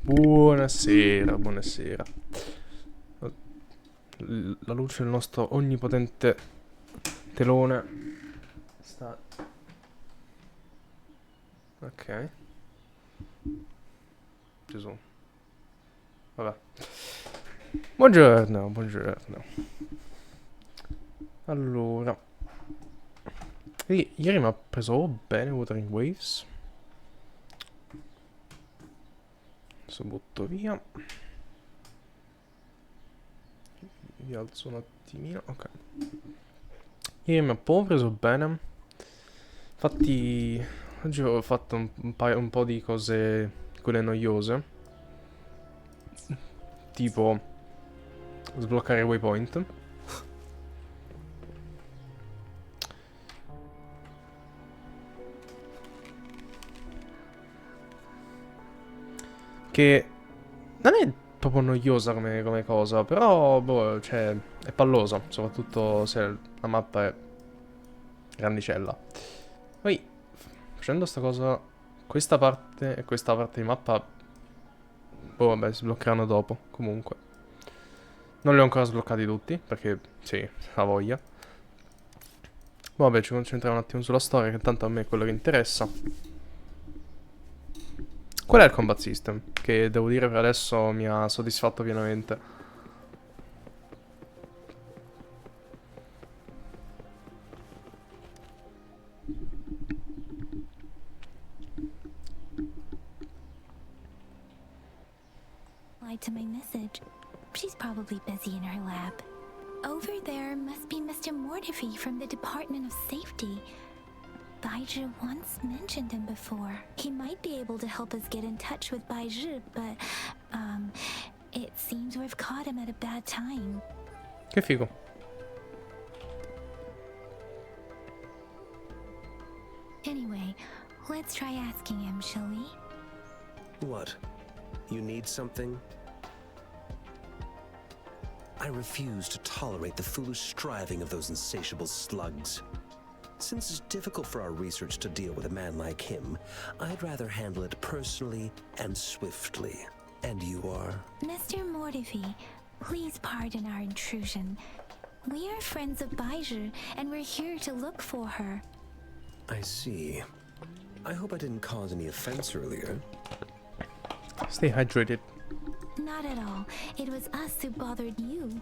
Buonasera, buonasera. La luce del nostro onnipotente telone sta... Ok. Gesù. Vabbè. Buongiorno, buongiorno. Allora. Ieri mi ha preso bene Wuthering Waves. Adesso butto via. Vi alzo un attimino. Ok. Ieri mi ha proprio preso bene. Infatti oggi ho fatto un po' di cose, quelle noiose. Tipo sbloccare i waypoint. Che non è proprio noiosa come cosa, però boh, cioè, è pallosa, soprattutto se la mappa è grandicella. Poi, facendo sta cosa, questa parte e questa parte di mappa, boh, vabbè, si sbloccheranno dopo, comunque. Non li ho ancora sbloccati tutti, perché, sì, ha voglia. Vabbè, ci concentriamo un attimo sulla storia, che tanto a me è quello che interessa. Qual è il combat system? Che devo dire per adesso mi ha soddisfatto pienamente. To my message. She's probably busy in her lab. Over there must be Mr. Mortifi from the Department of Safety. Baizhi once mentioned him before. He might be able to help us get in touch with Baizhi, but, it seems we've caught him at a bad time. Che figo. Anyway, let's try asking him, shall we? What? You need something? I refuse to tolerate the foolish striving of those insatiable slugs. Since it's difficult for our research to deal with a man like him, I'd rather handle it personally and swiftly. And you are? Mr. Mortifi, please pardon our intrusion. We are friends of Baizhi, and we're here to look for her. I see. I hope I didn't cause any offense earlier. Stay hydrated. Not at all. It was us who bothered you.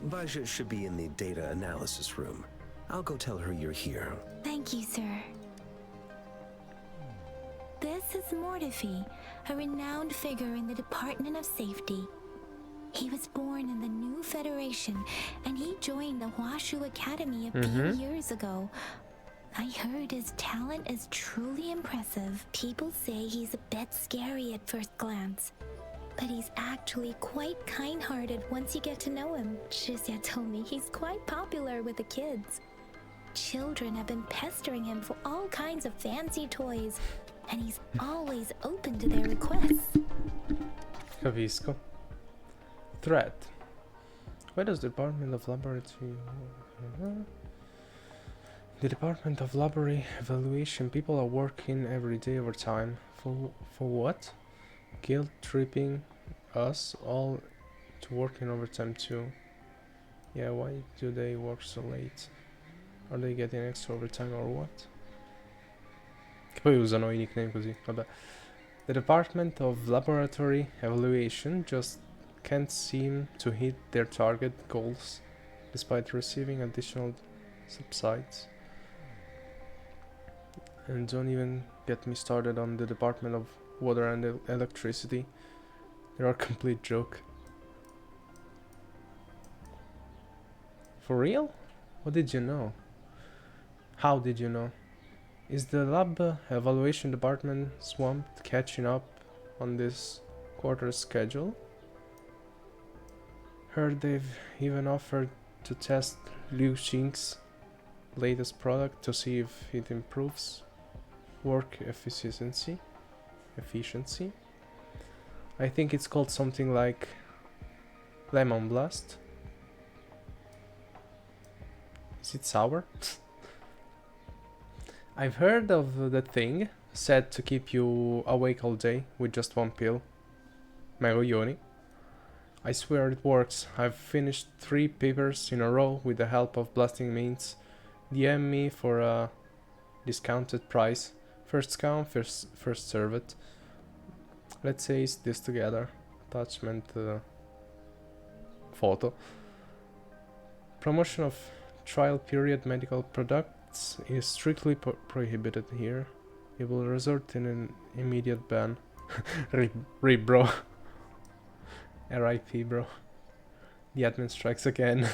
Baizhi should be in the data analysis room. I'll go tell her you're here. Thank you, sir. This is Mortifi, a renowned figure in the Department of Safety. He was born in the new Federation, and he joined the Huashu Academy a few years ago. I heard his talent is truly impressive. People say he's a bit scary at first glance, but he's actually quite kind-hearted once you get to know him. Shizia told me he's quite popular with the kids. Children have been pestering him for all kinds of fancy toys, and he's always open to their requests. Capisco. Threat. Why does the Department of Laboratory... The Department of Library Evaluation people are working every day overtime. For what? Guilt-tripping us all to working overtime too. Yeah, why do they work so late? Are they getting extra overtime or what? Che poi usano I nickname così, vabbè. The Department of Laboratory Evaluation just can't seem to hit their target goals despite receiving additional subsides. And don't even get me started on the Department of Water and Electricity. They're a complete joke. For real? What did you know? How did you know? Is the lab evaluation department swamped catching up on this quarter's schedule? Heard they've even offered to test Liu Xing's latest product to see if it improves work efficiency. I think it's called something like Lemon Blast. Is it sour? I've heard of that thing, said to keep you awake all day with just one pill. My coglioni. I swear it works. I've finished 3 papers in a row with the help of blasting means. DM me for a discounted price. First come, first served. Let's ace this together. Attachment photo. Promotion of trial period medical products is strictly prohibited here. It will result in an immediate ban. Rip bro. RIP bro. The admin strikes again.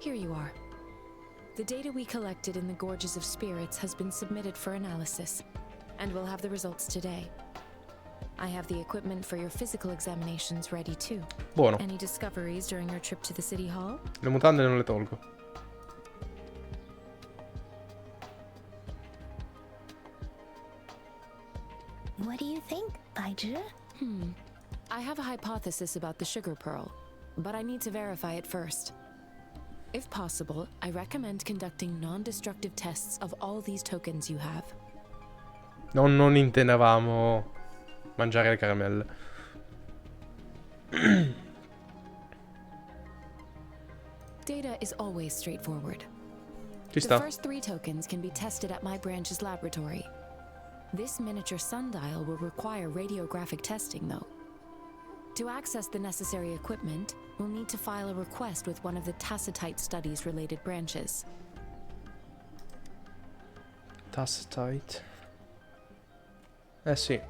Here you are. The data we collected in the Gorges of Spirits has been submitted for analysis, and we'll have the results today. I have the equipment for your physical examinations ready too. Buono. Any discoveries during your trip to the city hall? Le mutande non le tolgo. What do you think, Baizhi? I have a hypothesis about the sugar pearl, but I need to verify it first. If possible, I recommend conducting non-destructive tests of all these tokens you have. Non intendevamo mangiare le caramelle. Data is always straightforward. Ci The sta. first 3 tokens can be tested at my branch's laboratory. This miniature sundial will require radiographic testing, though. To access the necessary equipment, we'll need to file a request with one of the Tacitite Studies-related branches. Tacitite. Sì.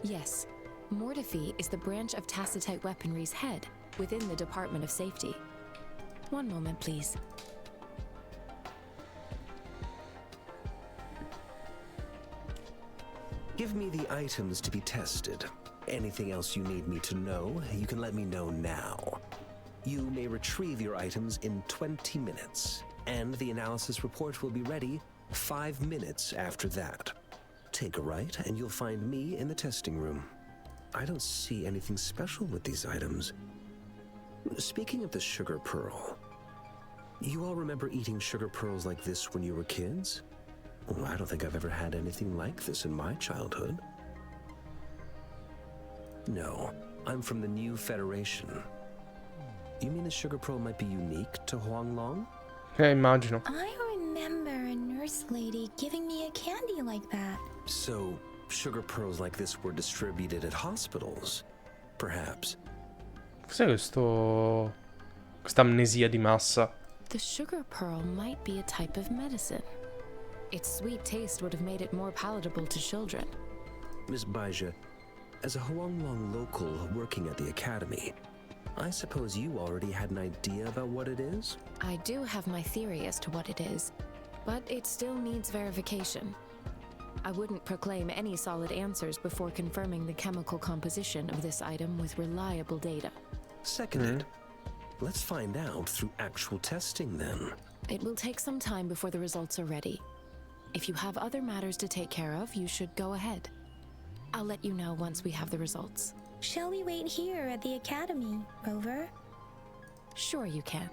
Yes, Mortifi is the branch of Tacitite Weaponry's head within the Department of Safety. One moment, please. Give me the items to be tested. Anything else you need me to know, you can let me know now. You may retrieve your items in 20 minutes, and the analysis report will be ready 5 minutes after that. Take a right, and you'll find me in the testing room. I don't see anything special with these items. Speaking of the sugar pearl, you all remember eating sugar pearls like this when you were kids? Well, I don't think I've ever had anything like this in my childhood. No, I'm from the New Federation. You mean the sugar pearl might be unique to Huanglong? Immagino. I remember a nurse lady giving me a candy like that. So, sugar pearls like this were distributed at hospitals? Perhaps. Cos'è questa amnesia di massa? The sugar pearl might be a type of medicine. Its sweet taste would have made it more palatable to children. Miss Baizhi, as a Huanglong local working at the academy, I suppose you already had an idea about what it is? I do have my theory as to what it is, but it still needs verification. I wouldn't proclaim any solid answers before confirming the chemical composition of this item with reliable data. Seconded. Let's find out through actual testing then. It will take some time before the results are ready. If you have other matters to take care of, you should go ahead. I'll let you know once we have the results. Shall we wait here at the academy, Rover? Sure you can.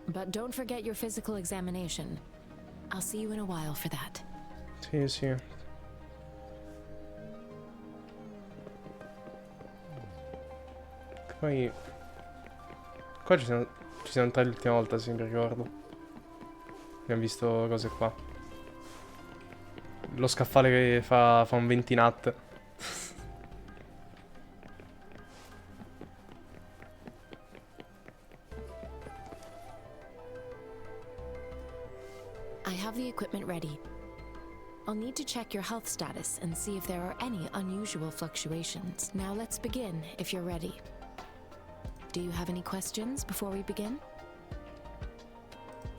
But don't forget your physical examination. I'll see you in a while for that. Sì, sì. Poi qua ci siamo entrati l'ultima volta, se mi ricordo. Abbiamo visto cose qua. Lo scaffale che fa un 20 nat. I have the equipment ready. I'll need to check your health status and see if there are any unusual fluctuations. Now let's begin, if you're ready. Do you have any questions before we begin?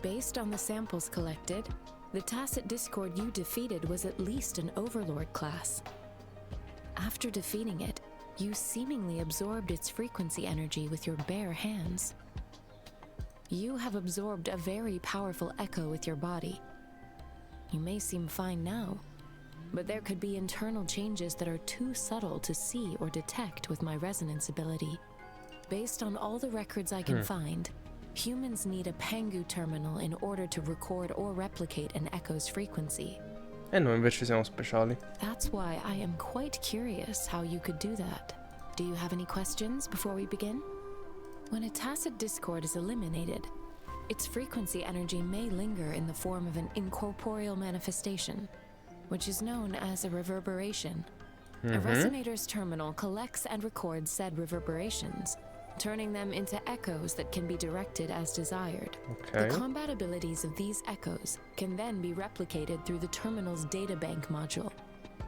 Based on the samples collected, the Tacit Discord you defeated was at least an Overlord class. After defeating it, you seemingly absorbed its frequency energy with your bare hands. You have absorbed a very powerful echo with your body. You may seem fine now, but there could be internal changes that are too subtle to see or detect with my resonance ability. Based on all the records I can find, humans need a Pengu terminal in order to record or replicate an echo's frequency. E noi invece siamo speciali. That's why I am quite curious how you could do that. Do you have any questions before we begin? When a tacit discord is eliminated, its frequency energy may linger in the form of an incorporeal manifestation, which is known as a reverberation. A resonator's terminal collects and records said reverberations, turning them into echoes that can be directed as desired. Okay. The compatibilities of these echoes can then be replicated through the terminal's databank module,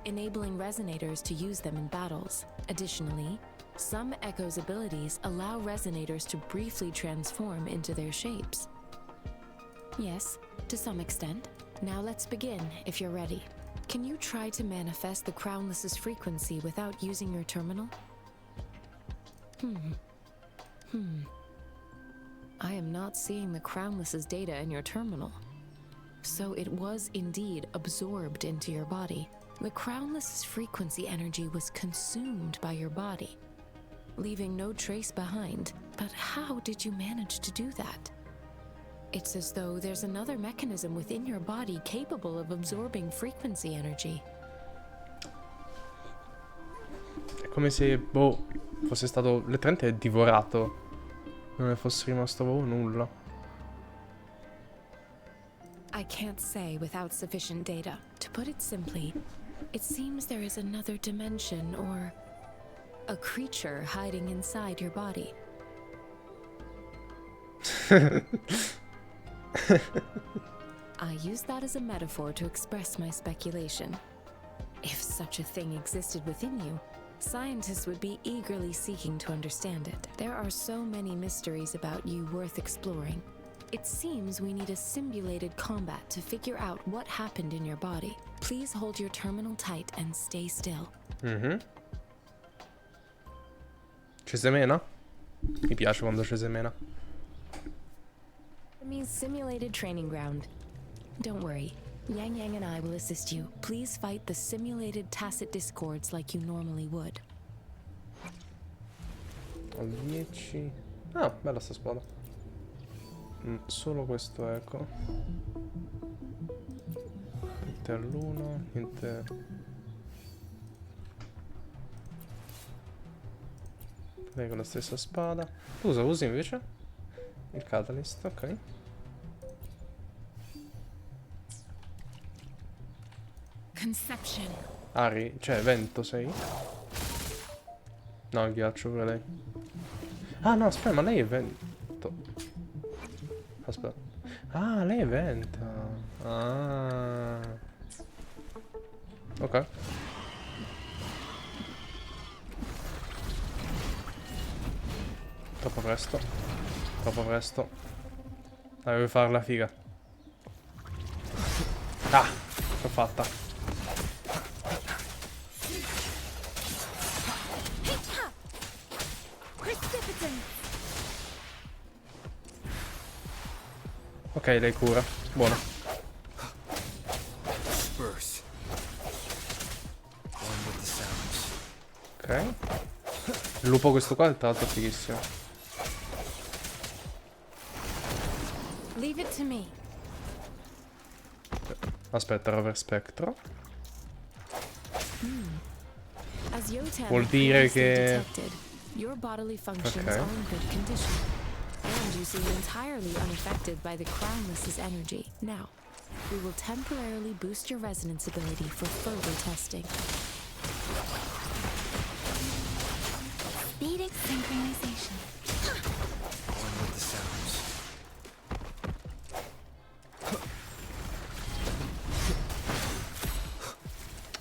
enabling resonators to use them in battles. Additionally, some echoes' abilities allow resonators to briefly transform into their shapes. Yes, to some extent. Now let's begin, if you're ready. Can you try to manifest the Crownless's frequency without using your terminal? I am not seeing the Crownless's data in your terminal. So it was indeed absorbed into your body. The Crownless's frequency energy was consumed by your body, leaving no trace behind. But how did you manage to do that? It's as though there's another mechanism within your body capable of absorbing frequency energy. È come se, boh, fosse stato letteralmente divorato. Non ne fosse rimasto proprio nulla. I can't say without sufficient data. To put it simply, it seems there is another dimension or a creature hiding inside your body. I use that as a metaphor to express my speculation. If such a thing existed within you, scientists would be eagerly seeking to understand it. There are so many mysteries about you worth exploring. It seems we need a simulated combat to figure out what happened in your body. Please hold your terminal tight and stay still. Ci semena? Mi piace quando ci semena. Enemy's simulated training ground. Don't worry. Yang Yang and I will assist you. Please fight the simulated tacit discords like you normally would. Ho 10. Ah, bella sta spada. Solo questo eco. Niente all'1, niente. Lei con la stessa spada. Cosa usi invece? Il catalyst, ok. Conception. Ari, cioè vento sei? No, il ghiaccio pure lei. Ah no, aspetta, ma lei è vento. Aspetta. Ah, lei è vento. Ah. Ok. Troppo presto. Troppo presto. Devo fare la figa. Ah, l'ho fatta. Ok, lei cura. Buono. Ok. Il lupo questo qua è tra l'altro fighissimo. Leave it to me. Aspetta, rover spettro. As Yotam Vuol dire previously che... detected, your bodily functions Ok. are in good condition, and you seem entirely unaffected by the Crownless's energy. Now, we will temporarily boost your resonance ability for further testing. Speedic synchronization.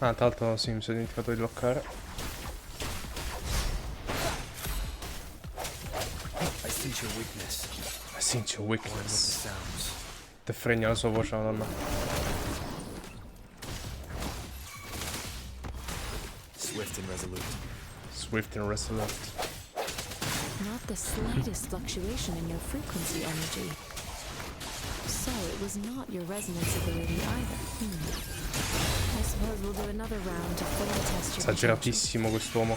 Ah, tra l'altro sì, mi sono dimenticato di bloccare. I sense your weakness. I sense your With the weakness. sounds. Te fregna la sua voce, madonna. Swift and resolute. Swift and resolute. Not the slightest fluctuation in your frequency energy. so, it was not your resonance ability either. I suppose we'll do another round to fully test your potential. Esageratissimo quest'uomo.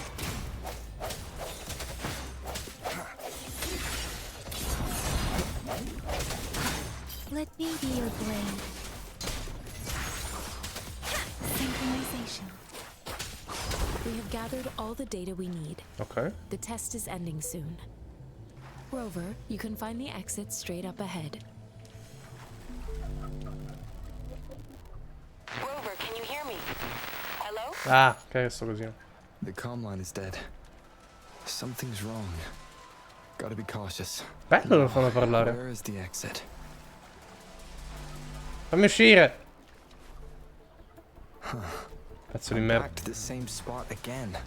Let me be your blade. Synchronization. We have gathered all the data we need. Ok. The test is ending soon. Rover, you can find the exit straight up ahead. Rover, can you hear me? Hello? Ah, ok, sto così. The comm line is dead. Something's wrong. Gotta be cautious. Bello lo fanno parlare. Where is the exit? Fammi uscire. Pezzo di merda. Back to the same spot again.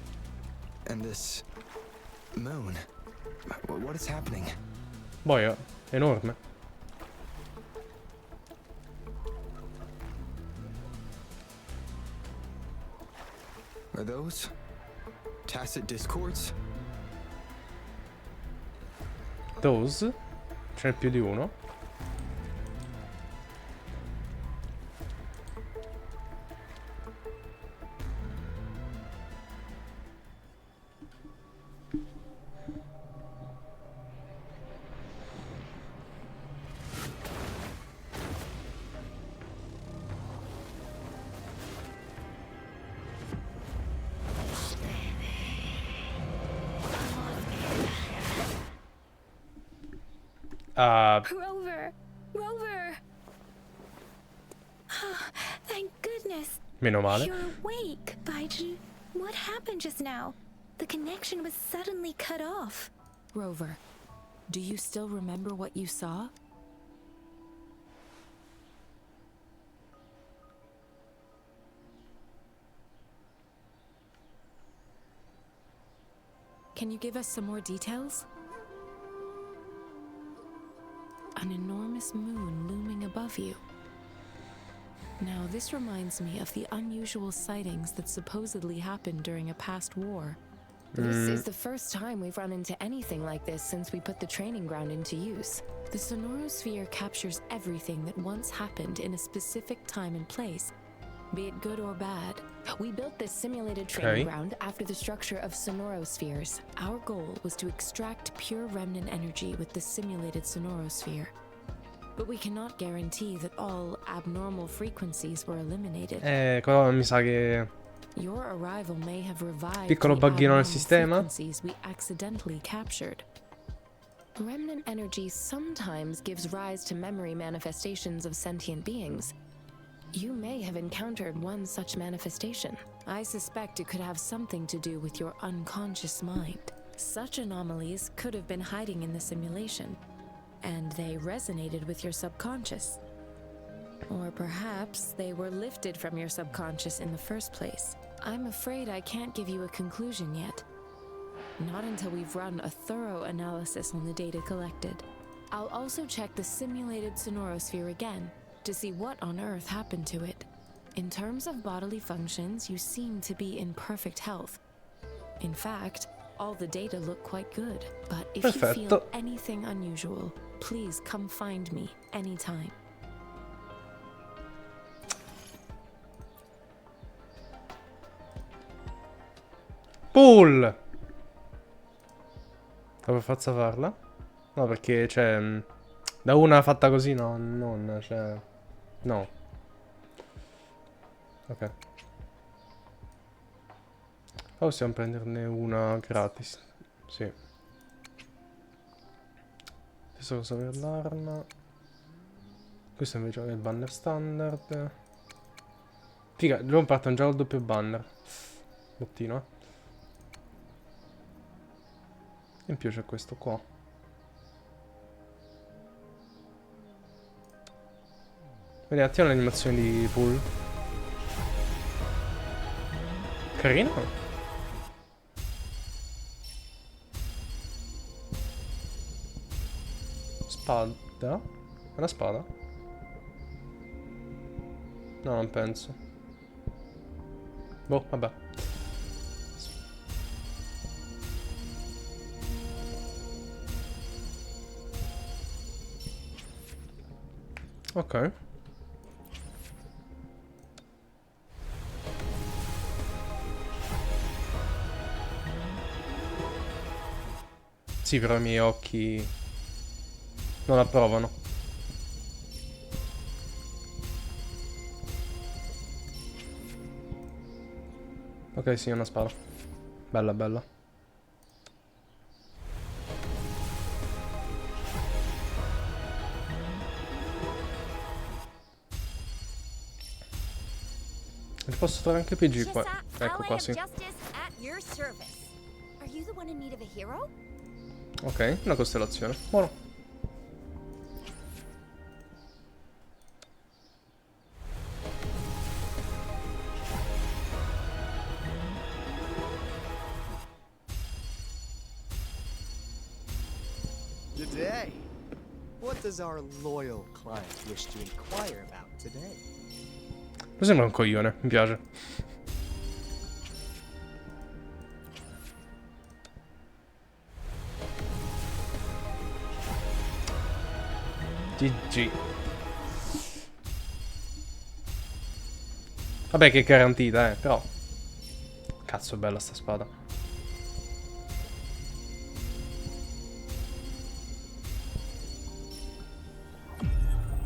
And this moon. What is happening? Boia, enorme. Are those tacit discords? Those? Ce n'è più di uno. Rover! Rover! Thank goodness. Meno male. You're awake, Baiju. What happened just now? The connection was suddenly cut off. Rover, do you still remember what you saw? Can you give us some more details? An enormous moon looming above you. Now, this reminds me of the unusual sightings that supposedly happened during a past war. This is the first time we've run into anything like this since we put the training ground into use. The sonorosphere captures everything that once happened in a specific time and place, be it good or bad. We built this simulated training ground after the structure of sonorospheres. Our goal was to extract pure remnant energy with the simulated sonorosphere. But we cannot guarantee that all abnormal frequencies were eliminated. Però mi sa che... Your arrival may have revived Piccolo the buggino nel abnormal sistema. frequencies we accidentally captured. Remnant energy sometimes gives rise to memory manifestations of sentient beings. You may have encountered one such manifestation. I suspect it could have something to do with your unconscious mind. Such anomalies could have been hiding in the simulation, and they resonated with your subconscious. Or perhaps they were lifted from your subconscious in the first place. I'm afraid I can't give you a conclusion yet. Not until we've run a thorough analysis on the data collected. I'll also check the simulated sonorosphere again to see what on earth happened to it. In terms of bodily functions, you seem to be in perfect health. In fact, all the data look quite good. But if you feel anything unusual, please come find me anytime. Pull! Come faccio a farla? No, perché, cioè... Da una fatta così, no, non, cioè... No. Ok. Possiamo prenderne una gratis. Sì. Adesso cosa per l'arma. Questo invece è il banner standard. Figa, dobbiamo partire già col doppio banner. Bottino, eh. In più c'è questo qua. Vedi, attiva l'animazione di pull. Carino. Spada? È una spada? No, non penso. Boh, vabbè. Ok. Sì, però i miei occhi non approvano. Ok, sì, una spada. Bella, bella. Ne posso trovare anche PG qua. Ecco qua, sì. Ok, una costellazione. Buono. Good day. What does our loyal client wish to inquire about today? Mi sembra un coglione, mi piace. GG. Vabbè che è garantita, però. Cazzo, è bella sta spada.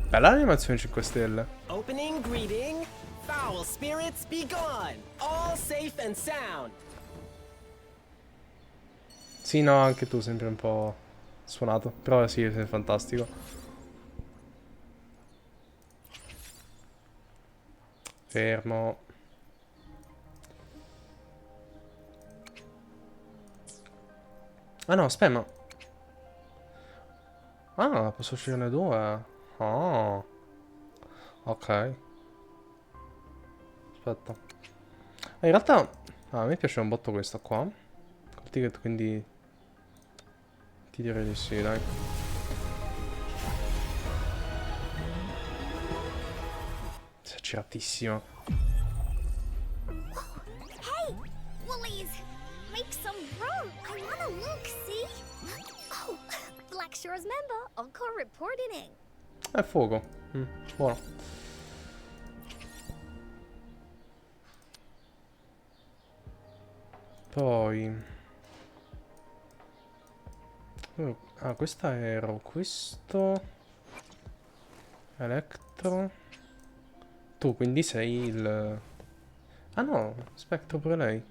Bella l'animazione 5 stelle. Opening greeting. Foul spirits be gone. All safe and sound. Sì, no, anche tu sembri un po' suonato. Però sì, sei fantastico. Fermo. Ah no, aspetta, ma... Ah, posso sceglierne due. Ah, ok. Aspetta. In realtà... Ah, a me piace un botto questa qua. Col ticket, quindi... Ti direi di sì, dai. Sei acciratissima. Hey, Woolies, make some room. I wanna look, see? Oh, Black Shore's member, Encore reporting. È fuoco. Buono. Poi... Ah, questa ero. Questo... Electro. Tu quindi sei il... Ah no, Spectro pure lei.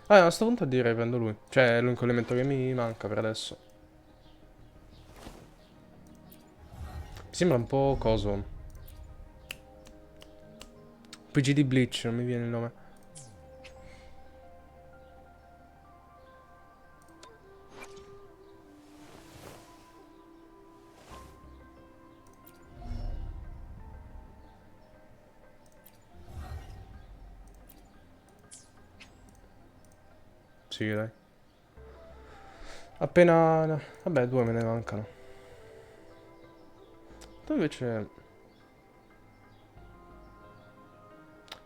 Ah, a questo punto direi prendo lui. Cioè, è l'unico elemento che mi manca per adesso. Mi sembra un po' coso. PG di Bleach, non mi viene il nome. Sì, dai. Appena... Vabbè, due me ne mancano. Tu invece...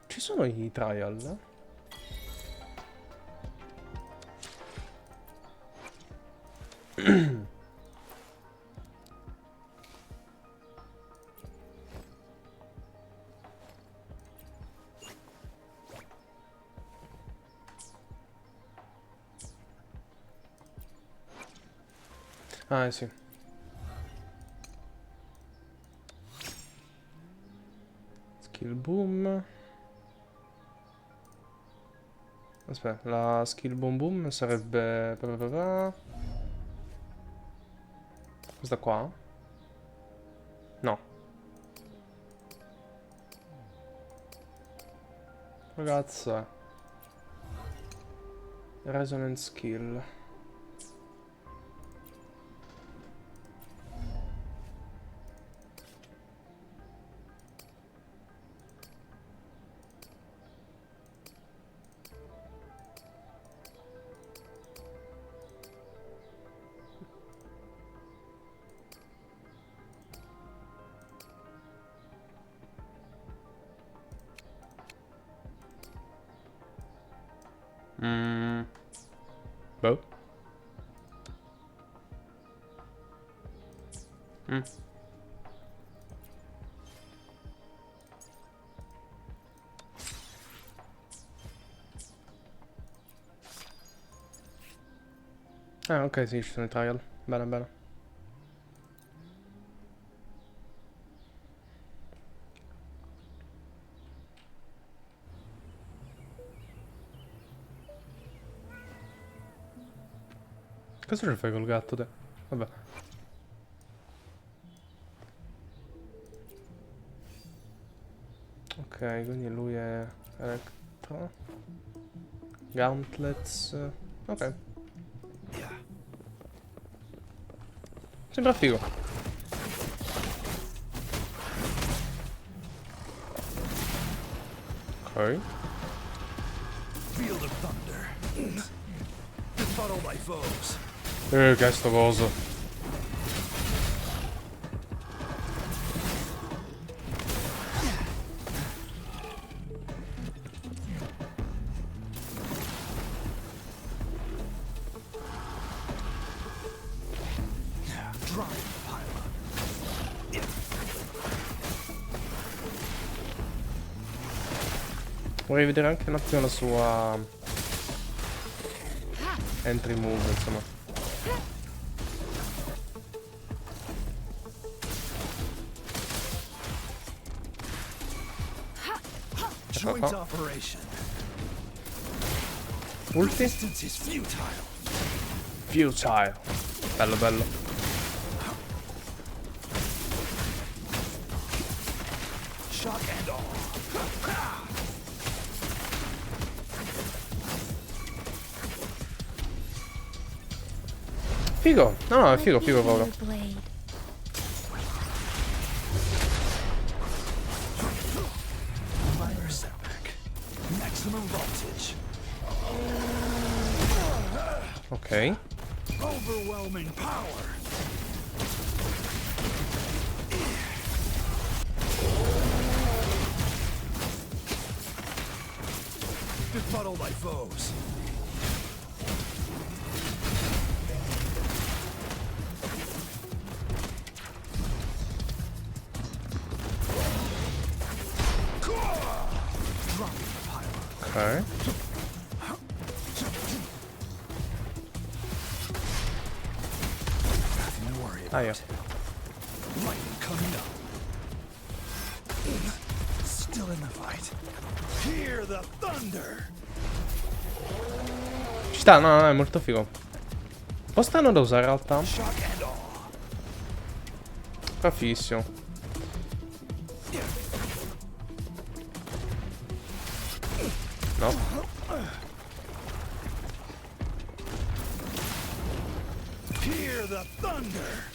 Ci sono i trial? Ah, sì. Skill boom. Aspetta, la skill boom boom sarebbe... Questa qua? No. Ragazza. Resonance skill. Boh. Ah, ok, sì, ci sono i trial. Bene, bene. Cosa ce fai col gatto te? Vabbè. Ok, quindi lui è Electro. Gauntlets. Ok. Sembra figo. Ok. Field of thunder. Befuddle my foes. Che è sto coso? Vorrei vedere anche un attimo la sua entry move, insomma. Joint operation. Ulti? Distance is futile. Futile. Bello, bello. Shock and awe. Figo. No, no, è figo, figo proprio. Minor setback. Maximum voltage. Ok. Overwhelming power. Befuddle my foes. Ok. Ah, yeah. Lightning coming up. Still in the fight. Hear the thunder. Ci sta, no, no, è molto figo. Un po' strano da usare in realtà. Shock and awe. Fa fissimo. No. Hear the thunder.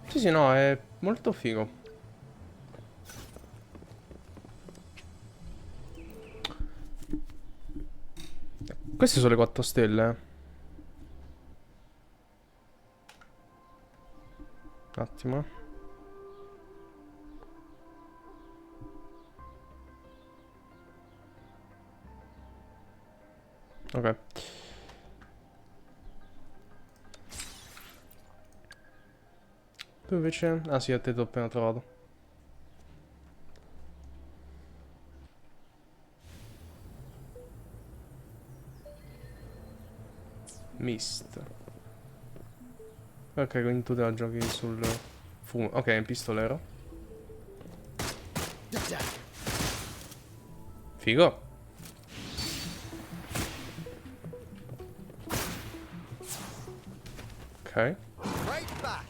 Sì, sì, no, è molto figo. Queste sono le 4 stelle. Un attimo. Ok. Tu invece... Ah sì, a te t'ho appena trovato. Mist. Ok, quindi tu te la giochi sul fumo. Ok, è un pistolero. Figo. Ok. Right back.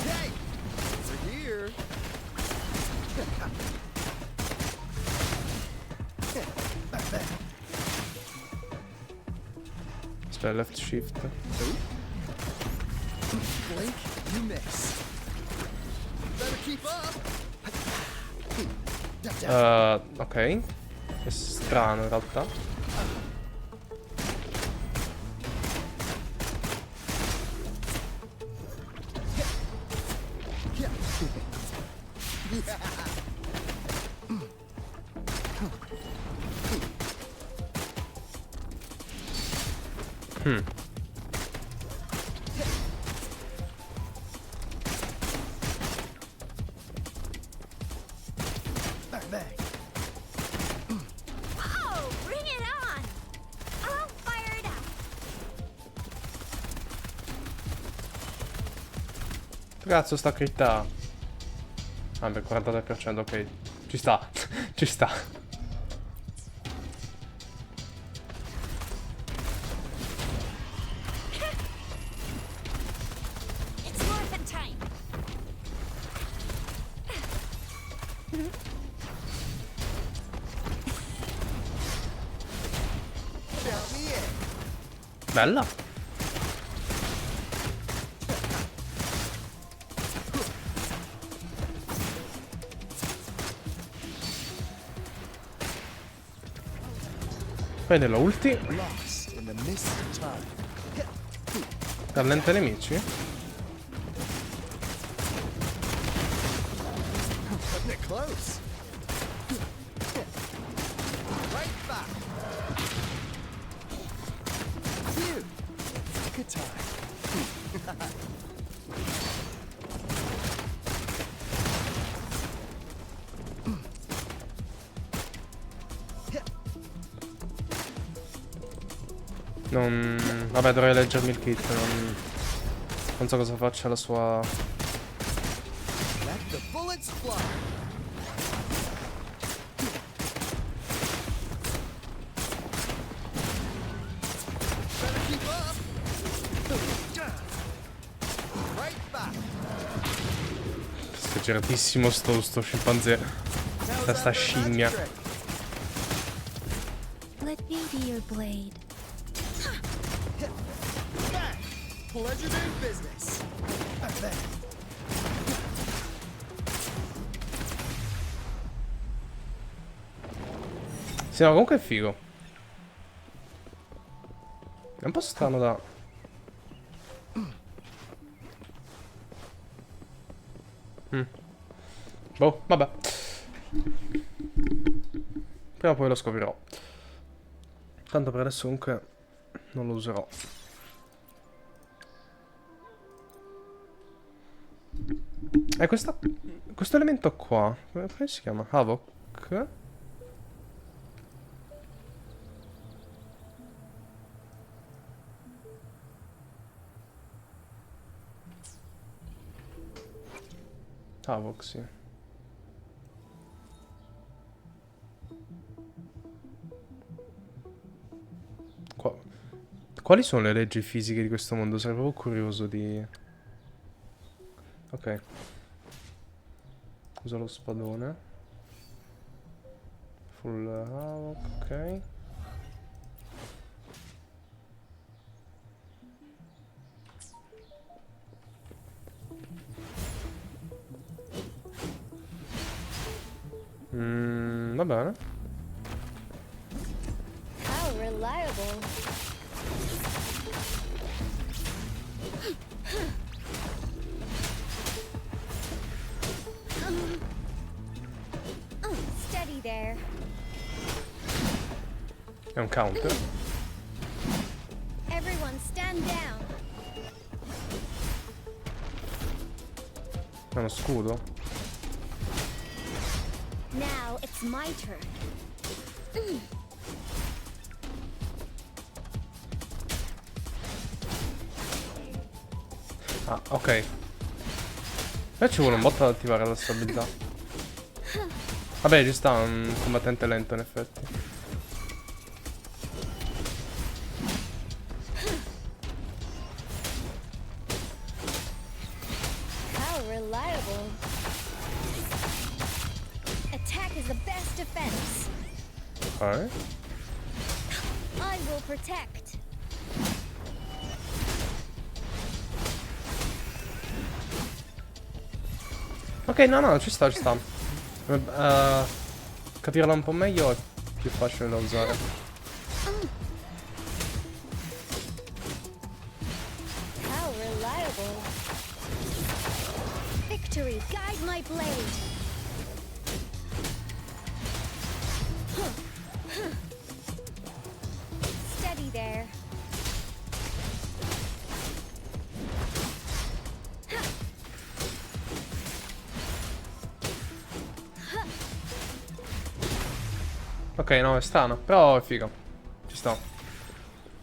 Hey, we're here. Aspetta, left shift. Blink, you miss. Better keep up. Ok. È strano in realtà. Oh, bring it on! I'll fire it up. Cazzo, sta critta. Ah, beh, 43%, ok. Ci sta. Ci sta. It's morphin' time. Bella. Prende la ulti. Lost in the mist of time. Rallenta i nemici. Cutting it close. Right back. Phew. Good time. Non... Vabbè, dovrei leggermi il kit. Non so cosa faccia la sua... Let the bullets fly. Better keep up. Right back. Scageratissimo sto scimpanzé. Sta scimmia. Let me be your blade. Legendary business. Sì, no, comunque è figo. È un po' strano da... Boh, vabbè. Prima o poi lo scoprirò. Tanto per adesso comunque non lo userò. E questo elemento qua, come si chiama? Havoc? Havoc, sì. Quali sono le leggi fisiche di questo mondo? Sarei proprio curioso di... Ok. Uso lo spadone. Full Havoc, ok. Va bene. How reliable. Steady there. È un counter. Everyone stand down. È uno scudo. Now it's my turn. Ah, ok. E ci vuole un botto ad attivare la stabilità. Vabbè, ci sta un combattente lento in effetti. How reliable. Attack is the best defense. Ok. I will protect. Ok, no, ci sta, ci sta. Capirla un po' meglio è più facile da usare. How reliable. Victory, guide my blade. Steady there. Ok, no, è strano, però è figo. Ci sta.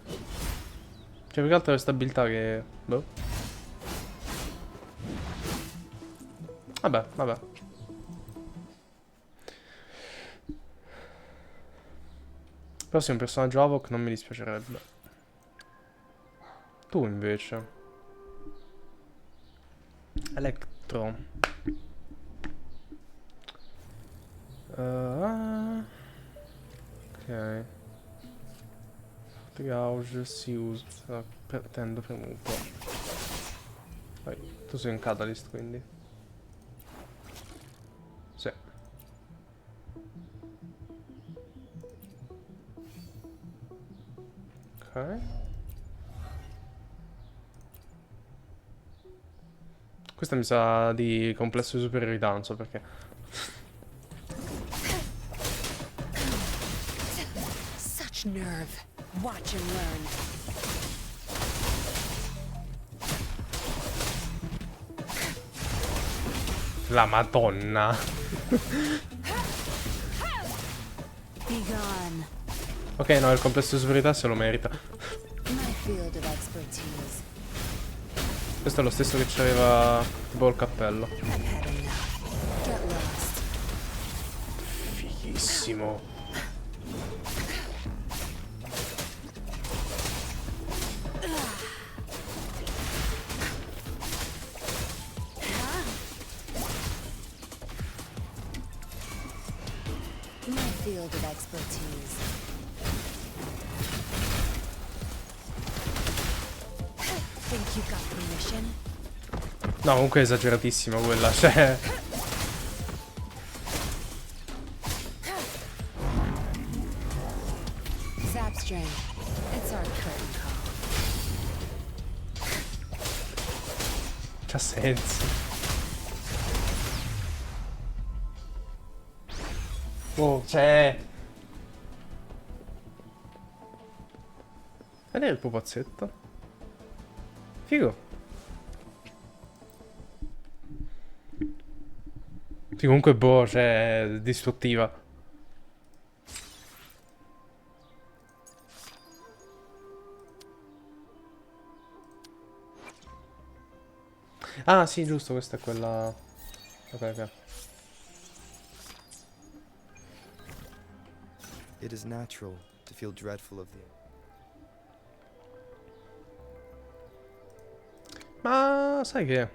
C'è più che altro questa abilità che... boh. Vabbè, vabbè. Però se è un personaggio Havok non mi dispiacerebbe. Tu invece. Electro. Ok. Gauge si usa. Pretendo premuto. Vai, tu sei un catalyst quindi. Sì. Ok. Questa mi sa di complesso di superiorità, non so perché. Such nerve. Watch and learn. La madonna. Be gone. Ok, no, il complesso di superiorità se lo merita. My field of expertise. Questo è lo stesso che c'aveva tipo il cappello. I've had enough. Get lost. Fighissimo. My field of expertise. Think you got permission? No, comunque è esageratissima quella, cioè... Zapstring. It's our curtain call. C'ha senso. Oh, c'è... Vedete il pupazzetto? Figo. Sì, comunque boh, cioè, è distruttiva. Ah, sì, giusto, questa è quella... Ok, ok. It is natural to feel dreadful of the... Ma sai che...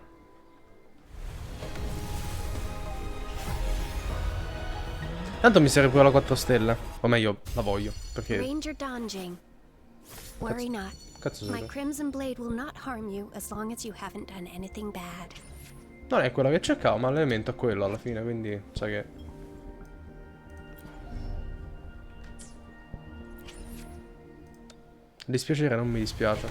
Tanto mi serve pure la 4 stelle. O meglio, la voglio. Perché... Ranger Donjing. Worry not. Cazzo My sei? Crimson Blade will not harm you as long as you haven't done anything bad. Non è quella che cercavo, ma l'elemento è quello alla fine, quindi sai che... Dispiacere non mi dispiace.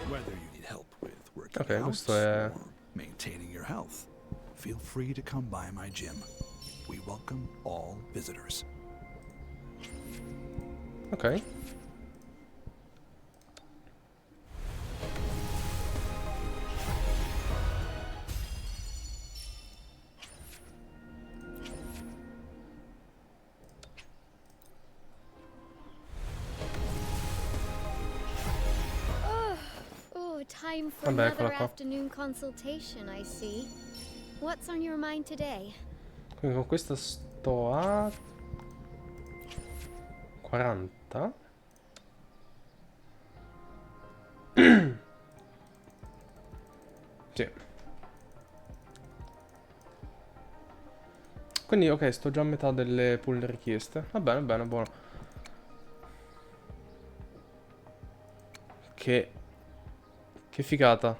Whether you need help with working Ok, out questo è... or maintaining your health, feel free to come by my gym. We welcome all visitors. Ok. Oh, time for Vabbè, another eccola qua. afternoon consultation, I see. What's on your mind today? Quindi con questa sto a... 40? Sì. Quindi ok, sto già a metà delle pull richieste. Va bene, bene, buono. Che figata.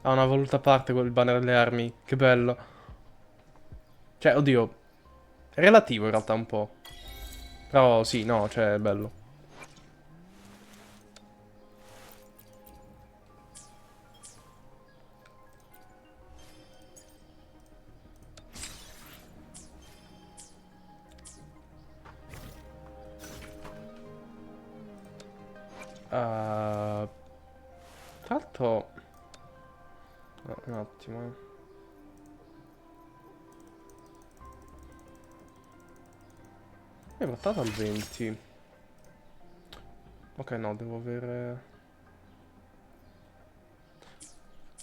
Ha una valuta a parte quel banner delle armi. Che bello. Cioè, oddio. È relativo in realtà un po'. Però sì, no, cioè, è bello. Tra l'altro... un attimo, Mi è portato al 20. Ok, no, devo avere...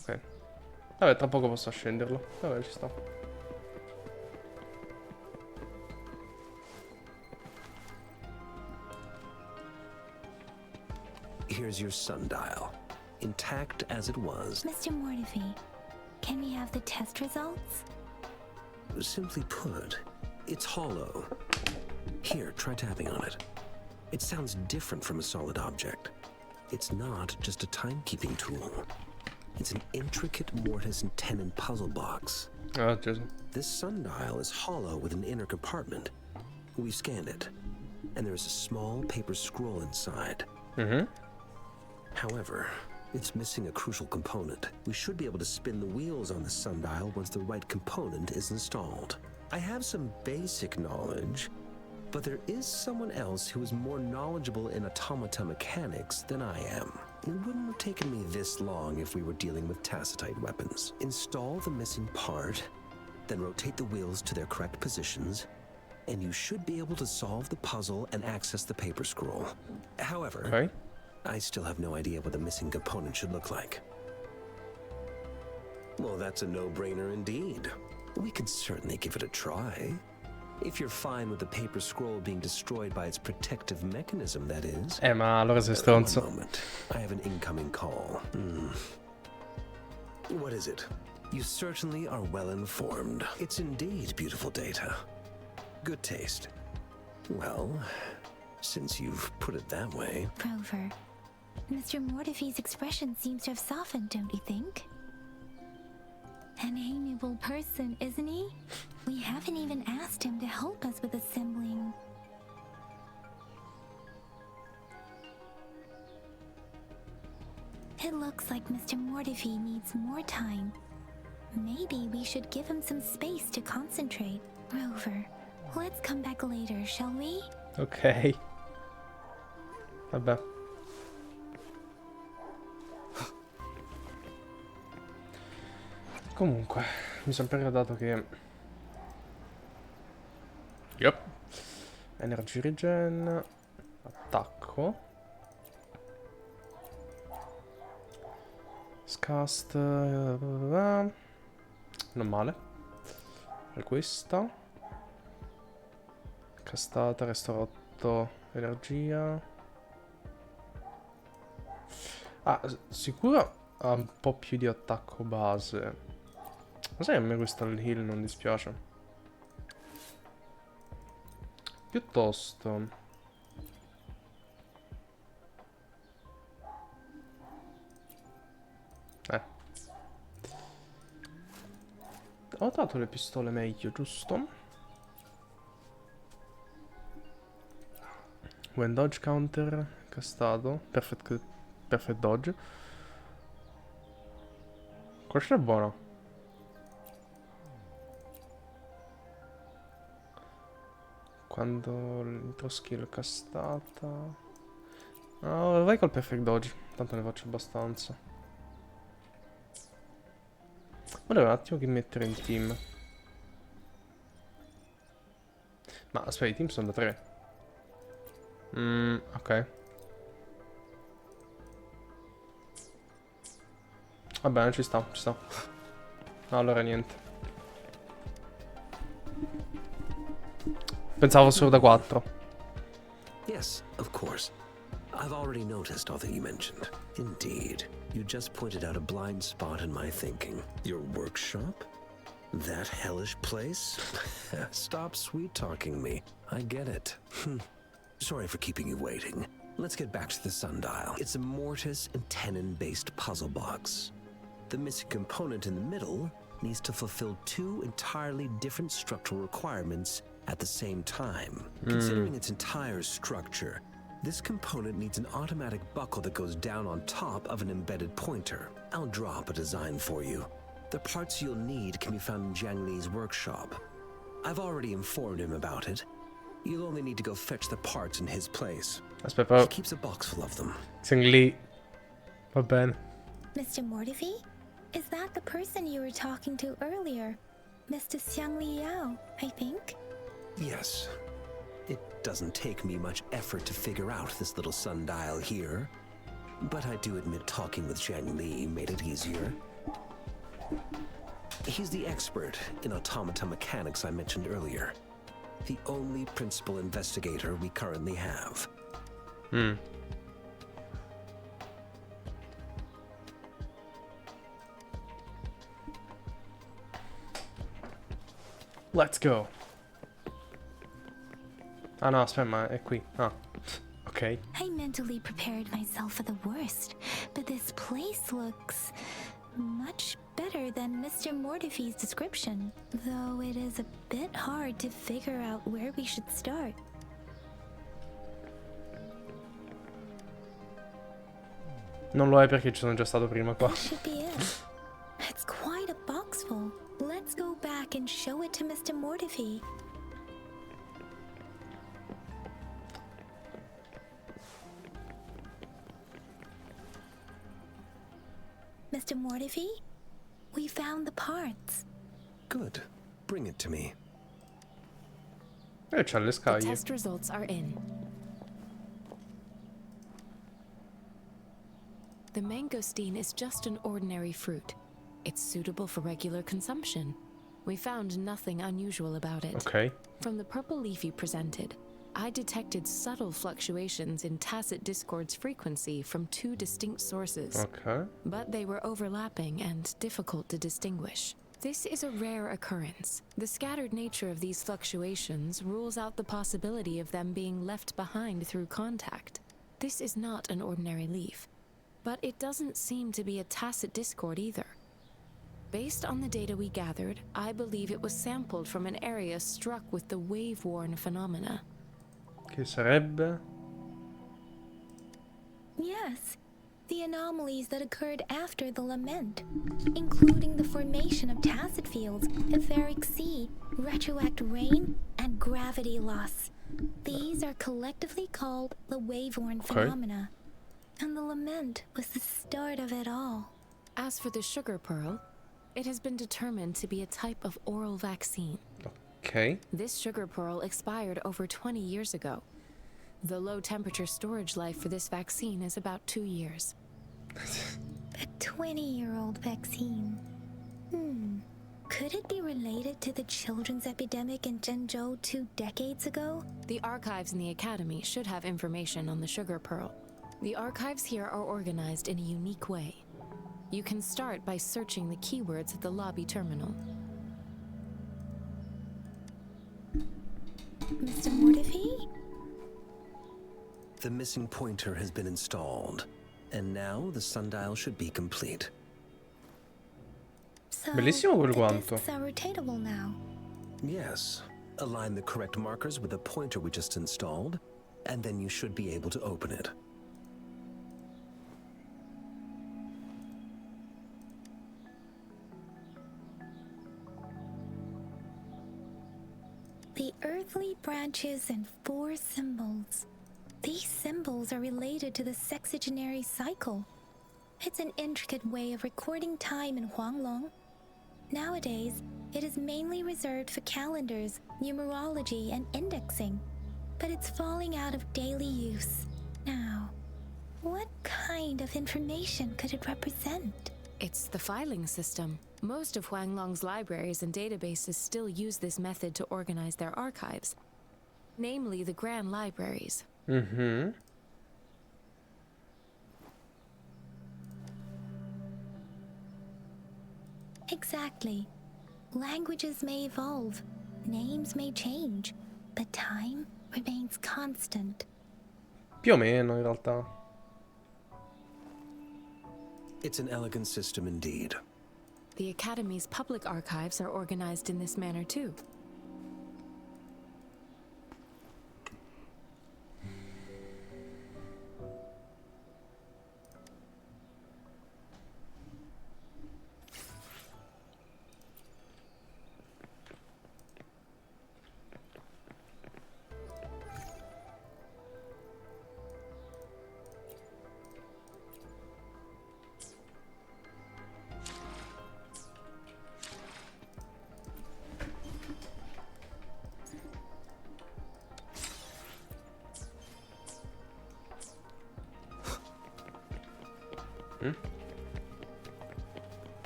Ok. Vabbè, tra poco posso scenderlo. Vabbè, ci sta. Here's your sundial, intact as it was. Mr. Mortefi, can we have the test results? Simply put, it's hollow. Here, try tapping on it. It sounds different from a solid object. It's not just a timekeeping tool. It's an intricate mortise and tenon puzzle box. Oh, Jesus. This sundial is hollow with an inner compartment. We've scanned it, and there's a small paper scroll inside. However, it's missing a crucial component. We should be able to spin the wheels on the sundial once the right component is installed. I have some basic knowledge, but there is someone else who is more knowledgeable in automata mechanics than I am. It wouldn't have taken me this long if we were dealing with tacitite weapons. Install the missing part, then rotate the wheels to their correct positions, and you should be able to solve the puzzle and access the paper scroll. However, I still have no idea what the missing component should look like. Well, that's a no-brainer indeed. We can certainly give it a try. If you're fine with the paper scroll being destroyed by its protective mechanism, that is. Ma allora sei stronzo. One moment. I have an incoming call. What is it? You certainly are well informed. It's indeed beautiful data. Good taste. Well, since you've put it that way. Rover, Mr. Mortefi's expression seems to have softened, don't you think? An amiable person, isn't he? We haven't even asked him to help us with assembling. It looks like Mr. Mortefi needs more time. Maybe we should give him some space to concentrate. Rover, let's come back later, shall we? Ok. Vabbè. Comunque, mi sono appena ricordato che... Yep. Energy regen. Attacco. Scast. Non male. E questa. Castata, restauro 8 energia. Ah, sicuro ha un po' più di attacco base. Ma sai, a me questo al heal non dispiace. Piuttosto ho dato le pistole meglio, giusto? When dodge counter castato. Perfect dodge. Questa è buona. Quando l'intro skill castata. No, vai col perfect dodge. Tanto ne faccio abbastanza. Volevo un attimo che mettere in team. Ma aspetta, i team sono da 3. Ok. Va bene, ci sta, ci sta. No, allora niente. Pensavo solo da 4. Yes, of course. I've already noticed all that you mentioned. Indeed, you just pointed out a blind spot in my thinking. Your workshop? That hellish place? Stop sweet-talking me. I get it. Sorry for keeping you waiting. Let's get back to the sundial. It's a mortise and tenon-based puzzle box. The missing component in the middle needs to fulfill 2 entirely different structural requirements at the same time. Considering its entire structure, this component needs an automatic buckle that goes down on top of an embedded pointer. I'll drop a design for you. The parts you'll need can be found in Jiang Li's workshop. I've already informed him about it. You'll only need to go fetch the parts in his place. Aspetta. He keeps a box full of them. Jiang Li. Va bene. Mr. Mortefi? Is that the person you were talking to earlier? Mr. Xiang Li Yao, I think? Yes. It doesn't take me much effort to figure out this little sundial here. But I do admit talking with Jiang Li made it easier. He's the expert in automata mechanics I mentioned earlier. The only principal investigator we currently have. Let's go. Ah no, aspetta, ma è qui. Ah, ok. I mentally prepared myself for the worst, but this place looks much better than Mr. Mortefi's description, though it is a bit hard to figure out where we should start. Non lo è perché ci sono già stato prima qua. That should be it. It's quite a box full. Let's go back and show it to Mr. Mortefi. Mr. Mortefi, we found the parts. Good. Bring it to me. C'ha le The scaglie. test results are in. The mangosteen is just an ordinary fruit. It's suitable for regular consumption. We found nothing unusual about it. Ok. From the purple leaf you presented, I detected subtle fluctuations in tacit discord's frequency from two distinct sources. Ok. But they were overlapping and difficult to distinguish. This is a rare occurrence. The scattered nature of these fluctuations rules out the possibility of them being left behind through contact. This is not an ordinary leaf, but it doesn't seem to be a tacit discord either. Based on the data we gathered, I believe it was sampled from an area struck with the wave-worn phenomena. Che sarebbe? Yes, the anomalies that occurred after the lament, including the formation of tacit fields, etheric sea, retroact rain, and gravity loss. These are collectively called the wave-worn phenomena, and the lament was the start of it all. As for the sugar pearl, it has been determined to be a type of oral vaccine. Ok. This sugar pearl expired over 20 years ago. The low temperature storage life for this vaccine is about 2 years. A 20-year-old vaccine. Could it be related to the children's epidemic in Zhengzhou 2 decades ago? The archives in the academy should have information on the sugar pearl. The archives here are organized in a unique way. You can start by searching the keywords at the lobby terminal. Mr. Mortefi? The missing pointer has been installed, and now the sundial should be complete. So, Bellissimo quel the guanto. discs are rotatable now. Yes. Align the correct markers with the pointer we just installed, and then you should be able to open it. The earthly branches and 4 symbols. These symbols are related to the sexagenary cycle. It's an intricate way of recording time in Huanglong. Nowadays, it is mainly reserved for calendars, numerology, and indexing, but it's falling out of daily use. Now, what kind of information could it represent? It's the filing system. Most of Huanglong's libraries and databases still use this method to organize their archives, namely the Grand Libraries. Exactly. Languages may evolve, names may change, but time remains constant. Più o meno, in realtà. It's an elegant system indeed. The Academy's public archives are organized in this manner too.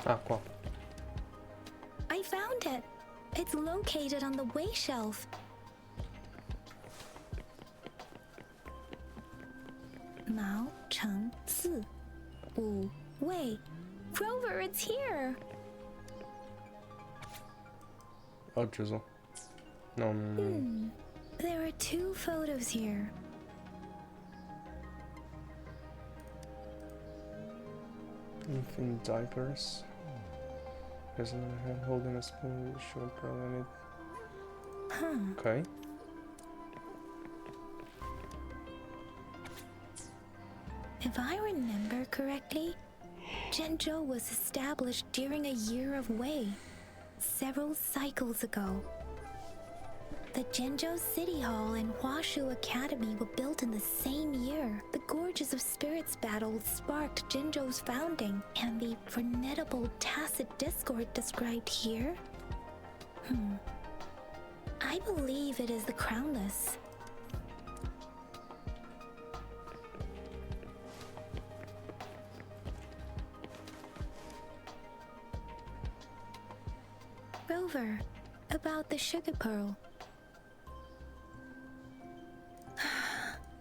Ah, qua. I found it. It's located on the way shelf. Mao Cheng Si Wu Wei. Rover, it's here. Oh, Jizzle. No. There are 2 photos here. Infant diapers. There's another hand holding a spoon with a short girl in it. Okay. If I remember correctly, Zhenzhou was established during a year of Wei, several cycles ago. The Zhenzhou City Hall and Huashu Academy were built in the same year. The Gorges of Spirits battle sparked Zhenzhou's founding, and the formidable tacit discord described here? I believe it is the Crownless. Rover, about the sugar pearl.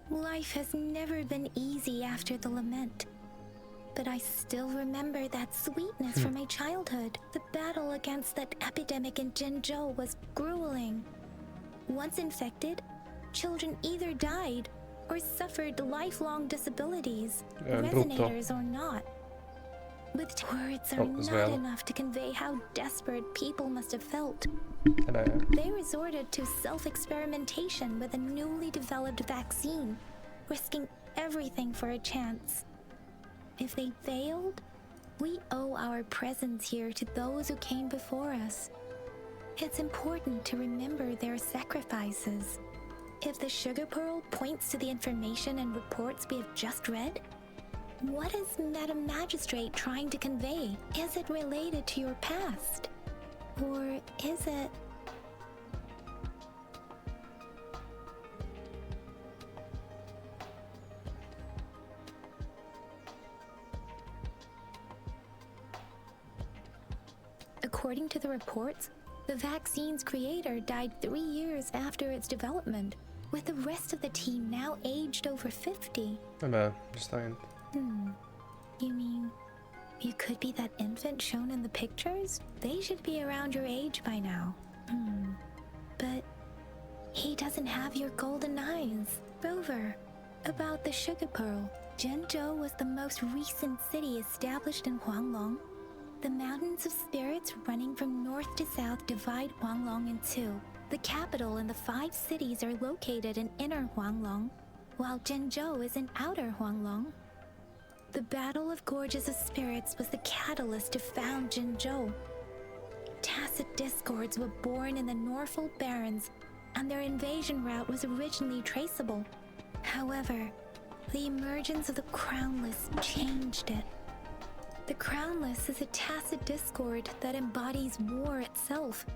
Life has never been easy after the lament. But I still remember that sweetness from my childhood. The battle against that epidemic in Zhenzhou was grueling. Once infected, children either died or suffered lifelong disabilities, resonators or not. With words are not enough to convey how desperate people must have felt. They resorted to self-experimentation with a newly developed vaccine, risking everything for a chance. If they failed, we owe our presence here to those who came before us. It's important to remember their sacrifices. If the sugar pearl points to the information and reports we have just read, what is Madam Magistrate trying to convey? Is it related to your past? Or is it... According to the reports, the vaccine's creator died 3 years after its development, with the rest of the team now aged over 50. Just saying. You mean you could be that infant shown in the pictures? They should be around your age by now. But he doesn't have your golden eyes. Rover, about the sugar pearl. Zhenzhou was the most recent city established in Huanglong. The mountains of spirits running from north to south divide Huanglong in 2. The capital and the 5 cities are located in inner Huanglong, while Zhenzhou is in outer Huanglong. The Battle of Gorges of Spirits was the catalyst to found Zhenzhou. Tacit discords were born in the Norfolk Barrens, and their invasion route was originally traceable. However, the emergence of the Crownless changed it. The Crownless is a tacit discord that embodies war itself.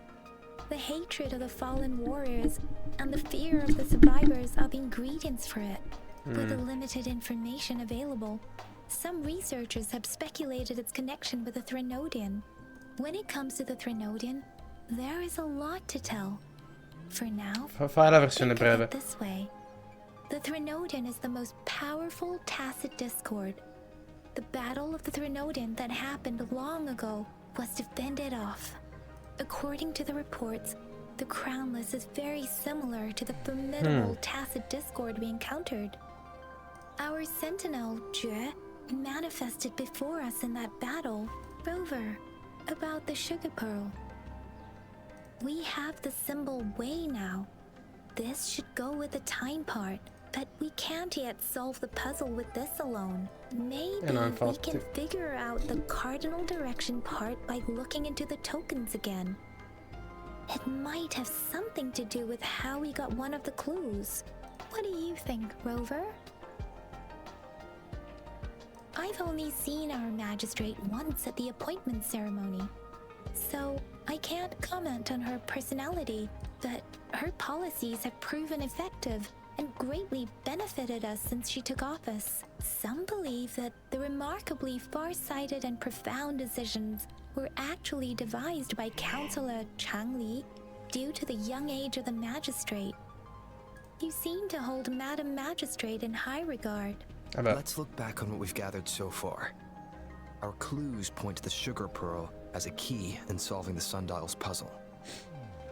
The hatred of the fallen warriors and the fear of the survivors are the ingredients for it. With the limited information available, some researchers have speculated its connection with the Threnodian. When it comes to the Threnodian, there is a lot to tell. For now, Fai la versione think of breve. it this way. The Threnodian is the most powerful tacit discord. The battle of the Threnodian that happened long ago was to fend it off. According to the reports, the Crownless is very similar to the formidable tacit discord we encountered. Our sentinel, Jue, manifested before us in that battle. Rover, about the sugar pearl. We have the symbol Wei now. This should go with the time part, but we can't yet solve the puzzle with this alone. Maybe we can figure out the cardinal direction part by looking into the tokens again. It might have something to do with how we got one of the clues. What do you think, Rover? I've only seen our magistrate once at the appointment ceremony, so I can't comment on her personality, but her policies have proven effective, and and greatly benefited us since she took office. Some believe that the remarkably far-sighted and profound decisions were actually devised by Councillor Changli due to the young age of the magistrate. You seem to hold Madam Magistrate in high regard. Let's look back on what we've gathered so far. Our clues point to the sugar pearl as a key in solving the sundial's puzzle.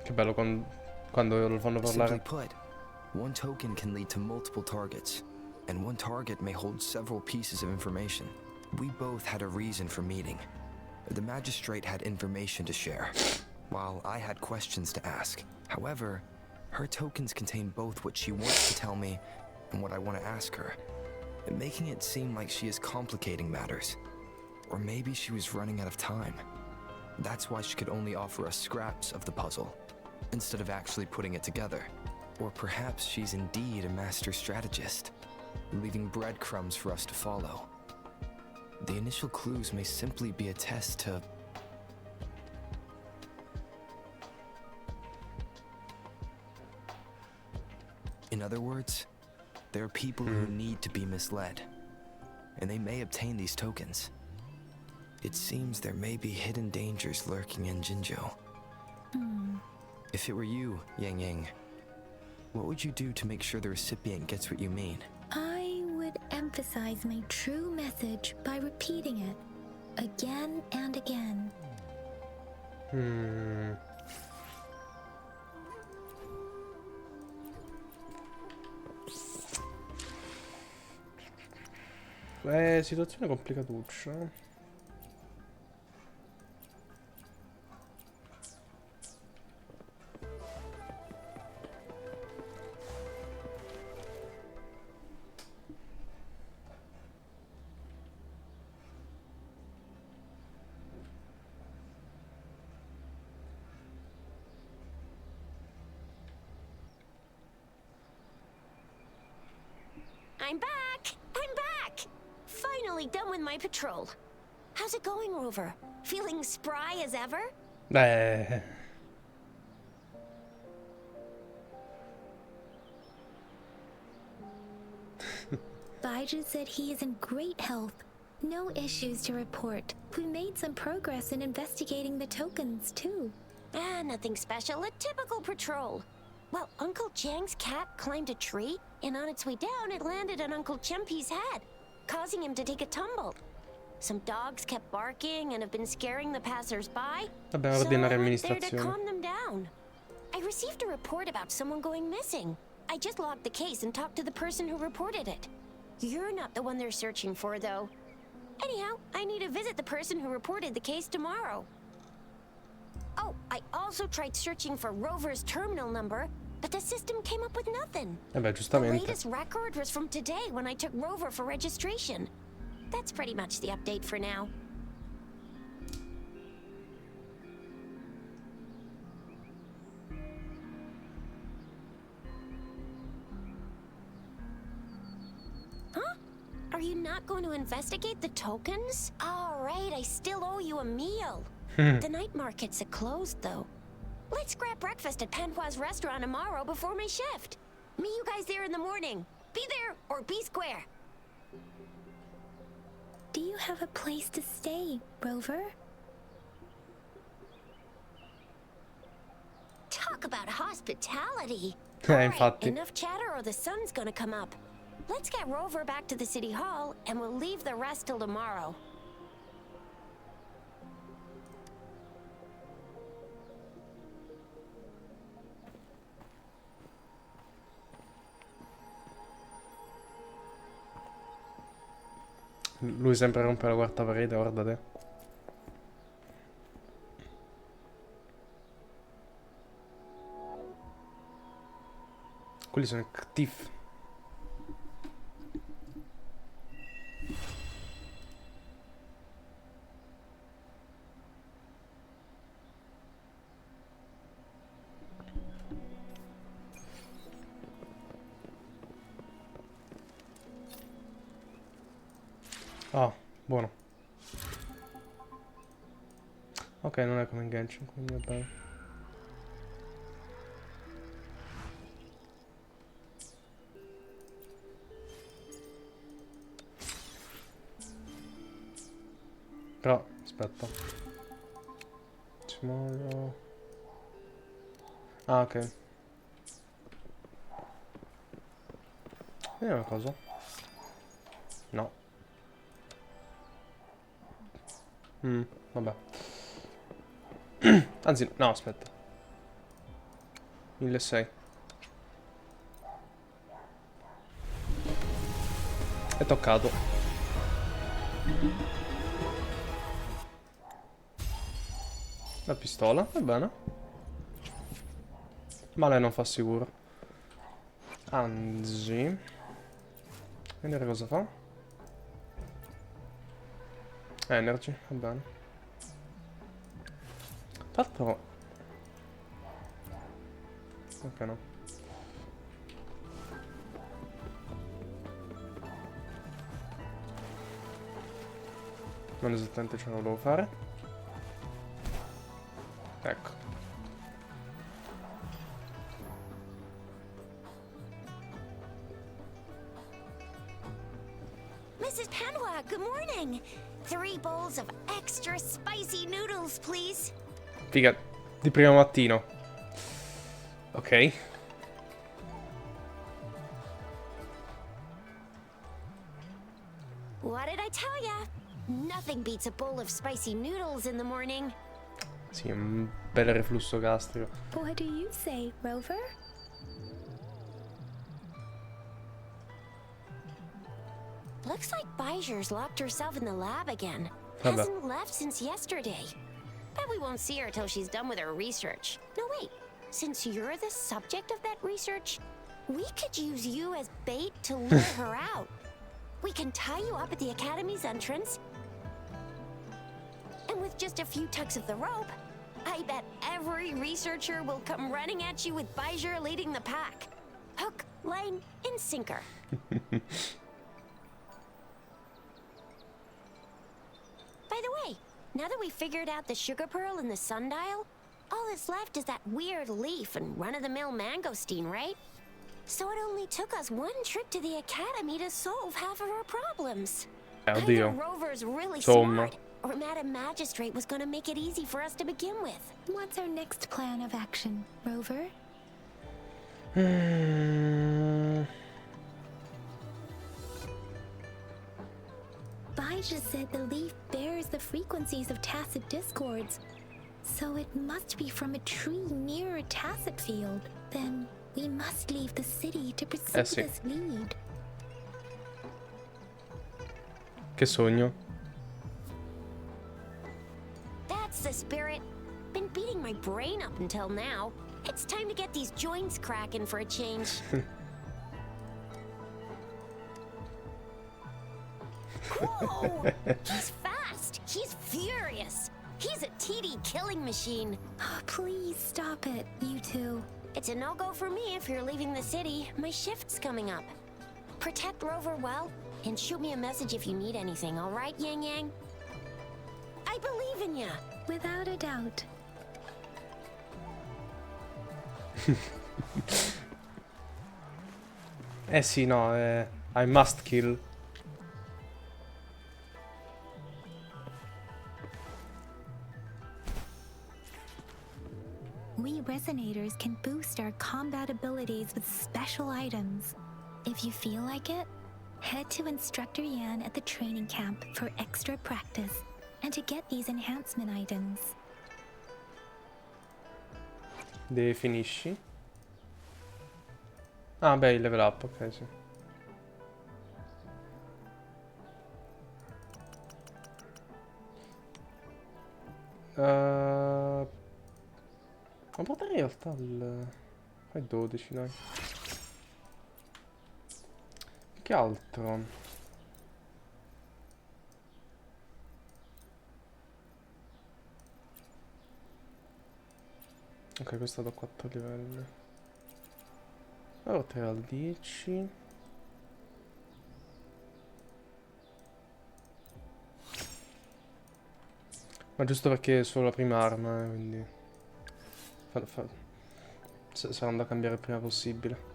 Che bello quando lo fanno Simply parlare. put, one token can lead to multiple targets, and one target may hold several pieces of information. We both had a reason for meeting. The magistrate had information to share, while I had questions to ask. However, her tokens contain both what she wants to tell me and what I want to ask her, making it seem like she is complicating matters. Or maybe she was running out of time. That's why she could only offer us scraps of the puzzle, instead of actually putting it together. Or perhaps she's indeed a master strategist, leaving breadcrumbs for us to follow. The initial clues may simply be a test to... In other words, there are people who need to be misled, and they may obtain these tokens. It seems there may be hidden dangers lurking in Jinzhou. If it were you, Yang Yang, what would you do to make sure the recipient gets what you mean? I would emphasize my true message by repeating it again and again. Situazione complicatuccia. I'm back! I'm back! Finally done with my patrol. How's it going, Rover? Feeling spry as ever? Baiju said he is in great health. No issues to report. We made some progress in investigating the tokens, too. Nothing special. A typical patrol. Well, Uncle Chang's cat climbed a tree, and on its way down, it landed on Uncle Chempi's head, causing him to take a tumble. Some dogs kept barking and have been scaring the passers-by, Vabbè, so ordinare I went there to amministrazione. calm them down. I received a report about someone going missing. I just logged the case and talked to the person who reported it. You're not the one they're searching for, though. Anyhow, I need to visit the person who reported the case tomorrow. Oh, I also tried searching for Rover's terminal number, but the system came up with nothing. Beh, The giustamente. latest record was from today when I took Rover for registration. That's pretty much the update for now. Huh? Are you not going to investigate the tokens? All right, I still owe you a meal. The night markets are closed, though. Let's grab breakfast at Panhua's restaurant tomorrow before my shift. Meet you guys there in the morning. Be there or be square. Do you have a place to stay, Rover? Talk about hospitality. All right, Infatti. enough chatter or the sun's gonna come up. Let's get Rover back to the city hall and we'll leave the rest till tomorrow. Lui sempre rompe la quarta parete, guarda te. Quelli sono i Ctif. Ah, buono. Ok, non è come in Genshin, quindi va bene. Però, aspetta. Tomorrow. Ah, ok. Vediamo una cosa. No. Vabbè. Anzi, no, aspetta. 1600. È toccato. La pistola, va bene. Male non fa sicuro. Anzi. Vedere cosa fa. Energy, va bene. Tra l'altro... Ok, no. Non esattamente ciò che volevo fare. Ecco. Mrs. Panwa, good morning. 3 bowls of extra spicy noodles, please. Figa, di primo mattino. Ok. What did I tell ya? Nothing beats a bowl of spicy noodles in the morning. Sì, un bel reflusso gastrico. What do you say, Rover? Looks like Bijur's locked herself in the lab again. Vabbè. Hasn't left since yesterday. Bet we won't see her till she's done with her research. No, wait. Since you're the subject of that research, we could use you as bait to lure her out. We can tie you up at the Academy's entrance. And with just a few tugs of the rope, I bet every researcher will come running at you with Bijur leading the pack. Hook, line, and sinker. By the way, now that we've figured out the sugar pearl and the sundial, all that's left is that weird leaf and run-of-the-mill mangosteen, right? So it only took us 1 trip to the Academy to solve half of our problems. Either Rover's really smart, or Madam Magistrate was gonna make it easy for us to begin with. What's our next plan of action, Rover? Bijur said the leaf bears the frequencies of tacit discords, so it must be from a tree near a tacit field. Then we must leave the city to pursue this lead. Che sogno. That's the spirit. Been beating my brain up until now. It's time to get these joints cracking for a change. Whoa! He's fast. He's furious. He's a TD killing machine. Oh, please stop it, you two. It's a no-go for me if you're leaving the city. My shift's coming up. Protect Rover well, and shoot me a message if you need anything, all right, Yang Yang? I believe in ya. Without a doubt. Sì, no, I must kill. We resonators can boost our combat abilities with special items. If you feel like it, head to Instructor Yan at the training camp for extra practice and to get these enhancement items. Definisci. Ah, beh, il level up, ok, sì. Ma potrei in realtà il... Fai 12, dai. Che altro? Ok, questo da 4 livelli. Allora 3 al 10. Ma giusto perché è solo la prima arma, quindi... Saranno da cambiare il prima possibile.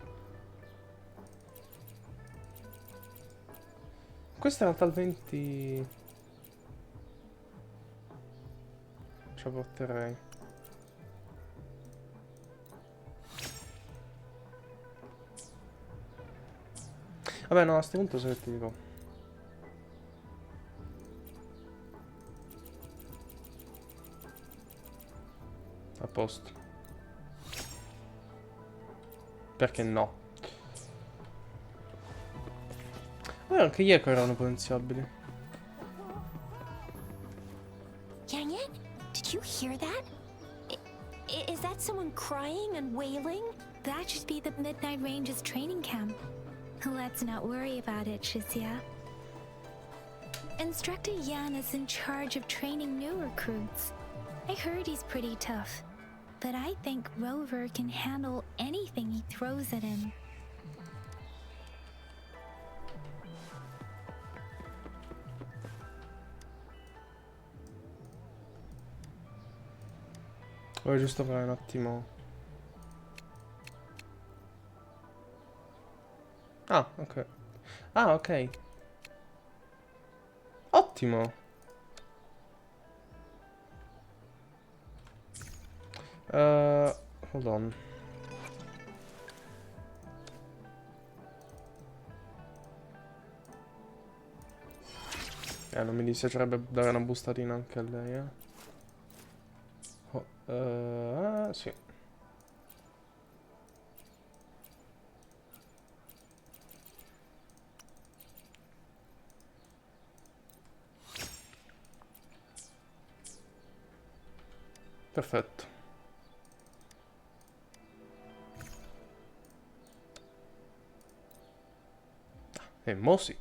Questo in realtà il 20... ce la porterei. Vabbè, no, a sto punto se ti dico. A posto. Perché no? Anche gli eco erano potenziabili. Yang Yang, did you hear that? Is that someone crying and wailing? That should be the Midnight Range's training camp. Let's not worry about it, Shizia. Instructor Yan is in charge of training new recruits. I heard he's pretty tough, but I think Rover can handle anything he throws at him. Voglio giusto fare un attimo. Ah, ok. Ah, ok. Ottimo. Hold on. Non mi dispiacerebbe dare una bustatina anche a lei, sì. Perfetto. E mo sì.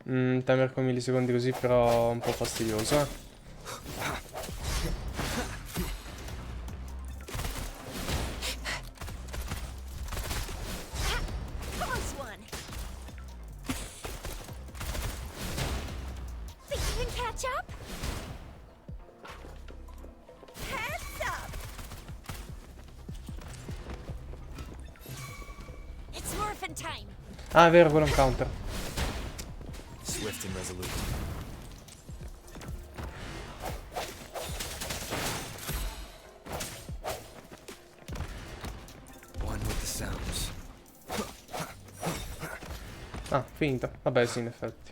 Timer con millisecondi così però un po' fastidioso, Close one. Think you can catch up? Heads up. It's morphin' time. Ah, è vero, quello è un counter. Swift and resolute. One with the sounds. Ah, finita. Vabbè, sì, in effetti.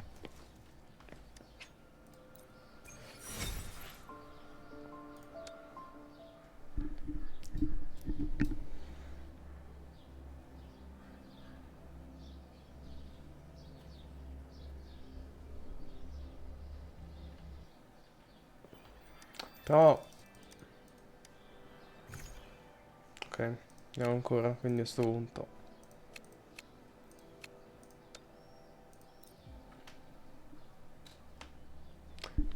Però... Ok, andiamo ancora, quindi a sto punto.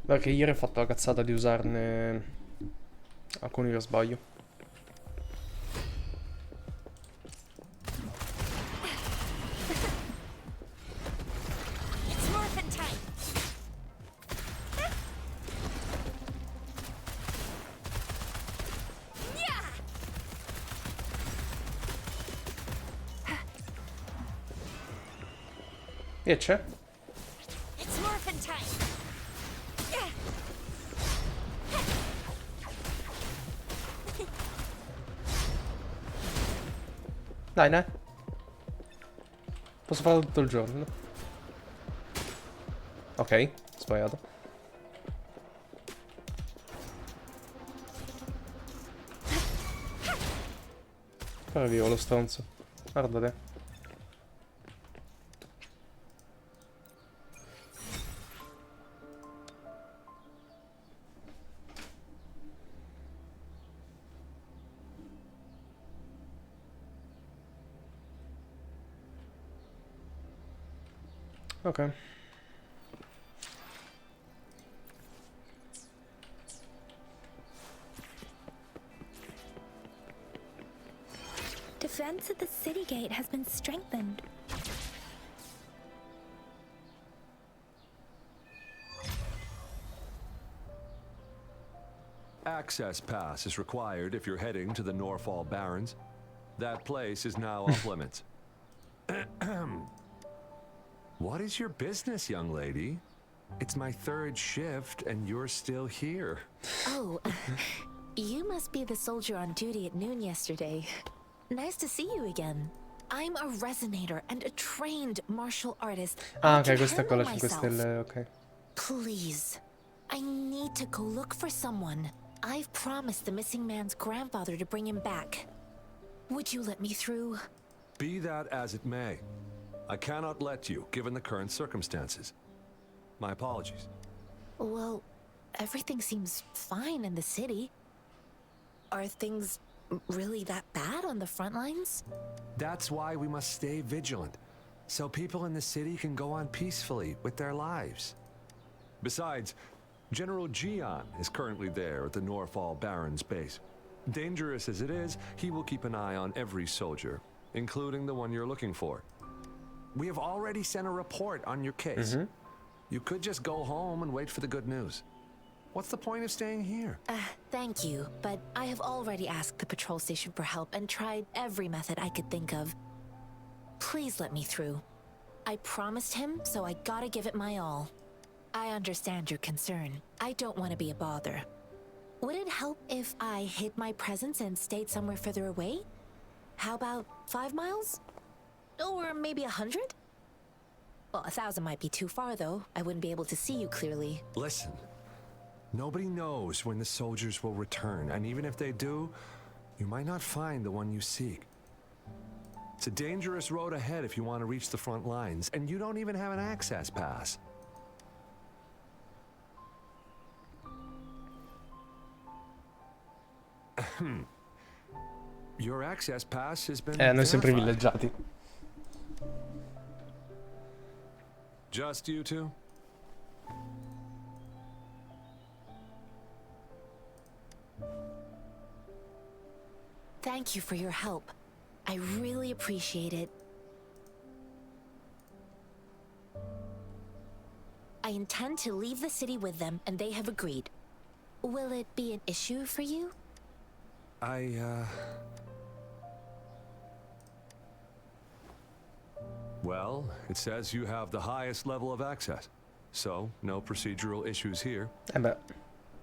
Perché ieri ho fatto la cazzata di usarne alcuni per sbaglio. It's morphin' time. E c'è? It's morphin' time. Dai, dai. Posso farlo tutto il giorno. Ok, sbagliato. Però è vivo lo stronzo. Guarda te. Ok. Defense at the city gate has been strengthened. Access pass is required if you're heading to the Norfall Barrens. That place is now off limits. What is your business, young lady? It's my 3rd shift and you're still here. Oh, you must be the soldier on duty at noon yesterday. Nice to see you again. I'm a resonator and a trained martial artist. Ah, ok, questa è con le 5 stelle, ok. Please, I need to go look for someone. I've promised the missing man's grandfather to bring him back. Would you let me through? Be that as it may, I cannot let you, given the current circumstances. My apologies. Well, everything seems fine in the city. Are things really that bad on the front lines? That's why we must stay vigilant, so people in the city can go on peacefully with their lives. Besides, General Gian is currently there at the Norfall Baron's base. Dangerous as it is, he will keep an eye on every soldier, including the one you're looking for. We have already sent a report on your case. You could just go home and wait for the good news. What's the point of staying here? Thank you, but I have already asked the patrol station for help and tried every method I could think of. Please let me through. I promised him, so I gotta give it my all. I understand your concern. I don't want to be a bother. Would it help if I hid my presence and stayed somewhere further away? How about 5 miles? Or maybe 100? Well, 1,000 might be too far, though. I wouldn't be able to see you clearly. Listen, nobody knows when the soldiers will return, and even if they do, you might not find the one you seek. It's a dangerous road ahead if you want to reach the front lines, and you don't even have an access pass. Your access pass has been Noi siamo verified. privilegiati. Just you two? Thank you for your help. I really appreciate it. I intend to leave the city with them, and they have agreed. Will it be an issue for you? Well, it says you have the highest level of access, so no procedural issues here.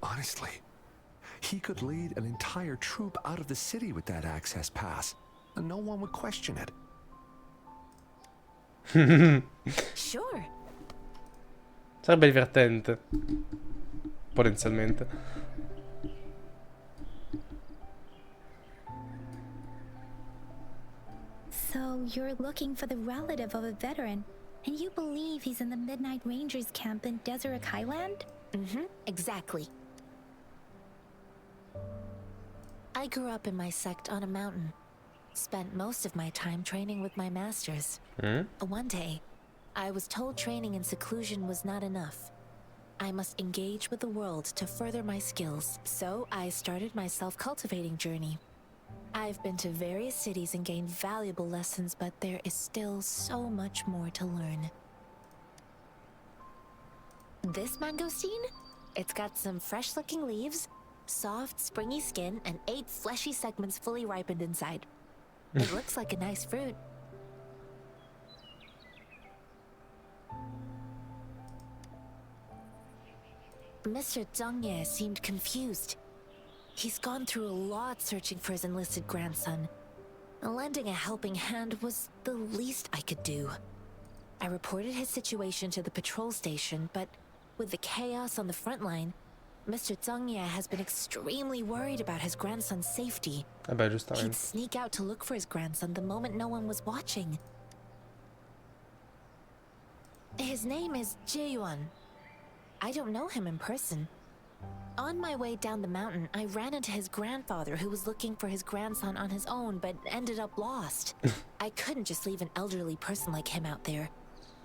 Honestly, he could lead an entire troop out of the city with that access pass, and no one would question it. Sure. Sarebbe divertente. Potenzialmente. So you're looking for the relative of a veteran, and you believe he's in the Midnight Rangers camp in Deseret Highland? Exactly. I grew up in my sect on a mountain. Spent most of my time training with my masters. One day, I was told training in seclusion was not enough. I must engage with the world to further my skills, so I started my self-cultivating journey. I've been to various cities and gained valuable lessons, but there is still so much more to learn. This mangosteen? It's got some fresh-looking leaves, soft, springy skin, and 8 fleshy segments fully ripened inside. It looks like a nice fruit. Mr. Zhongye seemed confused. He's gone through a lot searching for his enlisted grandson. Lending a helping hand was the least I could do. I reported his situation to the patrol station, but with the chaos on the front line, Mr. Zhongye has been extremely worried about his grandson's safety. He'd sneak out to look for his grandson the moment no one was watching. His name is Jaeyuan. I don't know him in person. On my way down the mountain, I ran into his grandfather who was looking for his grandson on his own but ended up lost. I couldn't just leave an elderly person like him out there.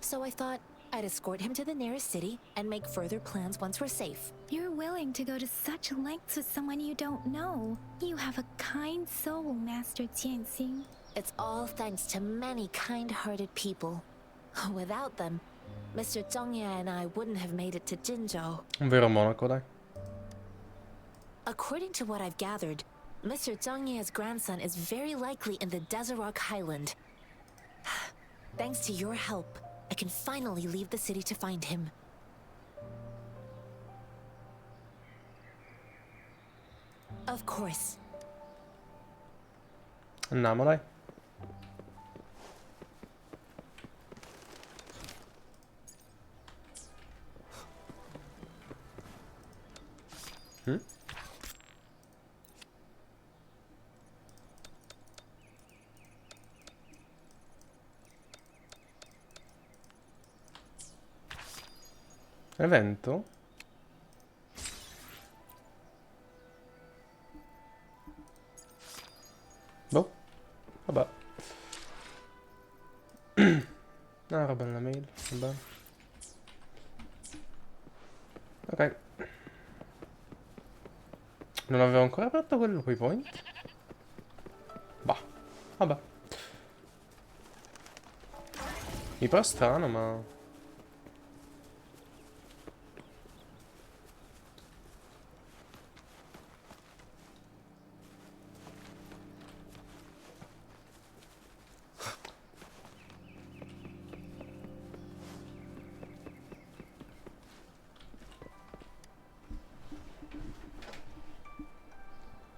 So I thought I'd escort him to the nearest city and make further plans once we're safe. You're willing to go to such lengths with someone you don't know. You have a kind soul, Master Tianxing. It's all thanks to many kind-hearted people. Without them, Mr. Zhongye and I wouldn't have made it to Jinzhou. Un vero monaco, dai. According to what I've gathered, Mr. Zhongye's grandson is very likely in the Deseret Highland. Thanks to your help, I can finally leave the city to find him. Of course. Andiamo, dai. Evento? Boh. Vabbè. Ah, roba nella mail. Vabbè. Ok. Non avevo ancora aperto quello quei point? Bah. Vabbè. Mi pare strano, ma...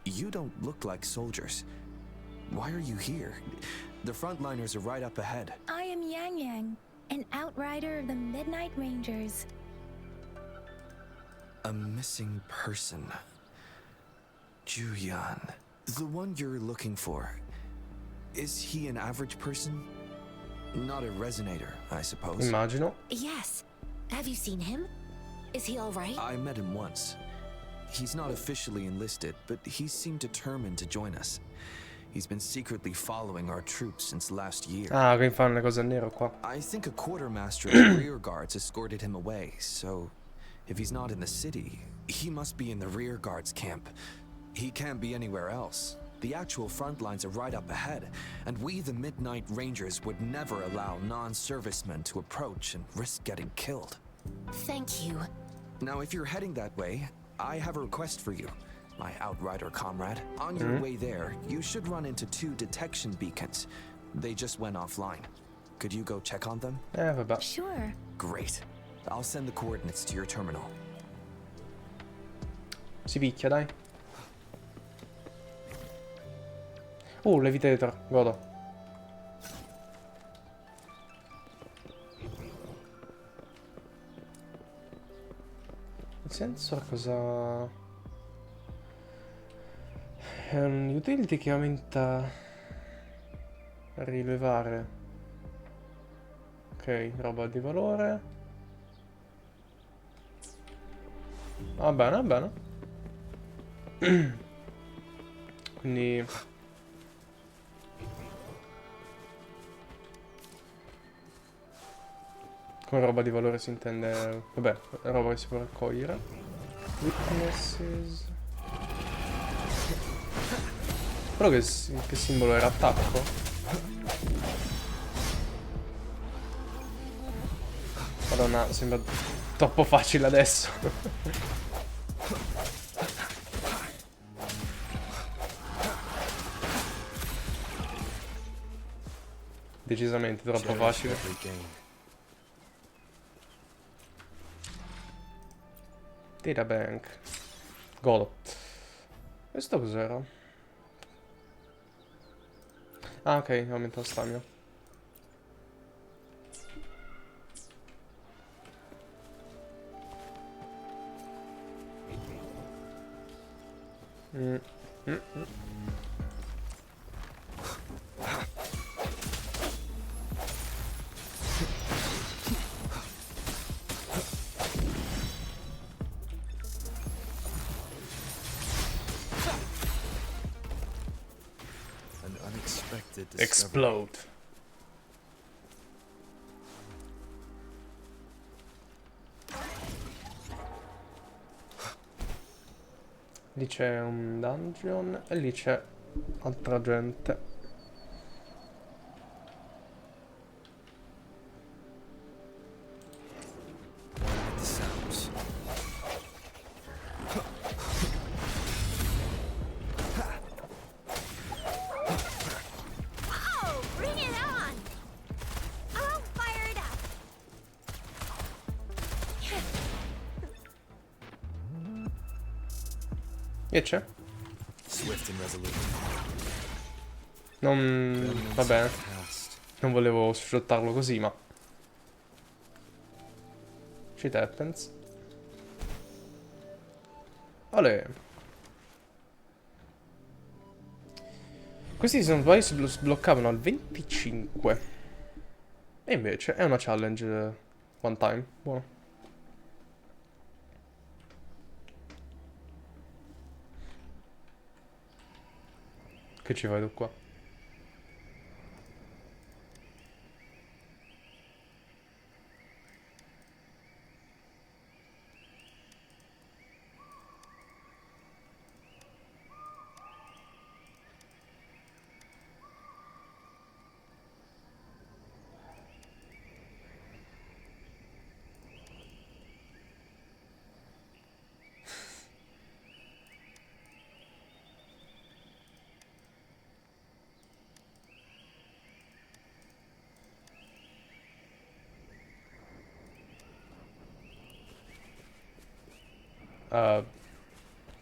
You don't look like soldiers. Why are you here? The frontliners are right up ahead. I am Yang Yang, an outrider of the Midnight Rangers. A missing person. Juyan. The one you're looking for. Is he an average person? Not a resonator, I suppose. Immagino. Yes. Have you seen him? Is he all right? I met him once. He's not officially enlisted, but he seemed determined to join us. He's been secretly following our troops since last year. Ah, che fanno le cose a nero qua. I think a quartermaster of the rear guards escorted him away, so if he's not in the city, he must be in the rear guards camp. He can't be anywhere else. The actual front lines are right up ahead, and we, the Midnight Rangers, would never allow non-servicemen to approach and risk getting killed. Thank you. Now, if you're heading that way, I have a request for you, my outrider comrade. On your way there, you should run into 2 detection beacons. They just went offline. Could you go check on them? Vabbè. Sure. Great. I'll send the coordinates to your terminal. Si picchia, dai. Levitator, godo. Il sensor cosa... È un utility che aumenta a rilevare. Ok, roba di valore. Va bene, va bene. Quindi... Con roba di valore si intende... Vabbè, roba che si può raccogliere. Witnesses... Però che simbolo era? Attacco? Madonna, sembra troppo facile adesso. Decisamente troppo facile. Data bank. Godo. Questo cos'era? Ah, ok, aumenta la stamina. Explode. Lì c'è un dungeon e lì c'è altra gente. Che c'è? Swift and resolute. Non... va bene. Non volevo sfruttarlo così, ma... Shit happens. Olè. Questi se non sbaglio si sbloccavano al 25. E invece è una challenge one time. Buono. Che ci fai tu qua?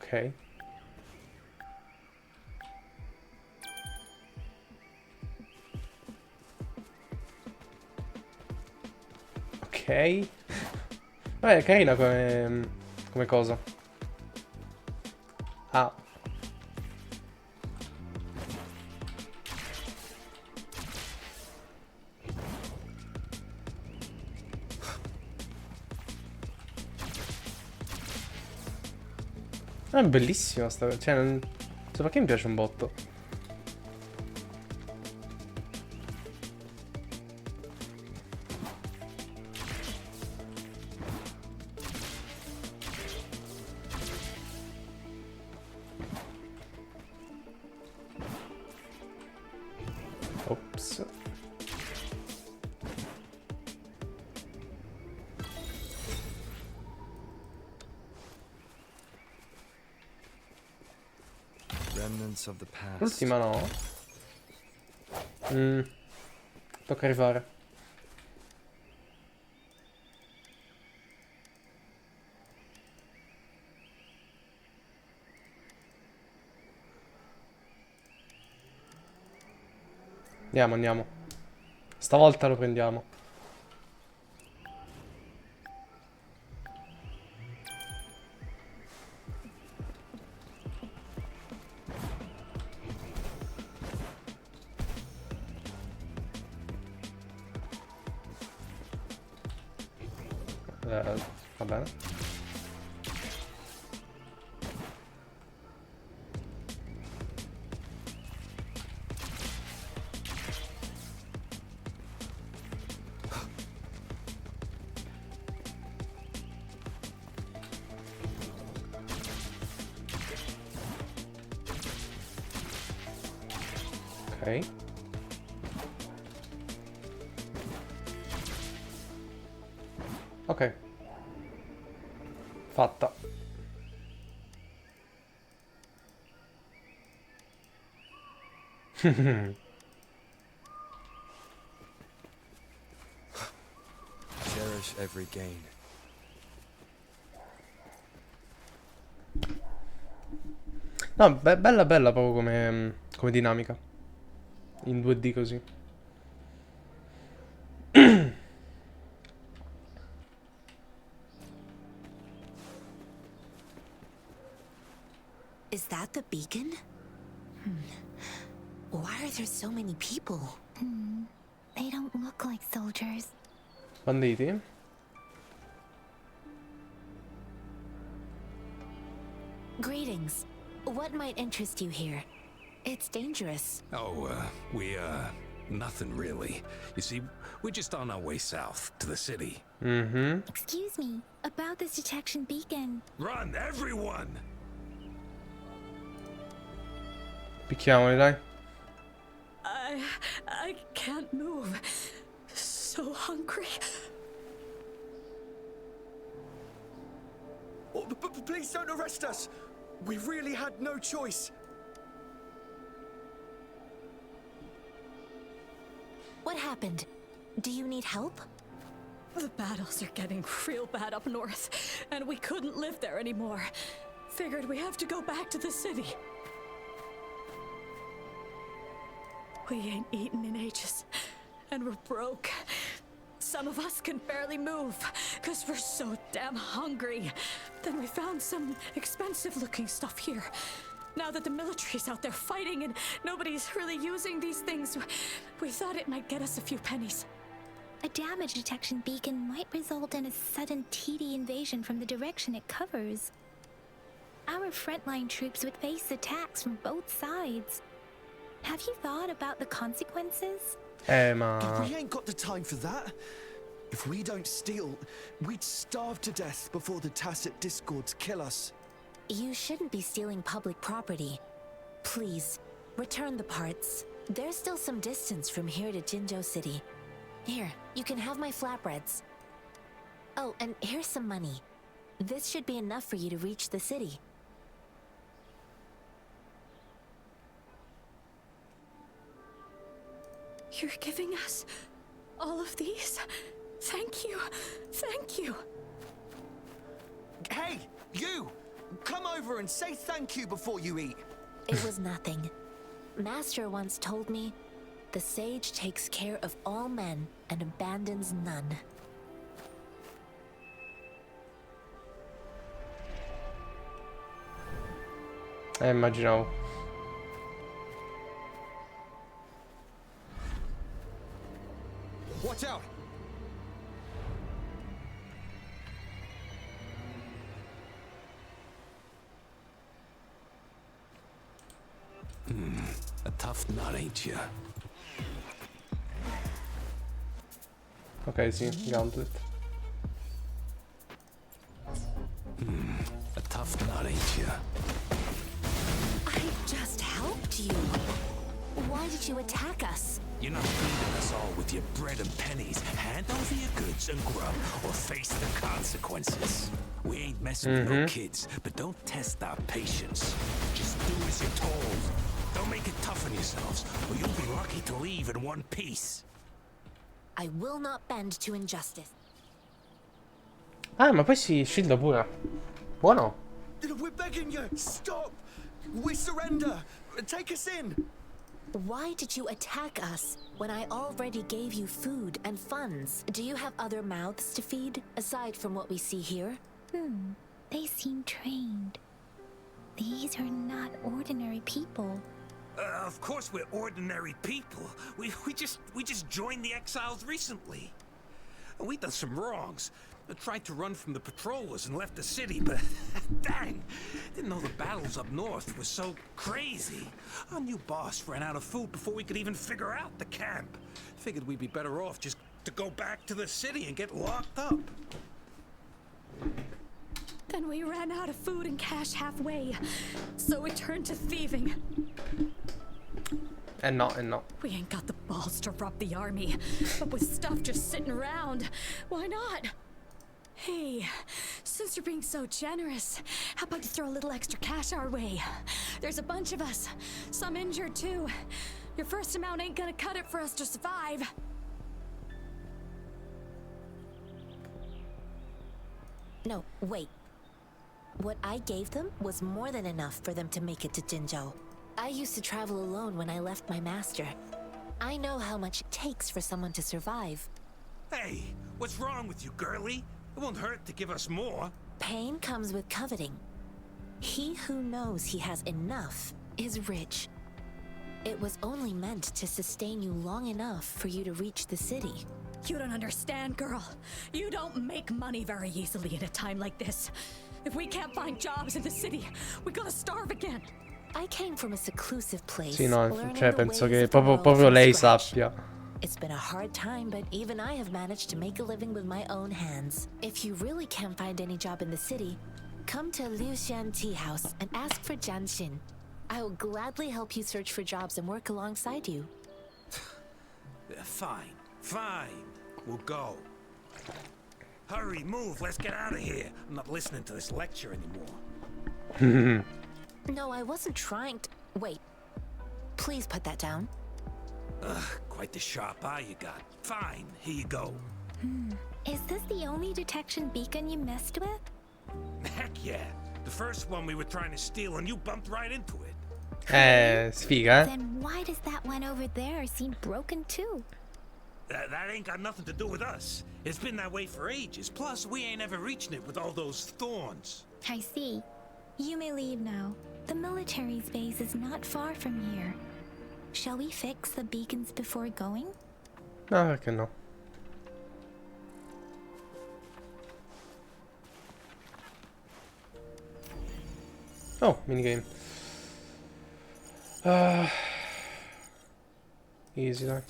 Ok. Ok. Vabbè, è carina come cosa. Ah. È bellissima sta... Cioè, non so perché mi piace un botto. Ops. L'ultima no. Tocca rifare. Andiamo, andiamo. Stavolta lo prendiamo. Va bene. Ok. Ok. Fatta. Cherish every gain. No, bella bella proprio come dinamica. In 2D così. Is that the beacon? Why are there so many people? They don't look like soldiers. Banditi? Greetings. What might interest you here? It's dangerous. Oh, nothing really. You see, we're just on our way south to the city. Excuse me, about this detection beacon. Run, everyone! Picchiamoli, dai. I can't move. So hungry. Oh, please don't arrest us. We really had no choice. What happened? Do you need help? The battles are getting real bad up north, and we couldn't live there anymore. Figured we have to go back to the city. We ain't eaten in ages, and we're broke. Some of us can barely move, because we're so damn hungry. Then we found some expensive-looking stuff here. Now that the military's out there fighting and nobody's really using these things, we thought it might get us a few pennies. A damage detection beacon might result in a sudden TD invasion from the direction it covers. Our frontline troops would face attacks from both sides. Have you thought about the consequences? We ain't got the time for that. If we don't steal, we'd starve to death before the tacit discords kill us. You shouldn't be stealing public property. Please, return the parts. There's still some distance from here to Jinzhou City. Here, you can have my flatbreads. Oh, and here's some money. This should be enough for you to reach the city. You're giving us all of these? Thank you. Thank you. Hey, you! Come over and say thank you before you eat. It was nothing. Master once told me, the sage takes care of all men and abandons none. Immaginavo. Watch out! A tough nut, ain't ya? Ok, sì, Gauntlet. A tough nut, ain't ya? I just helped you. Why did you attack us? You're not feeding us all with your bread and pennies. Hand over your goods and grub, or face the consequences. We ain't messing with no kids, but don't test our patience. Just do as you're told. Don't make it tough on yourselves, or you'll be lucky to leave in one piece. I will not bend to injustice. Ah, ma poi si shield pure. Buono. We're begging you, stop! We surrender! Take us in! Why did you attack us when I already gave you food and funds? Do you have other mouths to feed, aside from what we see here? They seem trained. These are not ordinary people. Of course we're ordinary people. We just joined the exiles recently. We done some wrongs. I tried to run from the patrollers and left the city, but dang, didn't know the battles up north were so crazy. Our new boss ran out of food before we could even figure out the camp. Figured we'd be better off just to go back to the city and get locked up. Then we ran out of food and cash halfway, so we turned to thieving. And not. We ain't got the balls to rob the army, but with stuff just sitting around, why not? Hey, since you're being so generous, how about you throw a little extra cash our way? There's a bunch of us, some injured too. Your first amount ain't gonna cut it for us to survive. No, wait. What I gave them was more than enough for them to make it to Jinzhou. I used to travel alone when I left my master. I know how much it takes for someone to survive. Hey, what's wrong with you, girlie? It won't hurt to give us more. Pain comes with coveting. He who knows he has enough is rich. It was only meant to sustain you long enough for you to reach the city. You don't understand, girl. You don't make money very easily in a time like this. If we can't find jobs in the city, we're gonna starve again. I came from a seclusive place. Sì, no, cioè penso che proprio lei sappia. It's been a hard time, but even I have managed to make a living with my own hands. If you really can't find any job in the city, come to Liu Xian Tea House and ask for Jian Xin. I will gladly help you search for jobs and work alongside you. Fine. We'll go. Hurry, move, let's get out of here. I'm not listening to this lecture anymore. No, I wasn't trying to... Wait. Please put that down. Quite the sharp eye you got. Fine, here you go. Is this the only detection beacon you messed with? Heck yeah. The first one we were trying to steal and you bumped right into it. Sfiga, eh? Then why does that one over there seem broken too? That ain't got nothing to do with us. It's been that way for ages. Plus, we ain't ever reaching it with all those thorns. I see. You may leave now. The military's base is not far from here. Shall we fix the beacons before going? No, perché no? Oh, minigame. Easy, dai.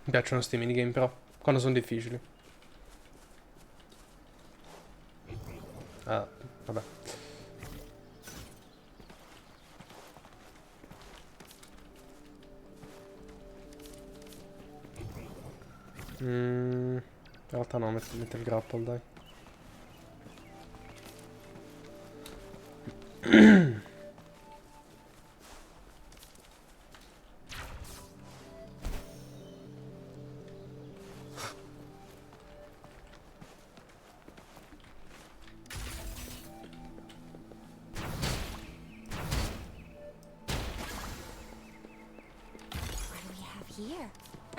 Mi piacciono sti minigame però, quando sono difficili. Ah, vabbè. In realtà no, mette il grapple, dai.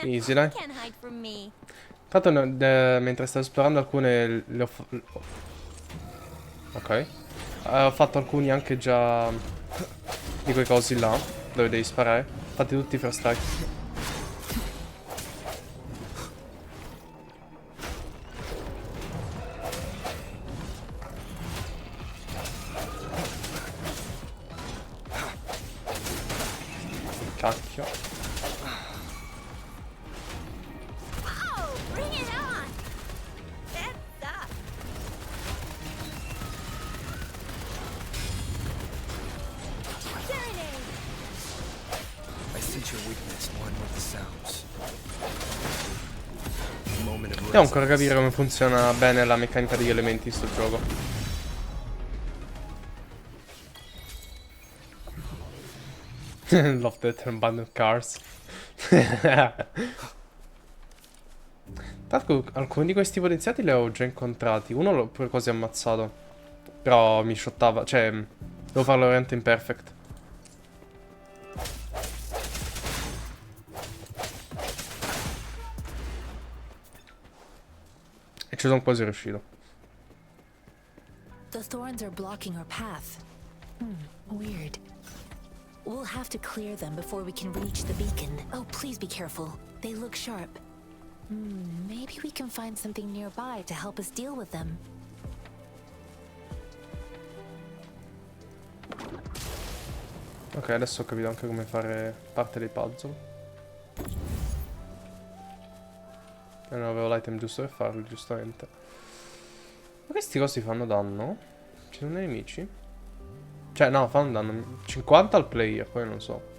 Easy, dai. Tanto mentre stavo esplorando alcune le ho ok. Ho fatto alcuni anche già di quei cosi là, dove devi sparare. Fatti tutti i first strike. Cacchio. Devo ancora capire come funziona bene la meccanica degli elementi in sto gioco. Love that abandoned cars. Tanto alcuni di questi potenziati li ho già incontrati. Uno l'ho pure quasi ammazzato. Però mi shottava. Cioè, devo farlo veramente imperfect. E ci sono quasi riuscito. The thorns are blocking our path. Weird. We'll have to clear them before we can reach the beacon. Oh, please be careful. They look sharp. Maybe we can find something nearby to help us deal with them. Ok, adesso ho capito anche come fare parte dei puzzle. E non avevo l'item giusto per farlo, giustamente. Ma questi cosi fanno danno? Ci sono dei nemici? Cioè, no, fanno danno 50 al player, poi non so.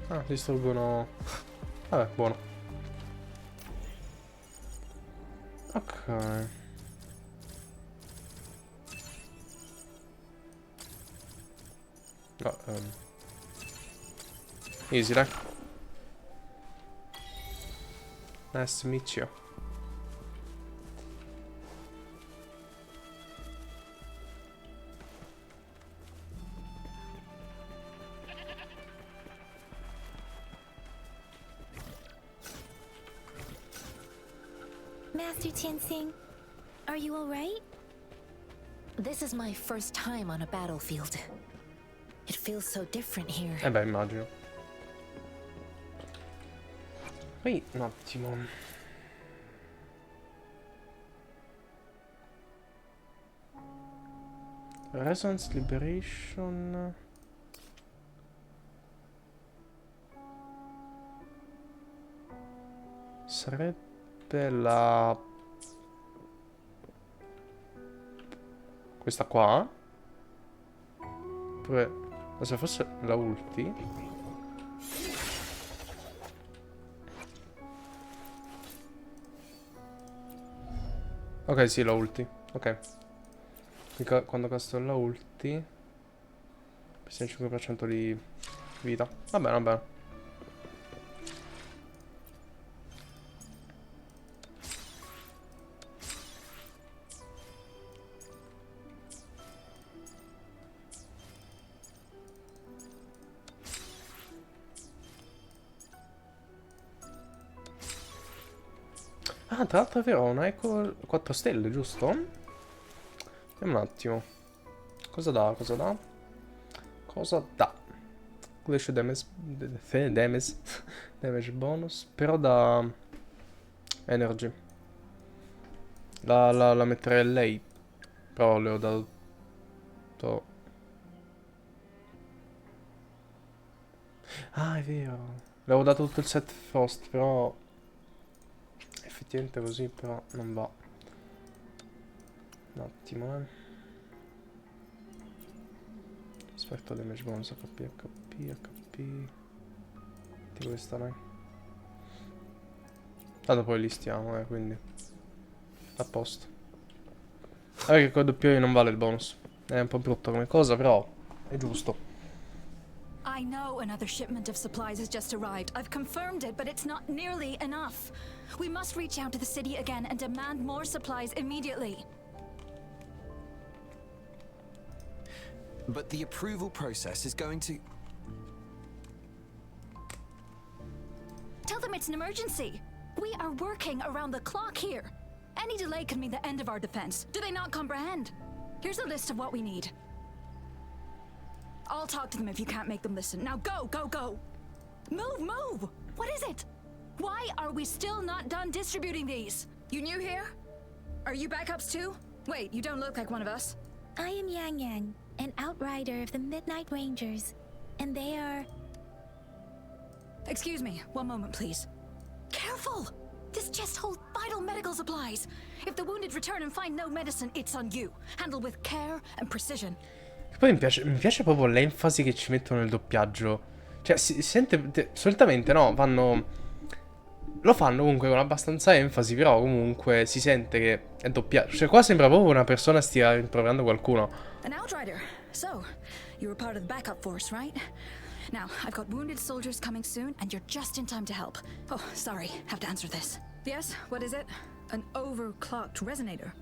Ah, distruggono... Vabbè, buono. Ok. No, easy, dai. Nice to meet you. Master Tianxing, are you all right? This is my first time on a battlefield. It feels so different here. Beh, immagino. Poi, un attimo. Resonance Liberation. Sarebbe la... Questa qua? Oppure... se fosse la ulti? Ok, sì, la ulti. Ok. Quando casto la ulti... 5% di vita. Va bene, va bene. Ah, tra l'altro è vero, una Eco 4 stelle, giusto? Vediamo un attimo. Cosa dà? Cosa dà? Cosa dà? Glacial damage, damage bonus. Però da energy. La metterei a lei. Però le ho dato. Ah, è vero. Le avevo dato tutto il set Frost, però effettivamente così però non va. Un attimo, Aspetta, damage bonus, HP. Di questa noi. Tanto poi li stiamo, quindi a posto. Vabbè che con doppio non vale il bonus. È un po' brutto come cosa, però è giusto. I know another shipment of supplies has just arrived. I've confirmed it, but it's not nearly enough. We must reach out to the city again and demand more supplies immediately. But the approval process is going to... Tell them it's an emergency. We are working around the clock here. Any delay could mean the end of our defense. Do they not comprehend? Here's a list of what we need. I'll talk to them if you can't make them listen. Now go, go, go! Move! What is it? Why are we still not done distributing these? You new here? Are you backups too? Wait, you don't look like one of us. I am Yang Yang, an outrider of the Midnight Rangers, and they are... Excuse me, one moment please. Careful! This chest holds vital medical supplies. If the wounded return and find no medicine, it's on you. Handle with care and precision. E poi mi piace proprio l'enfasi che ci mettono nel doppiaggio. Cioè, si sente... Solitamente no, lo fanno comunque con abbastanza enfasi, però comunque si sente che è doppiaggio. Cioè, qua sembra proprio una persona stia rimproverando qualcuno. An outrider. So, you were part of the backup force, right? Now, I've got wounded soldiers coming soon, and you're just in time to help. Oh, sorry, have to answer this. Yes, what is it? An overclocked resonator.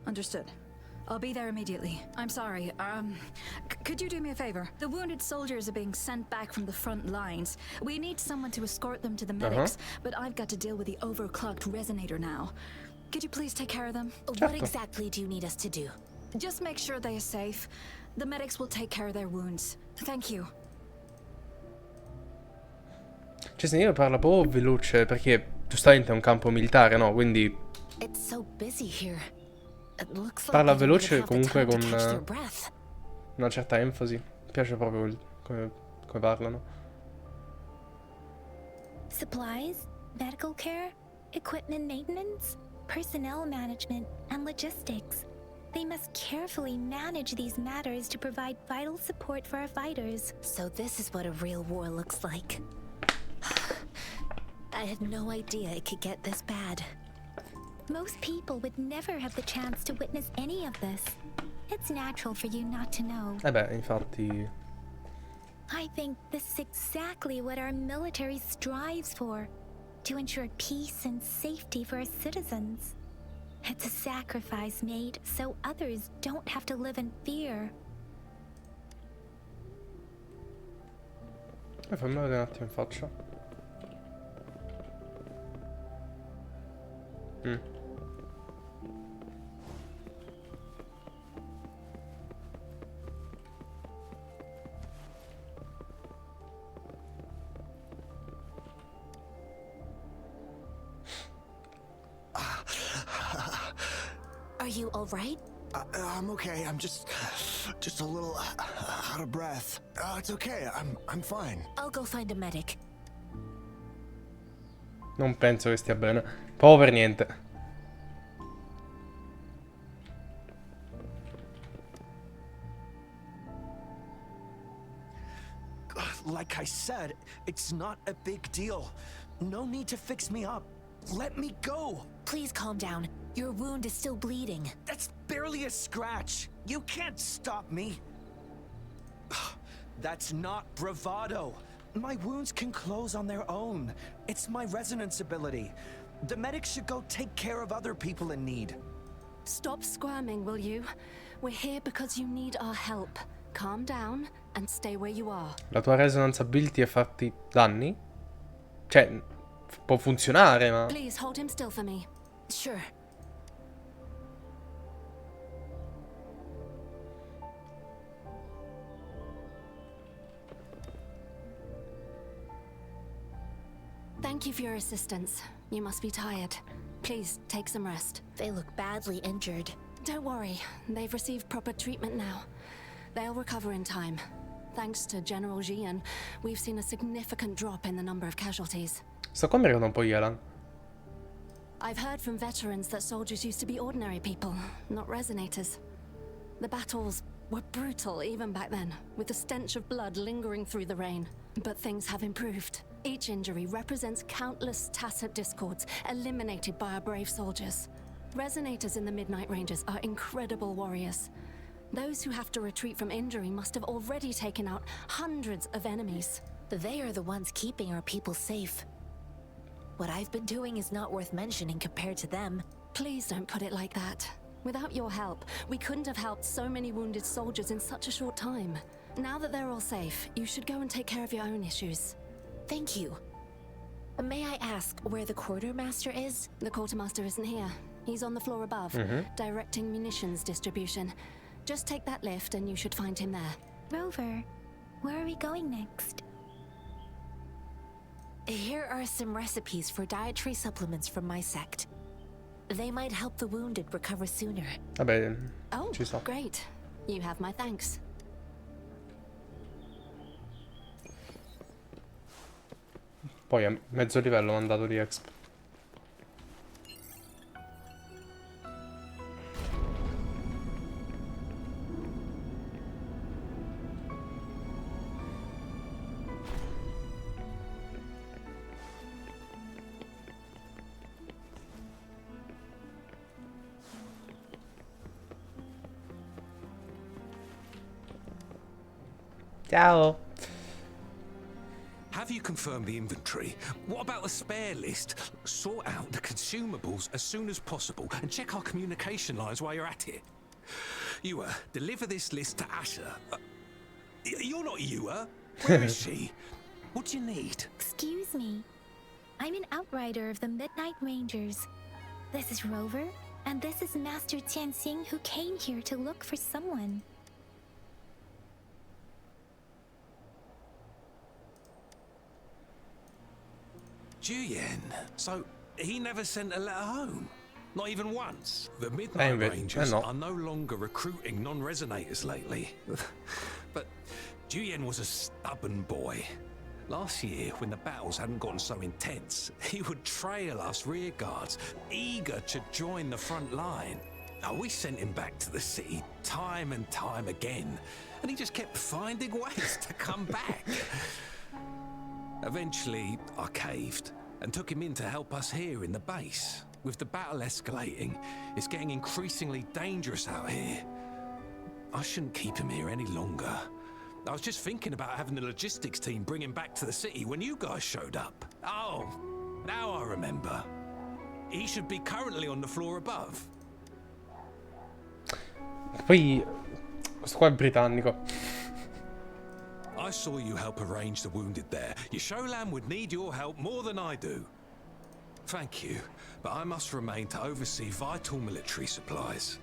Understood. I'll be there immediately. I'm sorry, could you do me a favor? The wounded soldiers are being sent back from the front lines. We need someone to escort them to the medics, but I've got to deal with the overclocked resonator now. Could you please take care of them? Certo. What exactly do you need us to do? Just make sure they are safe. The medics will take care of their wounds. Thank you. Cioè, se io parla proprio veloce, perché giustamente è un campo militare, no? Quindi It's so busy here. It looks like parla they don't veloce even have the comunque time con to catch their breath. una certa enfasi. Mi piace proprio come parlano. Supplies, medical care, equipment maintenance, personnel management, and logistics. They must carefully manage these matters to provide vital support for our fighters. So this is what a real war looks like. I had no idea it could get this bad. Most people would never have the chance to witness any of this. It's natural for you not to know. Beh, infatti... I think this is exactly what our military strives for, to ensure peace and safety for our citizens. It's a sacrifice made so others don't have to live in fear. Fammi vedere un attimo in faccia. Are you all right? I'm okay. I'm just a little out of breath. It's okay. I'm fine. I'll go find a medic. Non penso che stia bene. Proprio per niente. Like I said, it's not a big deal. No need to fix me up. Let me go. Please calm down. Your wound is still bleeding. That's barely a scratch. You can't stop me. That's not bravado. My wounds can close on their own. It's my resonance ability. The medics should go take care of other people in need. Stop squirming, will you? We're here because you need our help. Calm down and stay where you are. La tua resonance ability è farti danni? Cioè, può funzionare, ma... Please hold him still for me. Sure. Thank you for your assistance. You must be tired. Please take some rest. They look badly injured. Don't worry. They've received proper treatment now. They'll recover in time. Thanks to General Jian, we've seen a significant drop in the number of casualties. Sto qua mi ricorda un po' Yelan. I've heard from veterans that soldiers used to be ordinary people, not resonators. The battles were brutal even back then, with the stench of blood lingering through the rain. But things have improved. Each injury represents countless tacit discords eliminated by our brave soldiers. Resonators in the Midnight Rangers are incredible warriors. Those who have to retreat from injury must have already taken out hundreds of enemies. They are the ones keeping our people safe. What I've been doing is not worth mentioning compared to them. Please don't put it like that. Without your help, we couldn't have helped so many wounded soldiers in such a short time. Now that they're all safe, you should go and take care of your own issues. Thank you. May I ask where the quartermaster is? The quartermaster isn't here. He's on the floor above, directing munitions distribution. Just take that lift and you should find him there. Rover, where are we going next? Here are some recipes for dietary supplements from my sect. They might help the wounded recover sooner. Vabbè, oh, ci so. Great. You have my thanks. Poi a mezzo livello mandato di exp. Ciao. Have you confirmed the inventory? What about the spare list? Sort out the consumables as soon as possible and check our communication lines while you're at it. Yua, deliver this list to Asher. You're not Yua. Where is she? What do you need? Excuse me. I'm an outrider of the Midnight Rangers. This is Rover, and this is Master Tianxing, who came here to look for someone. Juyen. So he never sent a letter home? Not even once? The Midnight Rangers are no longer recruiting non-resonators lately. But Juyen was a stubborn boy. Last year, when the battles hadn't gotten so intense, he would trail us rearguards, eager to join the front line. Now, we sent him back to the city time and time again, and he just kept finding ways to come back. Eventually, I caved and took him in to help us here in the base. With the battle escalating, it's getting increasingly dangerous out here. I shouldn't keep him here any longer. I was just thinking about having the logistics team bring him back to the city when you guys showed up. Oh, now I remember. He should be currently on the floor above. Poi, questo qua è britannico. I saw you help arrange the wounded there. Yasholan would need your help more than I do. Thank you, but I must remain to oversee vital military supplies.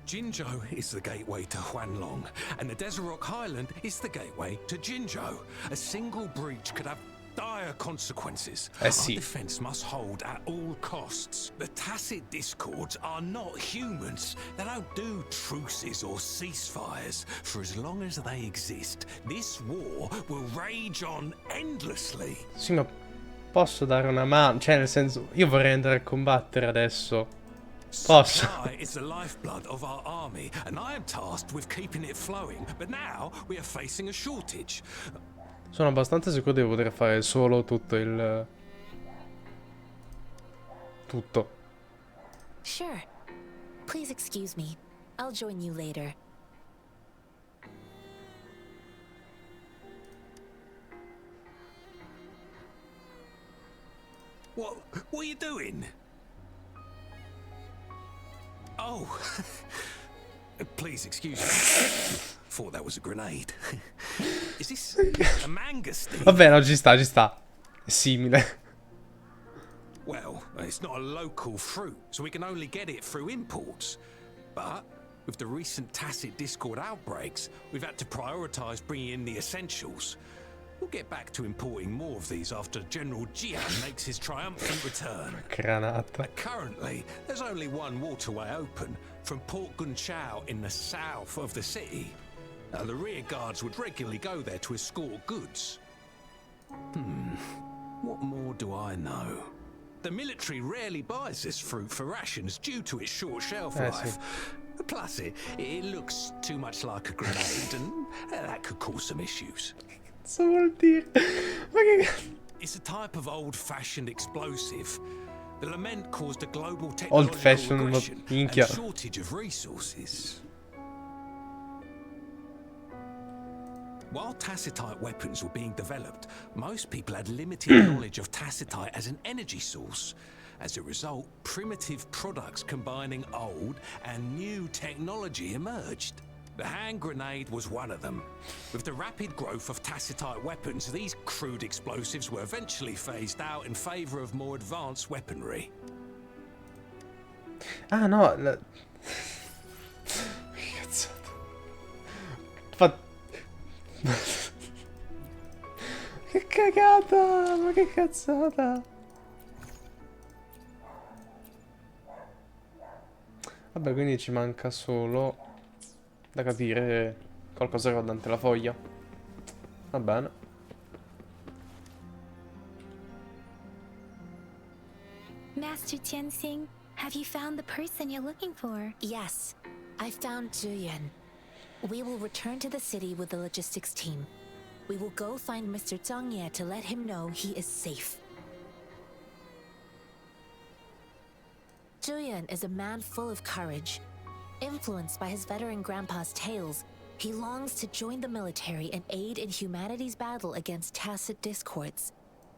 Jinzhou is the gateway to Huanlong, and the Desert Rock Highland is the gateway to Jinzhou. A single breach could have dire consequences. Our defense must hold at all costs. The tacit discords are not humans. They don't do truces or ceasefires. For as long as they exist, this war will rage on endlessly. Sì, ma posso dare una mano? Cioè, nel senso, io vorrei andare a combattere adesso. Posso? Supply is the lifeblood of our army, and I am tasked with keeping it flowing. But now we are facing a shortage. Sono abbastanza sicuro di poter fare solo tutto il... tutto. Sure. Please excuse me. I'll join you later. What are you doing? Oh, please excuse me. Thought that was a grenade. Is this a mangosteen? Vabbè, no, ci sta, ci sta. È simile. Well, it's not a local fruit, so we can only get it through imports. But with the recent tacit Discord outbreaks, we've had to prioritize bringing in the essentials. We'll get back to importing more of these after General Jian makes his triumphant return. Granata. Currently, there's only one waterway open from Port Gunchao in the south of the city. The rear guards would regularly go there to escort goods. What more do I know? The military rarely buys this fruit for rations due to its short shelf life. Plus, it looks too much like a grenade, and that could cause some issues. Cosa vuol dire? Ma che It's a type of old-fashioned explosive. The lament caused a global technological old-fashioned, aggression and minchia. shortage of resources. While tacitite weapons were being developed, most people had limited knowledge of tacitite as an energy source. As a result, primitive products combining old and new technology emerged. The hand grenade was one of them. With the rapid growth of tacitite weapons, these crude explosives were eventually phased out in favor of more advanced weaponry. Ah, no. Che cazzata. Che cagata. Ma che cazzata. Vabbè, quindi ci manca solo da capire qualcosa riguardante la foglia. Va bene. Master Tianxing, have you found the person you're looking for? Yes, I found Zhuyan. We will return to the city with the logistics team. We will go find Mr. Zhang Ye to let him know he is safe. Zhuyan is a man full of courage. Influenced by his veteran grandpa's tales, he longs to join the military and aid in humanity's battle against tacit discords.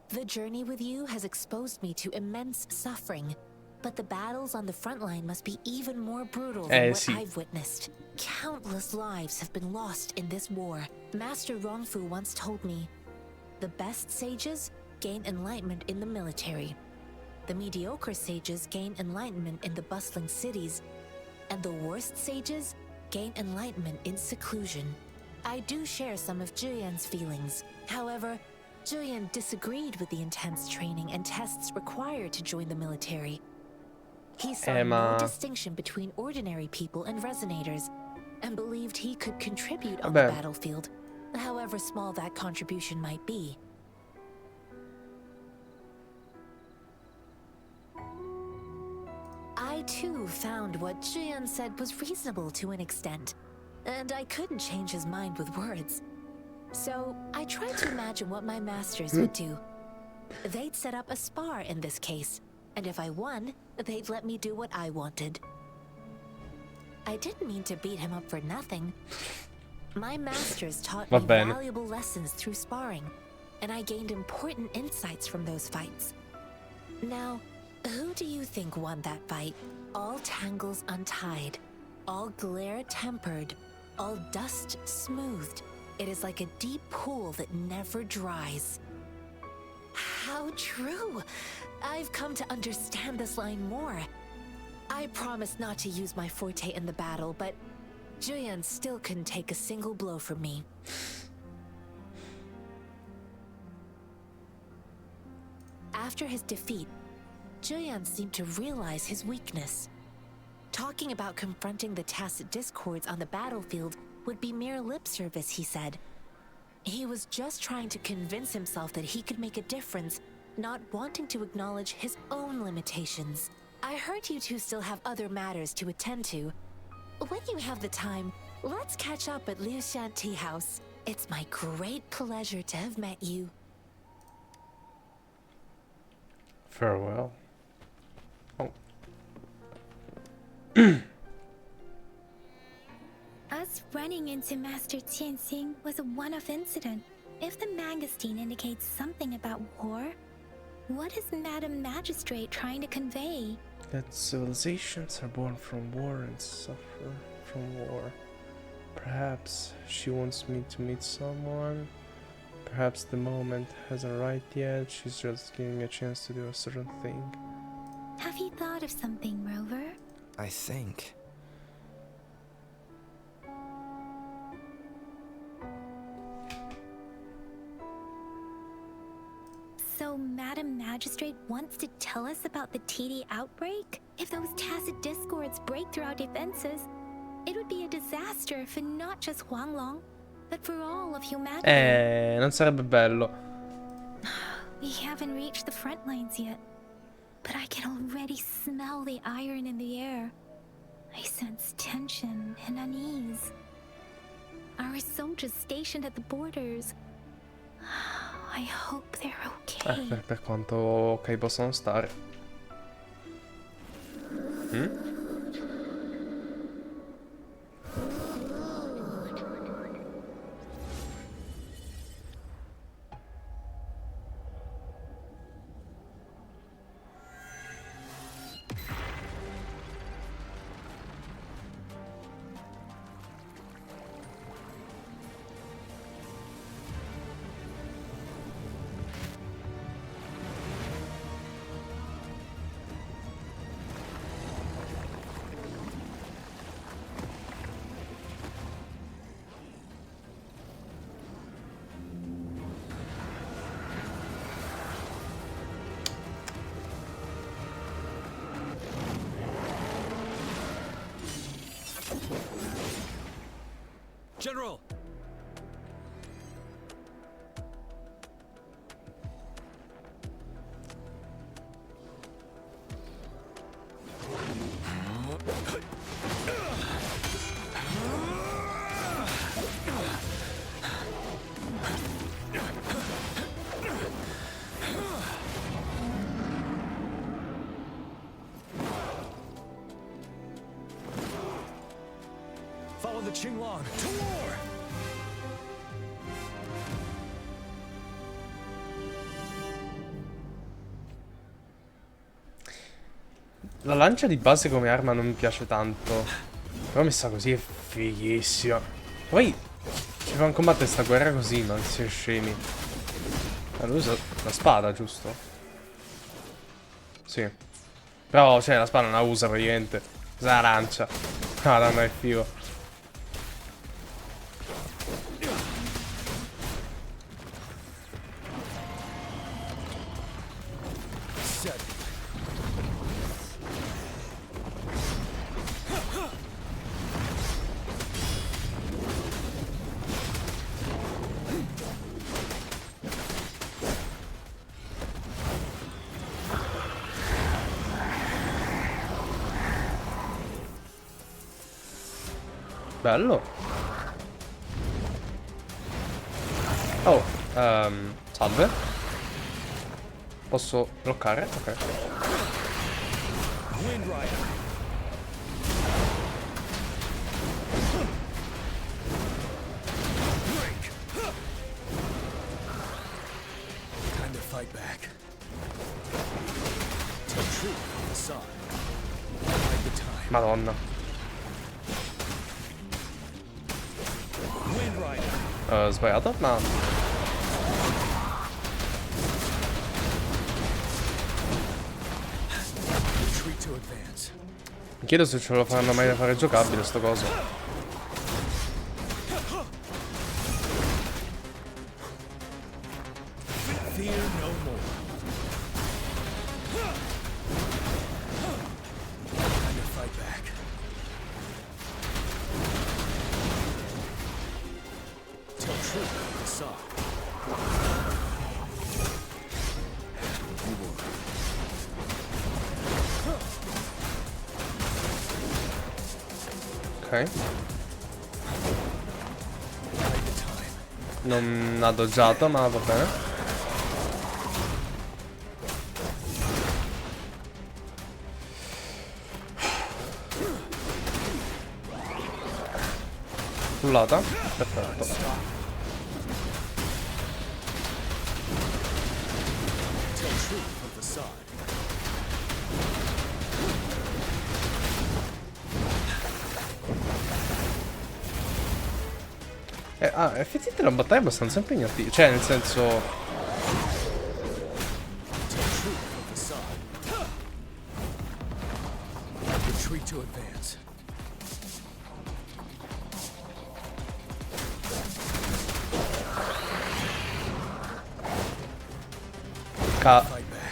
The journey with you has exposed me to immense suffering, but the battles on the front line must be even more brutal than what I've witnessed. Countless lives have been lost in this war. Master Rongfu once told me, the best sages gain enlightenment in the military. The mediocre sages gain enlightenment in the bustling cities, and the worst sages gain enlightenment in seclusion. I do share some of Zhuyan's feelings. However, Zhuyan disagreed with the intense training and tests required to join the military. He saw no distinction between ordinary people and resonators, and believed he could contribute on the battlefield, however small that contribution might be. I too found what Zhuyan said was reasonable to an extent, and I couldn't change his mind with words. So I tried to imagine what my masters would do. They'd set up a spar in this case, and if I won, they'd let me do what I wanted. I didn't mean to beat him up for nothing. My masters taught me valuable lessons through sparring, and I gained important insights from those fights. Now, who do you think won that fight? All tangles untied, all glare tempered, all dust smoothed. It is like a deep pool that never dries. How true! I've come to understand this line more. I promised not to use my forte in the battle, but Zhuyan still couldn't take a single blow from me. After his defeat, Zhuyan seemed to realize his weakness. Talking about confronting the tacit discords on the battlefield would be mere lip service, he said. He was just trying to convince himself that he could make a difference, not wanting to acknowledge his own limitations. I heard you two still have other matters to attend to. When you have the time, let's catch up at Liu Shan Tea House. It's my great pleasure to have met you. Farewell. Oh. Us running into Master Tianxing was a one-off incident. If the mangosteen indicates something about war, What is Madam Magistrate trying to convey? That civilizations are born from war and suffer from war. Perhaps she wants me to meet someone. Perhaps the moment hasn't arrived yet. She's just giving me a chance to do a certain thing. Have you thought of something, Rover? I think. So Madam Magistrate wants to tell us about the TD outbreak? If those tacit discords break through our defenses, it would be a disaster for not just Huanglong, but for all of humanity. Non sarebbe bello. We haven't reached the front lines yet, but I can already smell the iron in the air. I sense tension and unease. Our soldiers stationed at the borders, I hope they're okay. Per quanto ok possono stare. General! Follow the Qinglong to war! La lancia di base come arma non mi piace tanto. Però messa così è fighissima. Poi ci fanno combattere sta guerra così, ma non si è scemi. Allora usa la spada, giusto? Sì. Però, cioè, la spada non la usa praticamente. Usa la lancia. Ah, danno è figo. Bello. Oh, salve. Posso bloccare? Ok. Madonna. Sbagliato? Ma... mi chiedo se ce lo faranno mai da fare giocabile sto coso. Ok. Non ha doggiato, ma va bene. Pullata. Perfetto. Effettivamente la battaglia è abbastanza impegnativa. Cioè, nel senso... Retreat to advance.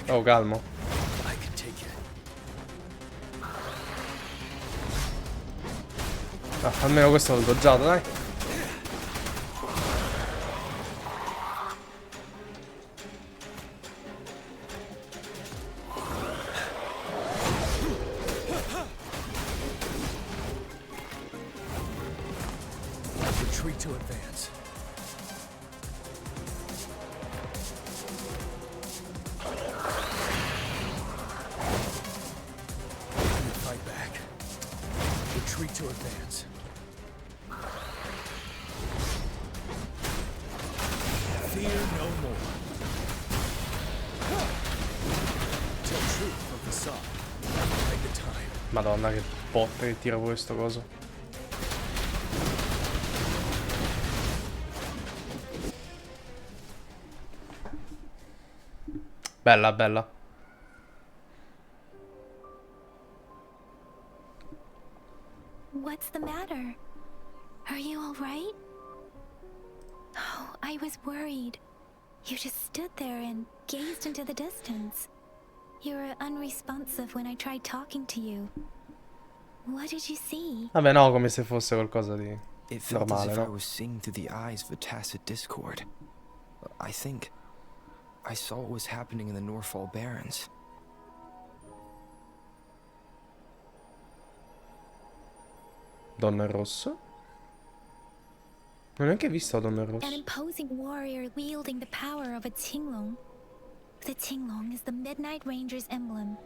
Oh, calmo. I can take it. Ah, almeno questo l'ho doggiato, dai. Retreat to advance. Fight back. Retreat to advance. Fear no more. Tell truth from facade. Take the time. Madonna, che botte che tira questo coso. Bella, bella. What's the matter? Are you all right? Oh, I was worried. You just stood there and gazed into the distance. You were unresponsive when I tried talking to you. What did you see? Vabbè, no, come se fosse qualcosa di It felt as normale, if I no? was seeing through the eyes of a tacit discord. I think I saw what was happening in the Norfall Barrens. Donna in rosso? Non ho neanche visto la donna in An rosso. imposing warrior wielding the power of a Tinglong. The Tinglong is the Midnight Ranger's emblem.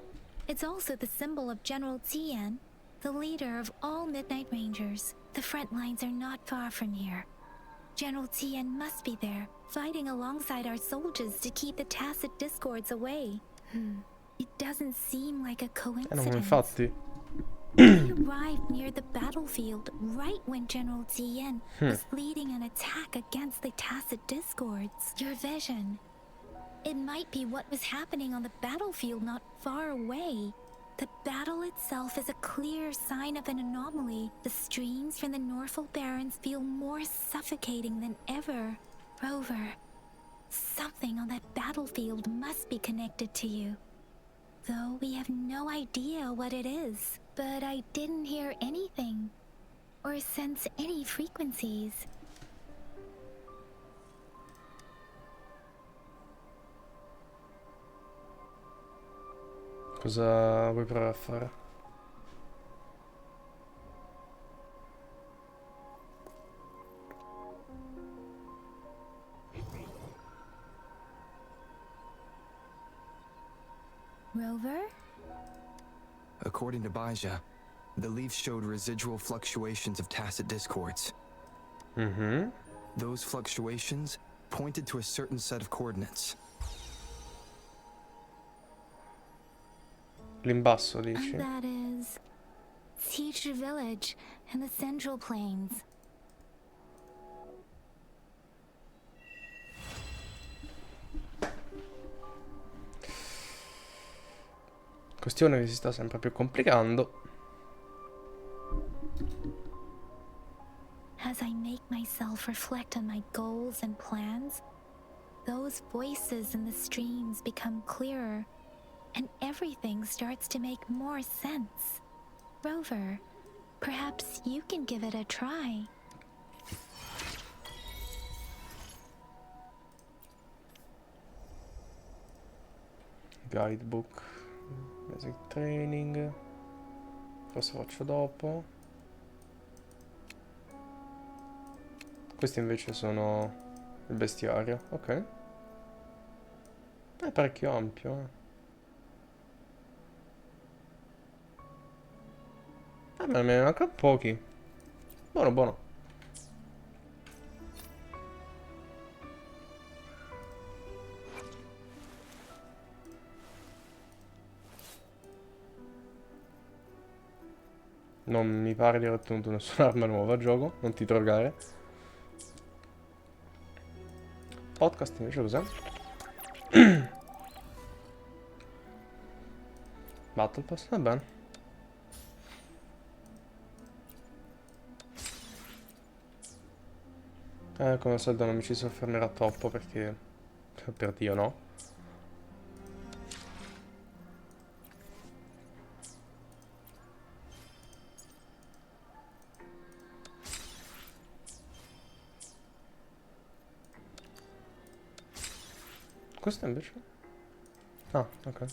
It's also the symbol of General Tian, the leader of all Midnight Rangers. The front lines are not far from here. General Tian must be there, fighting alongside our soldiers to keep the tacit discords away. It doesn't seem like a No, coincidence. infatti. We arrived near the battlefield right when General Tian was leading an attack against the tacit discords. Your vision. It might be what was happening on the battlefield not far away. The battle itself is a clear sign of an anomaly. The streams from the Norfall Barrens feel more suffocating than ever. Rover, something on that battlefield must be connected to you. Though we have no idea what it is. But I didn't hear anything, or sense any frequencies. Cosa vuoi provare a fare? Rover? According to Baija, the leaves showed residual fluctuations of tacit discords. Those fluctuations pointed to a certain set of coordinates. L'imbasso, dici? And that is Teacher Village and the Central Plains. Questione che si sta sempre più complicando. As I make myself reflect on my goals and plans, those voices in the streams become clearer, and everything starts to make more sense. Rover, perhaps you can give it a try. Guidebook, basic training. Cosa faccio dopo? Questi invece sono il bestiario, ok. È parecchio ampio, ma me ne mancano pochi. Buono, buono. Non mi pare di aver ottenuto nessun'arma nuova a gioco, non ti drogare. Podcast invece cos'è? Battle Pass, va bene. Come al solito non mi ci soffermerà troppo perché per Dio no. Questo invece? Ah, ok.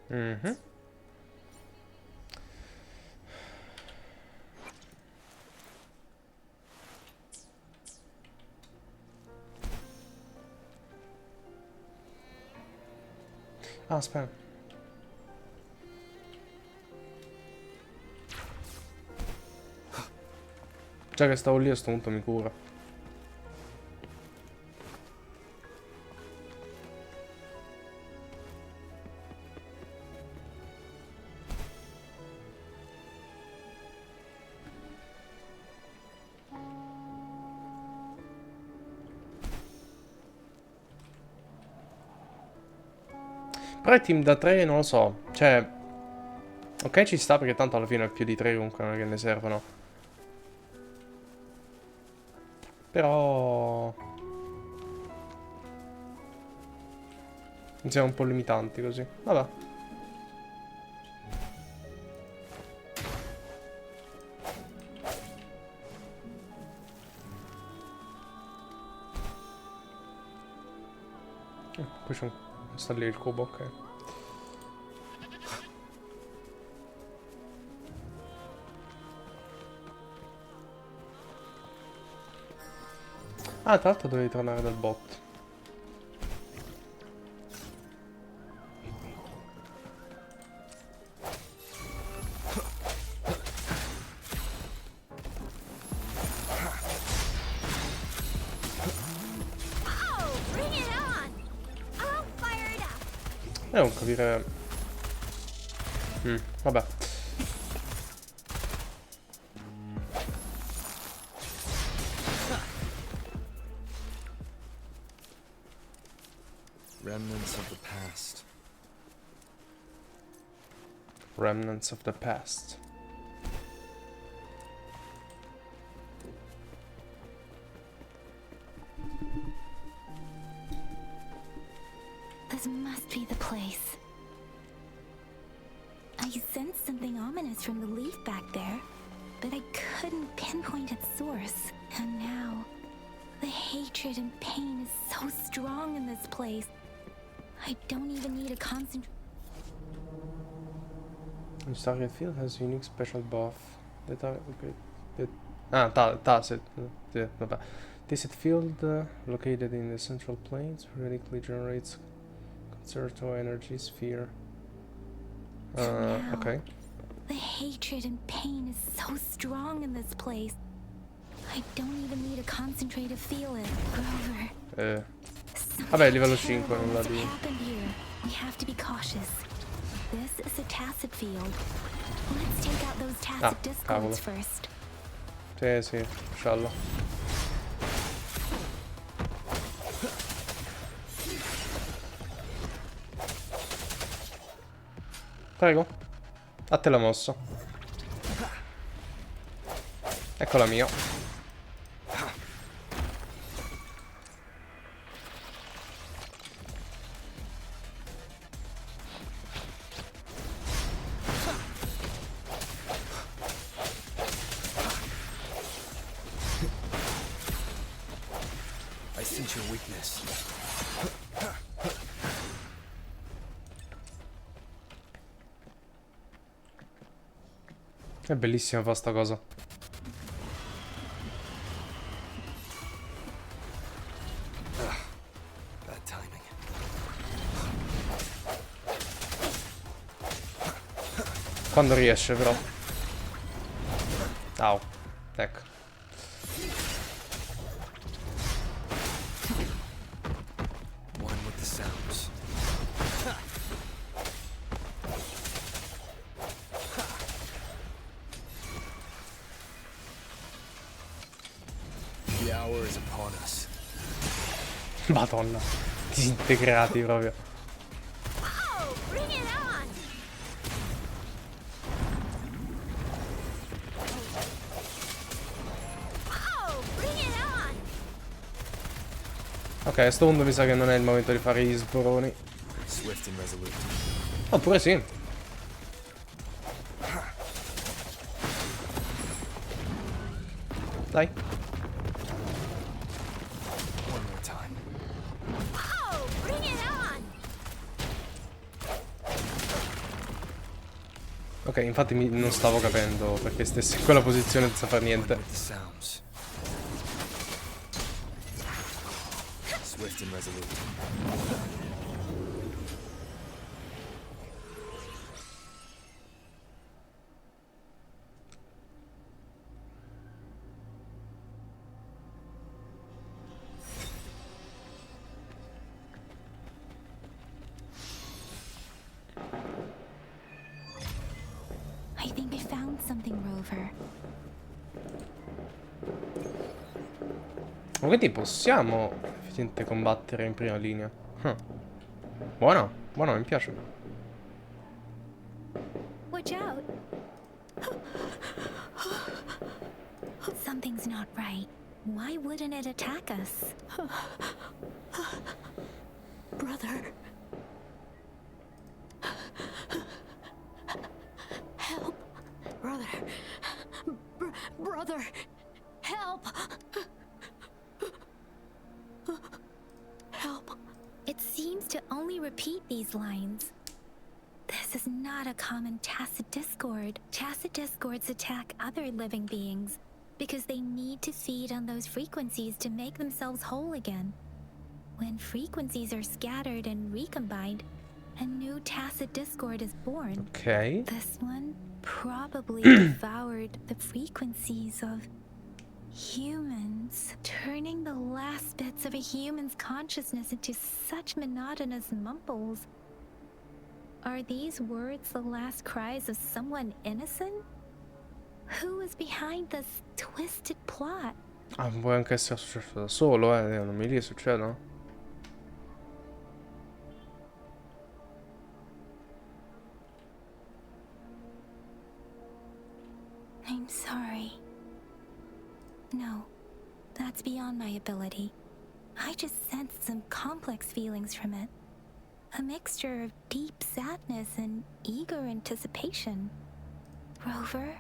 Mhm. Ah, aspetta. Già che stavo lì a sto punto mi cura. Però il team da 3 non lo so. Cioè, ok, ci sta perché tanto alla fine più di 3 comunque non è che ne servono. Però mi siamo un po' limitanti così. Vabbè. Qui c'è un... sta lì il cubo, ok. Ah, tra l'altro dovevi tornare dal bot. Non capire... vabbè. Remnants of the past. Remnants of the past. This must be the place. I sensed something ominous from the leaf back there, but I couldn't pinpoint its source. And now, the hatred and pain is so strong in this place. I don't even need a concentrate. Each target field has unique special buff. The target... tacit. Vabbè. Tacit field located in the central planes periodically generates certo energy sphere. Okay. The hatred and pain is so strong in this place. I don't even need a concentrate to feel it. Grover. Vabbè, livello 5 non la di. We have to be cautious. This is a tacit field. Let's take out those tacit discords first. Sì, sciallo. Prego. A te la mossa. Eccola mia. I sense your weakness. È bellissima fa sta cosa. Bad timing. Quando riesce però. Au. Ecco. One with the hour is upon us. Madonna, disintegrati proprio. Oh, bring it on! Oh, bring it on! Ok, a sto punto mi sa che non è il momento di fare gli sboroni. Swift and resolute. Oppure sì. Dai. One more time. Oh, bring it on! Ok, infatti non stavo capendo perché stessi in quella posizione senza far niente. Swift and resolute. I think I found something, Rover. Ma quindi possiamo effettivamente combattere in prima linea. Buono, buono, mi piace. Watch out. Something's not right. Why wouldn't it attack us? Brother. Help. Brother. Brother. Help. Help. It seems to only repeat these lines. This is not a common tacit discord. Tacit discords attack other living beings because they need to feed on those frequencies to make themselves whole again. When frequencies are scattered and recombined, a new tacit discord is born. Ok. This one probably devoured the frequencies of humans, turning the last bits of a human's consciousness into such monotonous mumbles. Are these words the last cries of someone innocent? Who is behind this twisted plot? Ah, può anche essere successo da solo, non mi lì succedono. I'm sorry. No, that's beyond my ability. I just sensed some complex feelings from it. A mixture of deep sadness and eager anticipation. Rover,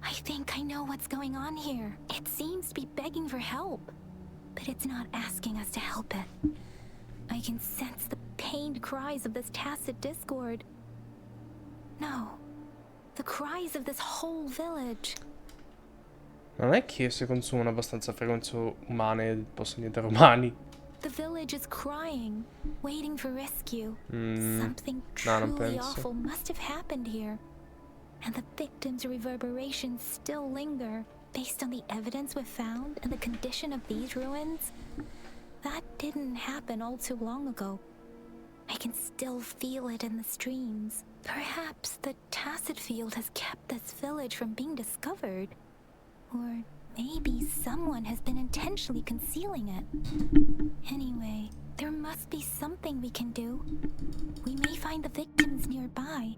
I think I know what's going on here. It seems to be begging for help, but it's not asking us to help it. I can sense the pained cries of this tacit discord. No, the cries of this whole village. Non è che si consumano abbastanza frequenze umane, posso diventare umani. The village is crying, waiting for rescue. Something No, non truly penso. awful must have happened here. And the victims' reverberations still linger, based on the evidence we've found and the condition of these ruins. That didn't happen all too long ago. I can still feel it in the streams. Perhaps the tacit field has kept this village from being discovered. Or maybe someone has been intentionally concealing it. Anyway, there must be something we can do. We may find the victims nearby.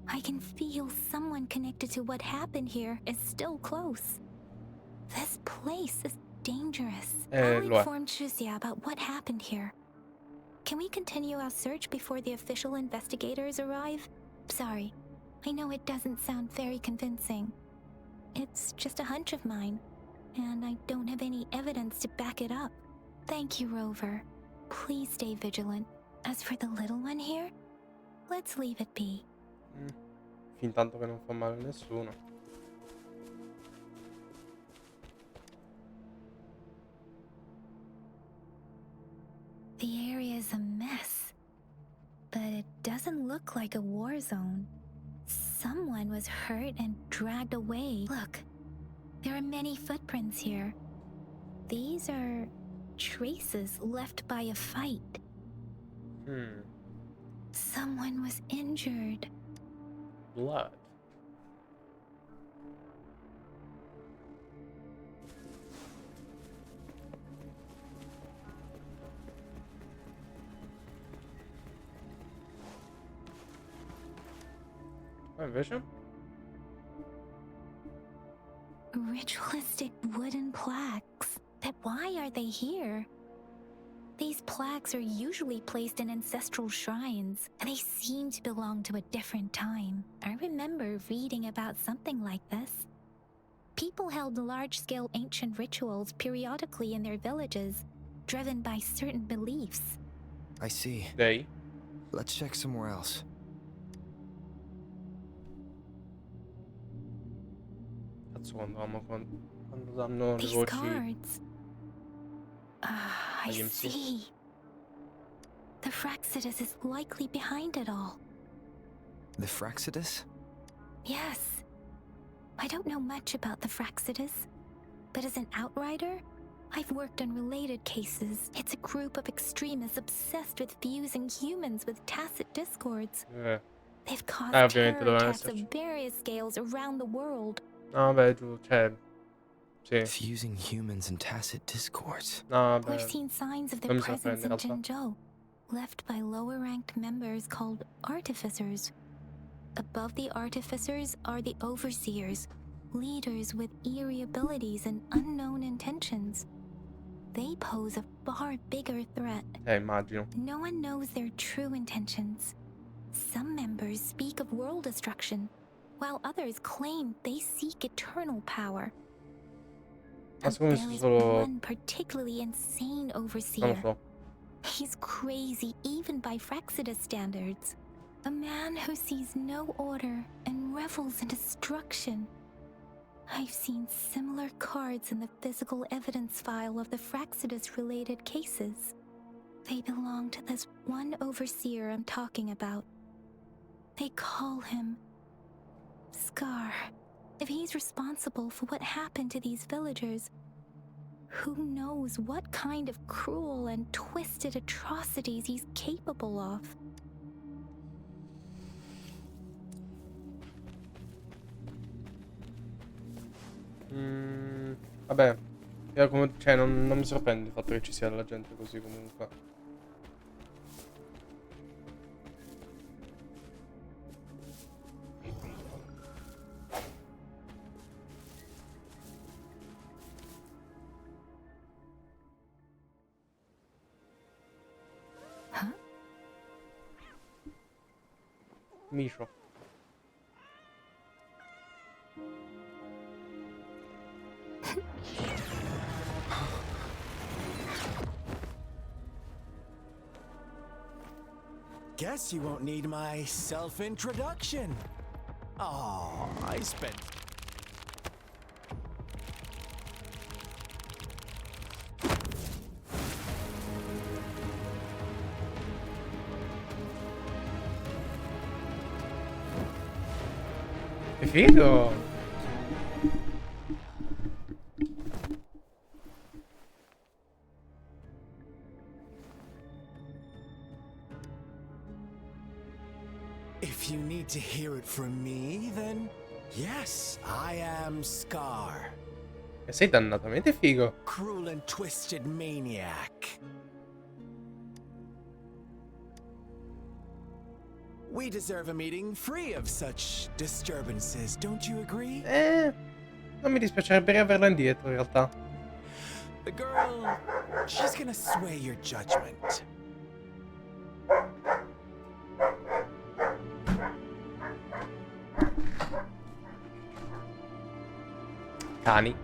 I can feel someone connected to what happened here is still close. This place is dangerous. I'll inform Shuzia about what happened here. Can we continue our search before the official investigators arrive? Sorry, I know it doesn't sound very convincing. It's just a hunch of mine, and I don't have any evidence to back it up. Thank you, Rover. Please stay vigilant. As for the little one here, let's leave it be. Fintanto che non fa male a nessuno. The area is a mess, but it doesn't look like a war zone. Someone was hurt and dragged away. Look, there are many footprints here. These are traces left by a fight. Someone was injured. Blood. invece? Ritualistic wooden plaques. But why are they here? These plaques are usually placed in ancestral shrines, and they seem to belong to a different time. I remember reading about something like this. People held large-scale ancient rituals periodically in their villages, driven by certain beliefs. I see. Dei. Let's check somewhere else. Cazzo, quando danno le These voci cards. I agli MC. see. The Fraxidus is likely behind it all. The Fraxidus? Yes. I don't know much about the Fraxidus, but as an outrider, I've worked on related cases. It's a group of extremists obsessed with fusing humans with tacit discords. They've caused ovviamente terror dovevano attacks of esserci. various scales around the world. No, vabbè, cioè, sì. Fusing humans and tacit discords. No, We've vabbè, seen signs of non their mi sorprende presence in in realtà. Jinzhou, left by lower-ranked members called artificers. Above the artificers are the overseers, leaders with eerie abilities and unknown intentions. They pose a far bigger threat. Immagino. No one knows their true intentions. Some members speak of world destruction, while others claim they seek eternal power. Ma secondo me There sono is solo... one particularly insane non lo overseer. so. He's crazy even by Fraxidus standards. A man who sees no order and revels in destruction. I've seen similar cards in the physical evidence file of the Fraxidus-related cases. They belong to this one overseer I'm talking about. They call him Scar. If he's responsible for what happened to these villagers, who knows what kind of cruel and twisted atrocities he's capable of. Vabbè, cioè, non mi sorprende il fatto che ci sia della gente così comunque. Misho. Guess you won't need my self-introduction. Oh, I spent... Che figo! If you need to hear it from me, then yes, I am Scar. E sei dannatamente figo. Cruel and twisted maniac. We deserve a meeting free of such disturbances, don't you agree? Non mi dispiacerebbe riaverla indietro in realtà. The girl, she's gonna sway your judgment. Cani.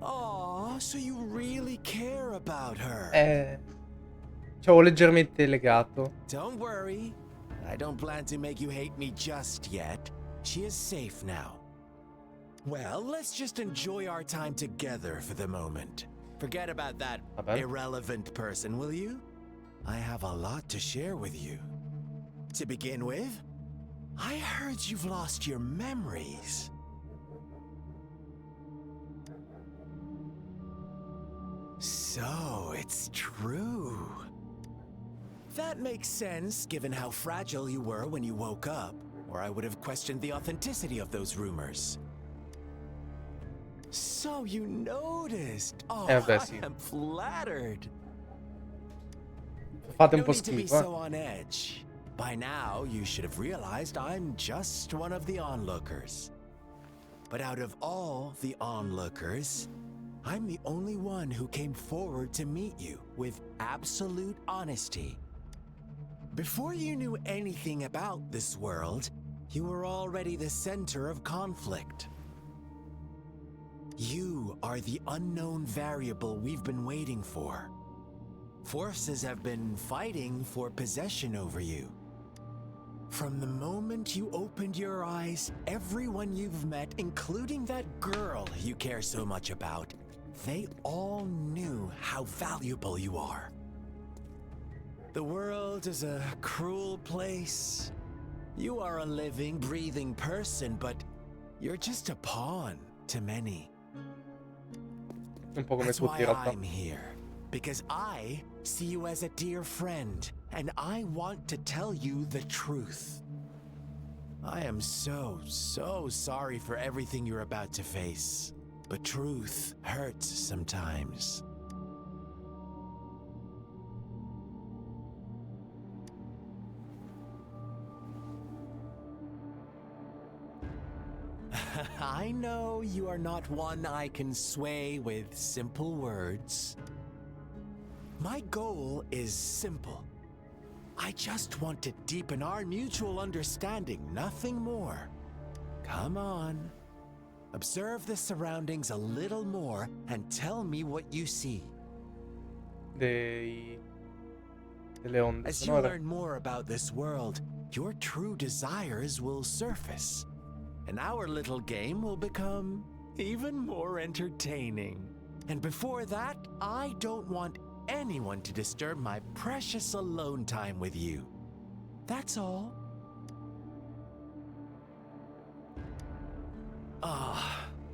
Oh, so you really care about her? Ci avevo leggermente legato. Don't worry. I don't plan to make you hate me just yet. She is safe now. Well, let's just enjoy our time together for the moment. Forget about that irrelevant person, will you? I have a lot to share with you. To begin with, I heard you've lost your memories. So, it's true. That makes sense, given how fragile you were when you woke up, or I would have questioned the authenticity of those rumors. So you noticed. Oh, beh, sì. I am flattered. Fate un No po' need to be schifo, so on edge. By now, you should have realized I'm just one of the onlookers. But out of all the onlookers, I'm the only one who came forward to meet you with absolute honesty. Before you knew anything about this world, you were already the center of conflict. You are the unknown variable we've been waiting for. Forces have been fighting for possession over you. From the moment you opened your eyes, everyone you've met, including that girl you care so much about, they all knew how valuable you are. The world is a cruel place. You are a living, breathing person, but you're just a pawn to many. un po' come That's tutti why in realtà. I'm here. Because I see you as a dear friend, and I want to tell you the truth. I am so sorry for everything you're about to face. But truth hurts sometimes. I know you are not one I can sway with simple words. My goal is simple. I just want to deepen our mutual understanding, nothing more. Come on. Observe the surroundings a little more and tell me what you see. Delle onde As you sonore. learn more about this world, your true desires will surface. And our little game will become even more entertaining. And before that, I don't want anyone to disturb my precious alone time with you. That's all.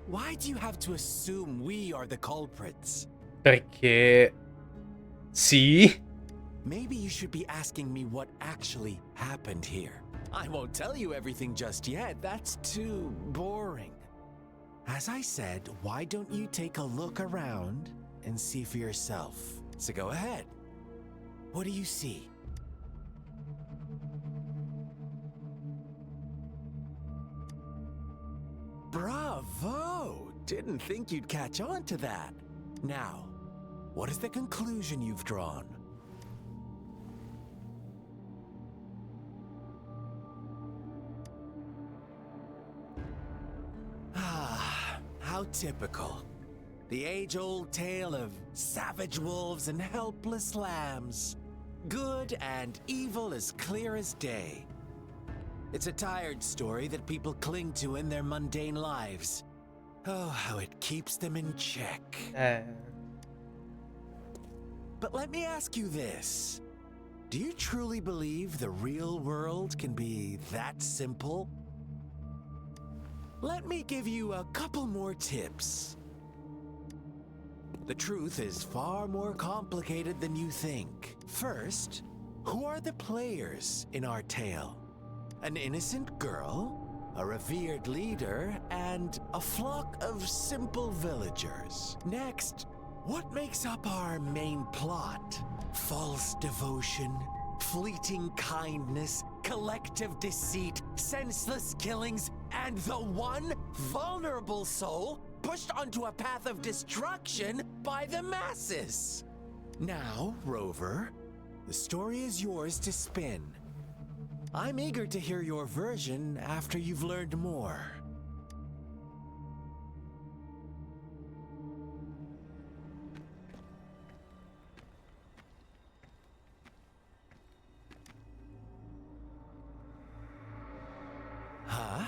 Why do you have to assume we are the culprits? Perché sì. Maybe you should be asking me what actually happened here. I won't tell you everything just yet. That's too boring. As I said, why don't you take a look around and see for yourself? So go ahead. What do you see? Bravo! Didn't think you'd catch on to that. Now, what is the conclusion you've drawn? How typical. The age-old tale of savage wolves and helpless lambs. Good and evil as clear as day. It's a tired story that people cling to in their mundane lives. Oh, how it keeps them in check. But let me ask you this. Do you truly believe the real world can be that simple? Let me give you a couple more tips. The truth is far more complicated than you think. First, who are the players in our tale? An innocent girl, a revered leader, and a flock of simple villagers. Next, what makes up our main plot? False devotion, fleeting kindness, collective deceit, senseless killings, and the one vulnerable soul pushed onto a path of destruction by the masses. Now, Rover, the story is yours to spin. I'm eager to hear your version after you've learned more. Huh?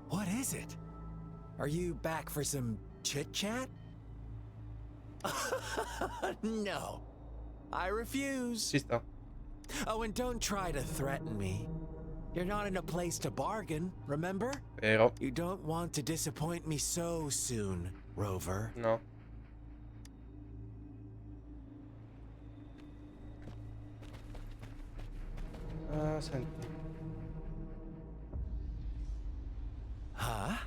What is it? Are you back for some chit-chat? No. I refuse. Ci sta. Oh, and don't try to threaten me. You're not in a place to bargain, remember? Vero. You don't want to disappoint me so soon, Rover. No. Senti. Huh?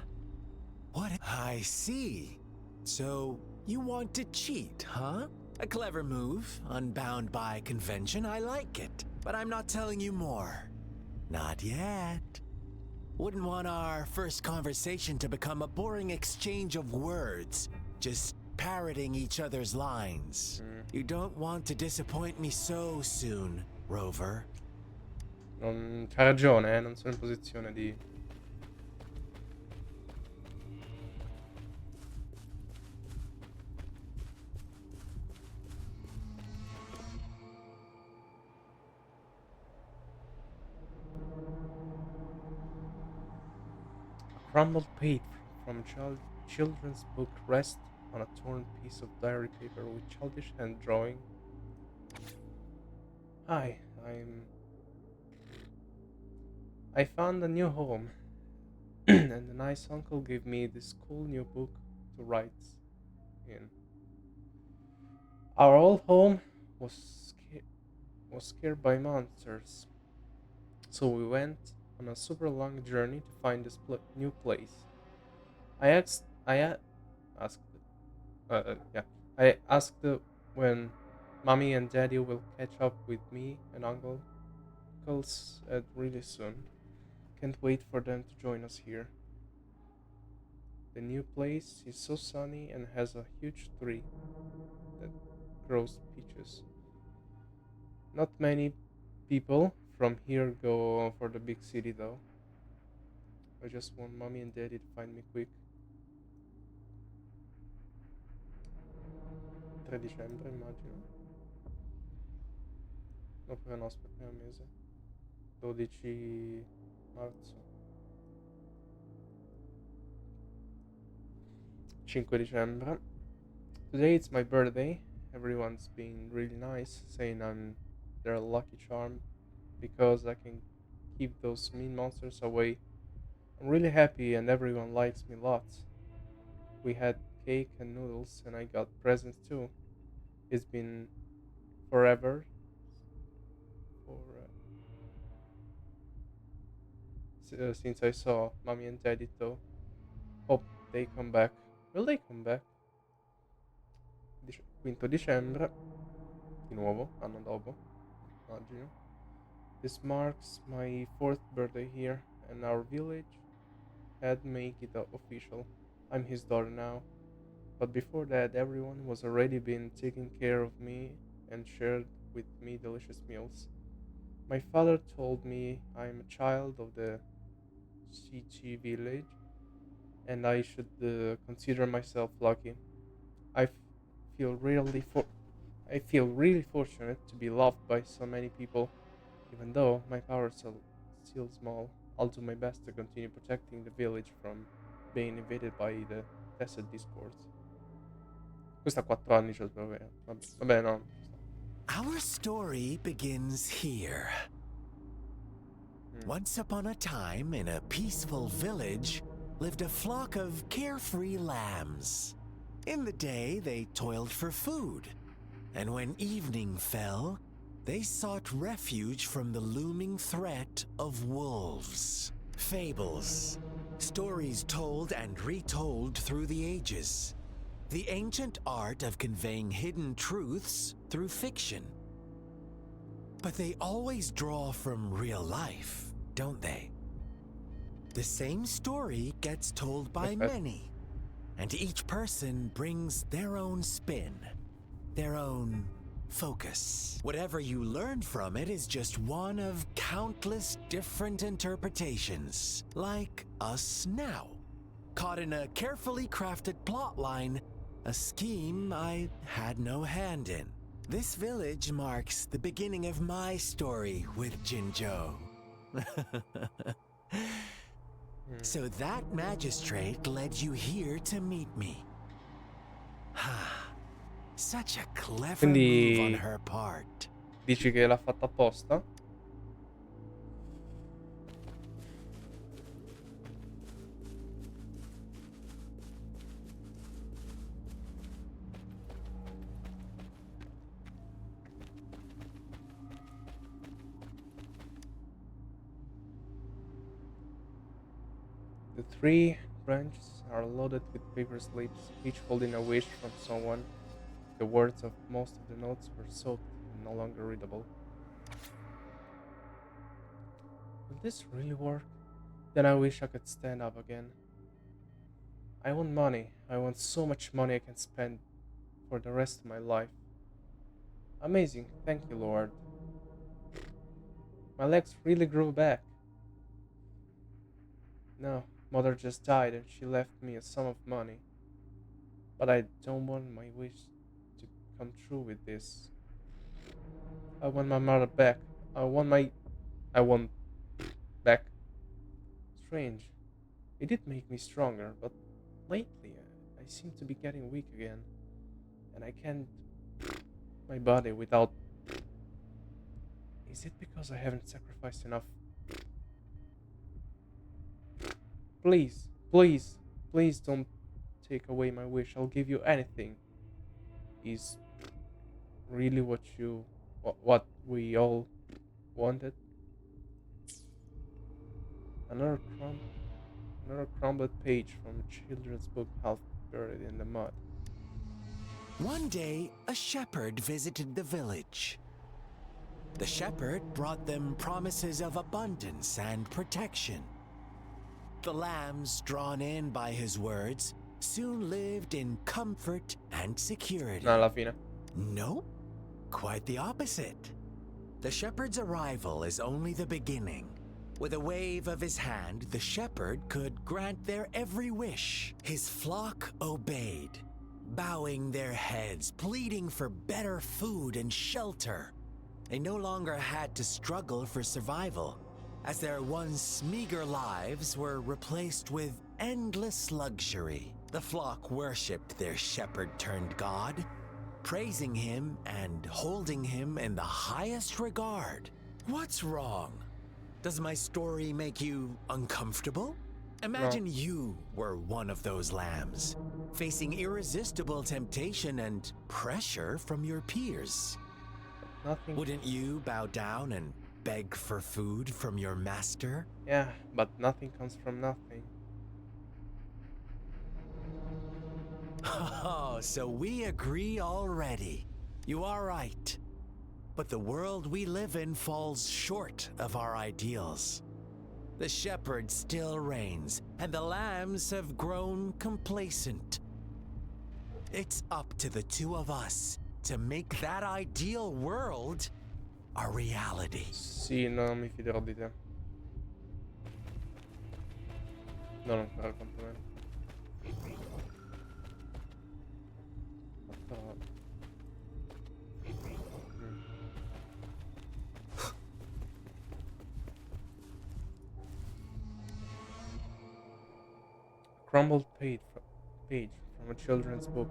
What? I see. So, you want to cheat, huh? A clever move, unbound by convention. I like it. But I'm not telling you more. Not yet. Wouldn't want our first conversation to become a boring exchange of words, just parroting each other's lines. You don't want to disappoint me so soon, Rover. Non c'ha ragione, non sono in posizione di... A crumbled page from children's book rests on a torn piece of diary paper with childish hand drawing. Hi, I found a new home, and the nice uncle gave me this cool new book to write in. Our old home was scared by monsters, so we went on a super long journey to find this new place. I asked, asked, yeah, I asked when mommy and daddy will catch up with me and uncle. Uncle said really soon. Can't wait for them to join us here. The new place is so sunny and has a huge tree that grows peaches. Not many people from here go for the big city though. I just want mommy and daddy to find me quick. 3 dicembre immagino. Oppure no, aspetta un mese. 12 marzo. 5 dicembre. Today it's my birthday. Everyone's been really nice, saying I'm their lucky charm because I can keep those mean monsters away. I'm really happy and everyone likes me lots. We had cake and noodles and I got presents too. It's been forever for since I saw mommy and daddy though. Hope they come back. Will they come back? 5 dicembre, di nuovo, anno dopo, immagino. This marks my 4th birthday here, and our village had make it official. I'm his daughter now. But before that, everyone was already been taking care of me and shared with me delicious meals. My father told me I'm a child of the CG village, and I should consider myself lucky. I feel I feel really fortunate to be loved by so many people. Even though my powers are still small, I'll do my best to continue protecting the village from being invaded by the tested discords. Questo ha 4 anni, cioè, vabbè, no. Our story begins here. Once upon a time, in a peaceful village, lived a flock of carefree lambs. In the day, they toiled for food, and when evening fell, they sought refuge from the looming threat of wolves. Fables, stories told and retold through the ages. The ancient art of conveying hidden truths through fiction. But they always draw from real life, don't they? The same story gets told by many, and each person brings their own spin, their own focus. Whatever you learn from it is just one of countless different interpretations, like us now, caught in a carefully crafted plotline, a scheme I had no hand in. This village marks the beginning of my story with Jinzhou. So that magistrate led you here to meet me. Such a clever move on her part. Dici che l'ha fatta apposta? The 3 branches are loaded with paper slips, each holding a wish from someone. the words of most of the notes were soaked and no longer readable. Will this really work? Then I wish I could stand up again. I want money. I want so much money I can spend for the rest of my life. Amazing. Thank you, Lord. My legs really grew back. No, Mother just died and she left me a sum of money. But I don't want my wish to come true with this. I want my mother back. I want back. Strange. It did make me stronger, but lately I seem to be getting weak again. And I can't my body without. Is it because I haven't sacrificed enough? Please, please, please don't take away my wish. I'll give you anything. Is really what we all wanted? Another crumbled page from a children's book half buried in the mud. One day, a shepherd visited the village. The shepherd brought them promises of abundance and protection. The lambs, drawn in by his words, soon lived in comfort and security. Alla fine. No, quite the opposite. The shepherd's arrival is only the beginning. With a wave of his hand, the shepherd could grant their every wish. His flock obeyed, bowing their heads, pleading for better food and shelter. They no longer had to struggle for survival, as their once meager lives were replaced with endless luxury. The flock worshipped their shepherd-turned-god, praising him and holding him in the highest regard. What's wrong? Does my story make you uncomfortable? Imagine you were one of those lambs, facing irresistible temptation and pressure from your peers. Nothing. Wouldn't you bow down and beg for food from your master? Yeah, but nothing comes from nothing. Oh, so we agree already. You are right. But the world we live in falls short of our ideals. The shepherd still reigns, and the lambs have grown complacent. It's up to the two of us to make that ideal world a reality. Sì, non mi fiderò di te. Non ancora quantomeno. Crumbled page from a children's book,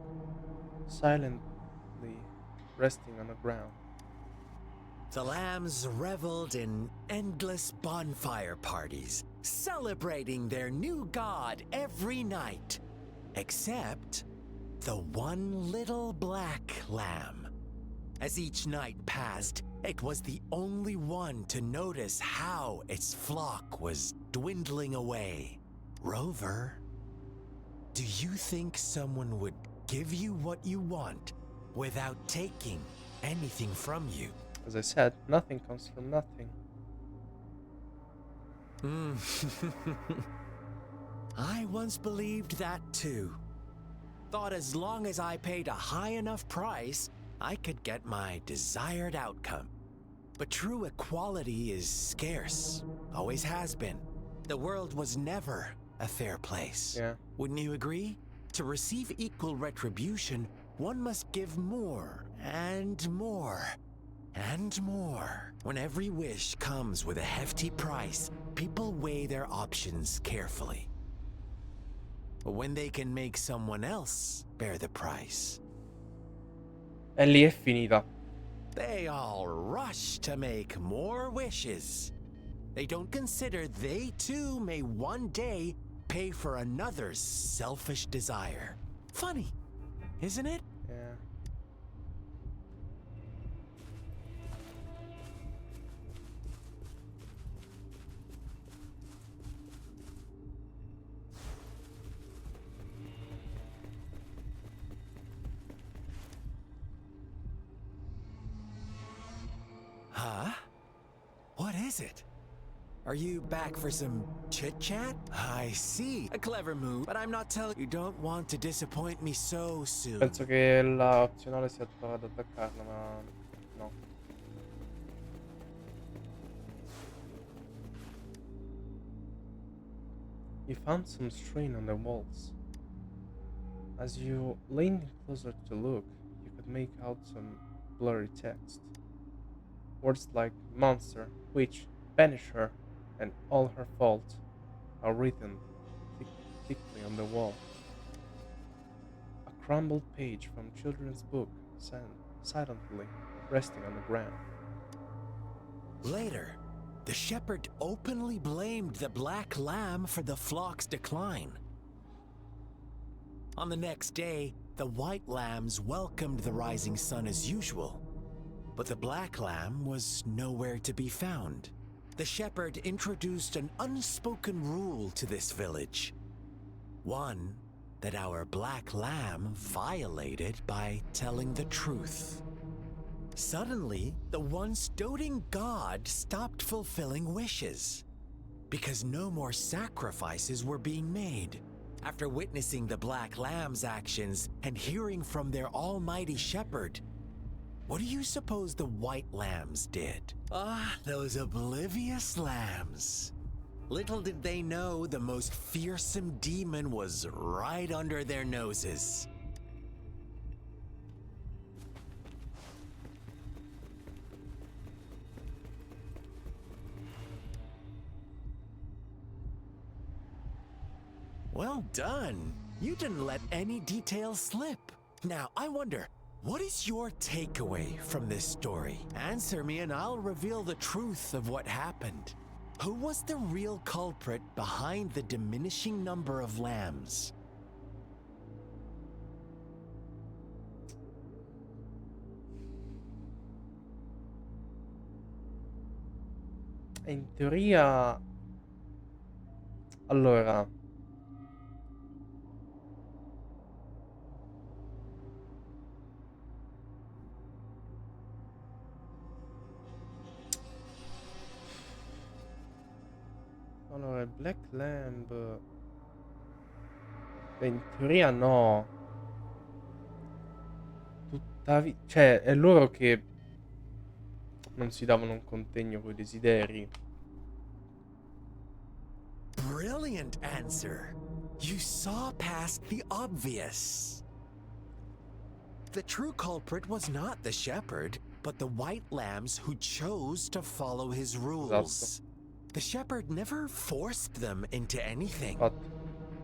silently resting on the ground. The lambs reveled in endless bonfire parties, celebrating their new god every night, except the one little black lamb. As each night passed, it was the only one to notice how its flock was dwindling away. Rover, do you think someone would give you what you want without taking anything from you? As I said, nothing comes from nothing. I once believed that too. Thought as long as I paid a high enough price, I could get my desired outcome. But true equality is scarce, always has been. The world was never a fair place. Yeah. Wouldn't you agree? To receive equal retribution, one must give more and more and more. When every wish comes with a hefty price, people weigh their options carefully. But when they can make someone else bear the price, E lì è finita. they all rush to make more wishes. They don't consider they too may one day pay for another's selfish desire. Funny, isn't it? Yeah. is it? Are you back for some chit-chat? I see. A clever move, but I'm not telling you don't want to disappoint me so soon. Penso che la opzionale sia provare ad attaccarla, ma no. You found some strain on the walls. As you leaned closer to look, you could make out some blurry text. Words like monster, witch, banish her, and all her fault are written thickly on the wall. A crumbled page from children's book silently resting on the ground. Later, the shepherd openly blamed the black lamb for the flock's decline. On the next day, the white lambs welcomed the rising sun as usual, but the black lamb was nowhere to be found. The shepherd introduced an unspoken rule to this village. One that our black lamb violated by telling the truth. Suddenly, the once doting god stopped fulfilling wishes, because no more sacrifices were being made. After witnessing the black lamb's actions and hearing from their almighty shepherd, what do you suppose the white lambs did? Ah, those oblivious lambs. Little did they know the most fearsome demon was right under their noses. Well done. You didn't let any details slip. Now, I wonder, what is your takeaway from this story? Answer me and I'll reveal the truth of what happened. Who was the real culprit behind the diminishing number of lambs? In teoria... Allora... Allora, il Black Lamb... Beh, in teoria no. Tuttavia... Cioè, è loro che non si davano un contegno coi desideri. Brilliant answer. You saw past the obvious. The true culprit was not the shepherd, but the white lambs who chose to follow his rules. The shepherd never forced them into anything.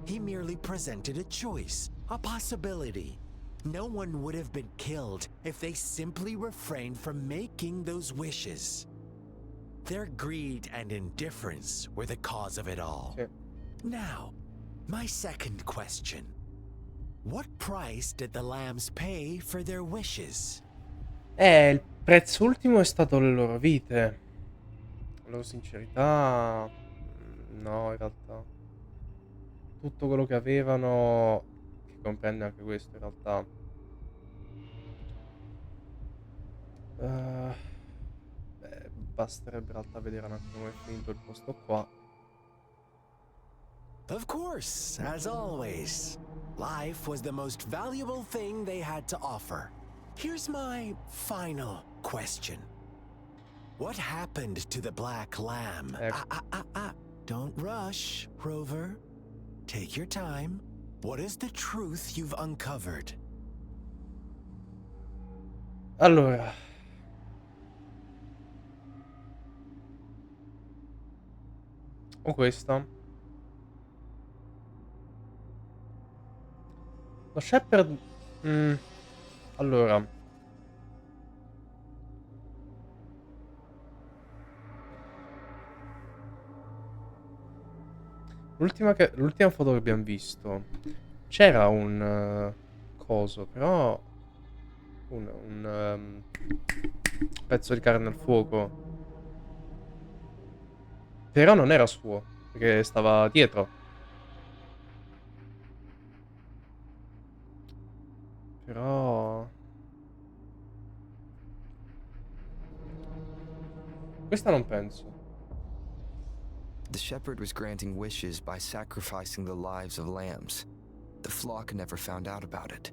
He merely presented a choice, a possibility. No one would have been killed if they simply refrained from making those wishes. Their greed and indifference were the cause of it all. Now, my second question. What price did the lambs pay for their wishes? Il prezzo ultimo è stato le loro vite. La loro sincerità... No, in realtà. Tutto quello che avevano, che comprende anche questo in realtà. Beh, basterebbe in realtà vedere un attimo come è finito il posto qua. Of course, as always. Life was the most valuable thing they had to offer. Here's my final question. What happened to the black lamb? Don't rush, Rover. Take your time. What is the truth you've uncovered? Allora. Ho questa. Lo shepherd... Allora. L'ultima foto che abbiamo visto c'era un coso, però un pezzo di carne al fuoco, però non era suo perché stava dietro. Però questa non penso. The shepherd was granting wishes by sacrificing the lives of lambs. The flock never found out about it.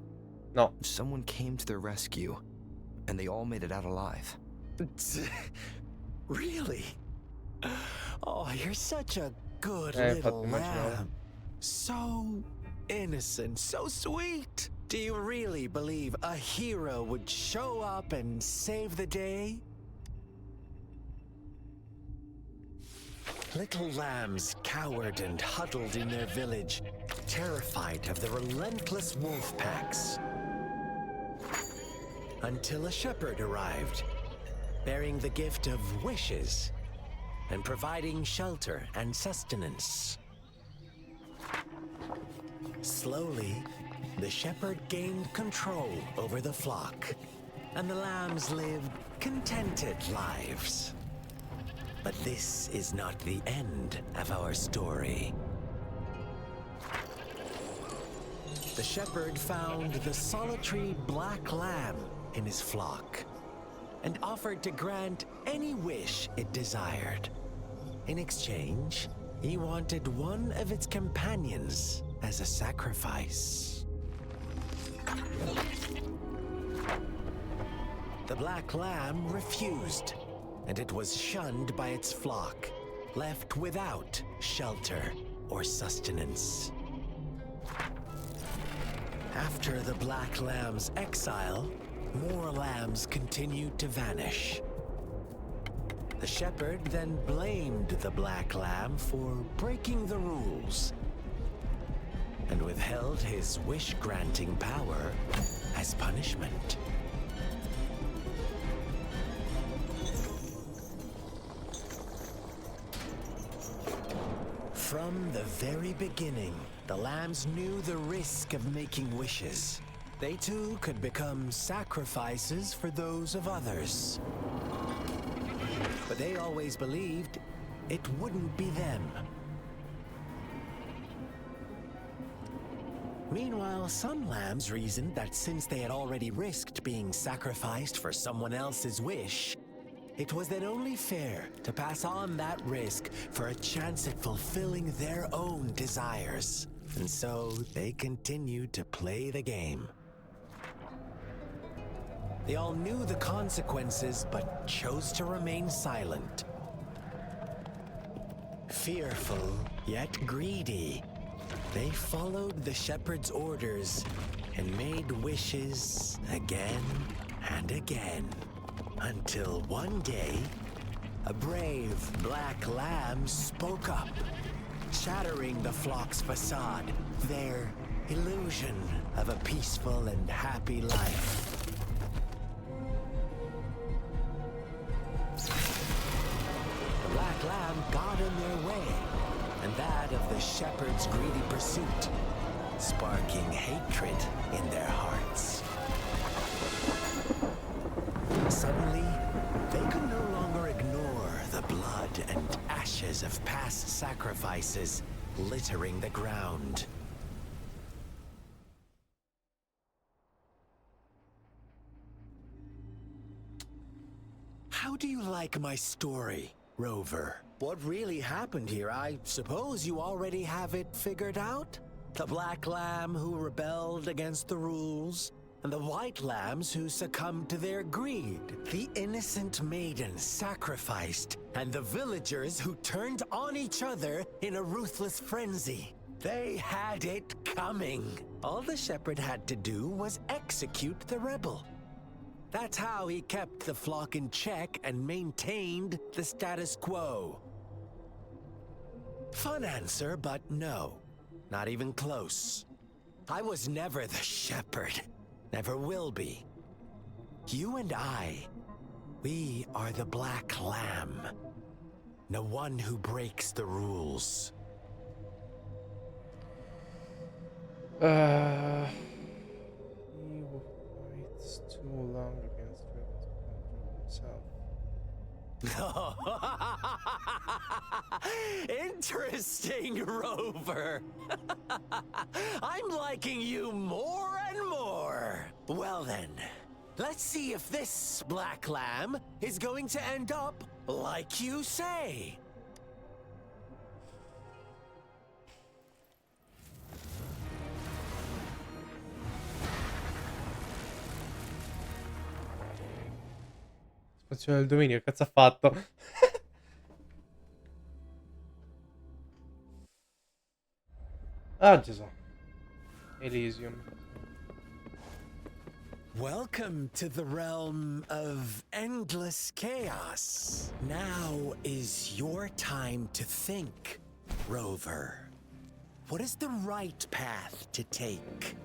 No. Someone came to their rescue, and they all made it out alive. Really? Oh, you're such a good little lamb. So innocent, so sweet. Do you really believe a hero would show up and save the day? Little lambs cowered and huddled in their village, terrified of the relentless wolf packs. Until a shepherd arrived, bearing the gift of wishes and providing shelter and sustenance. Slowly, the shepherd gained control over the flock, and the lambs lived contented lives. But this is not the end of our story. The shepherd found the solitary black lamb in his flock and offered to grant any wish it desired. In exchange, he wanted one of its companions as a sacrifice. The black lamb refused, and it was shunned by its flock, left without shelter or sustenance. After the black lamb's exile, more lambs continued to vanish. The shepherd then blamed the black lamb for breaking the rules and withheld his wish-granting power as punishment. From the very beginning, the lambs knew the risk of making wishes. They too could become sacrifices for those of others. But they always believed it wouldn't be them. Meanwhile, some lambs reasoned that since they had already risked being sacrificed for someone else's wish, it was then only fair to pass on that risk for a chance at fulfilling their own desires. And so they continued to play the game. They all knew the consequences, but chose to remain silent. Fearful, yet greedy, they followed the shepherd's orders and made wishes again and again. Until one day, a brave black lamb spoke up, shattering the flock's facade, their illusion of a peaceful and happy life. The black lamb got in their way, and that of the shepherd's greedy pursuit, sparking hatred in their hearts. Suddenly, they could no longer ignore the blood and ashes of past sacrifices littering the ground. How do you like my story, Rover? What really happened here? I suppose you already have it figured out? The black lamb who rebelled against the rules, and the white lambs who succumbed to their greed. The innocent maiden sacrificed, and the villagers who turned on each other in a ruthless frenzy. They had it coming. All the shepherd had to do was execute the rebel. That's how he kept the flock in check and maintained the status quo. Fun answer, but no. Not even close. I was never the shepherd. Never will be. You and I, we are the black lamb. The one who breaks the rules. He waits too long against trying to control himself. Interesting, Rover. I'm liking you more and more. Well then, let's see if this black lamb is going to end up like you say. Espansione del dominio, che cazzo ha fatto? Ah, Gesù. Elysium. Welcome to the realm of endless chaos. Now is your time to think, Rover. What is the right path to take?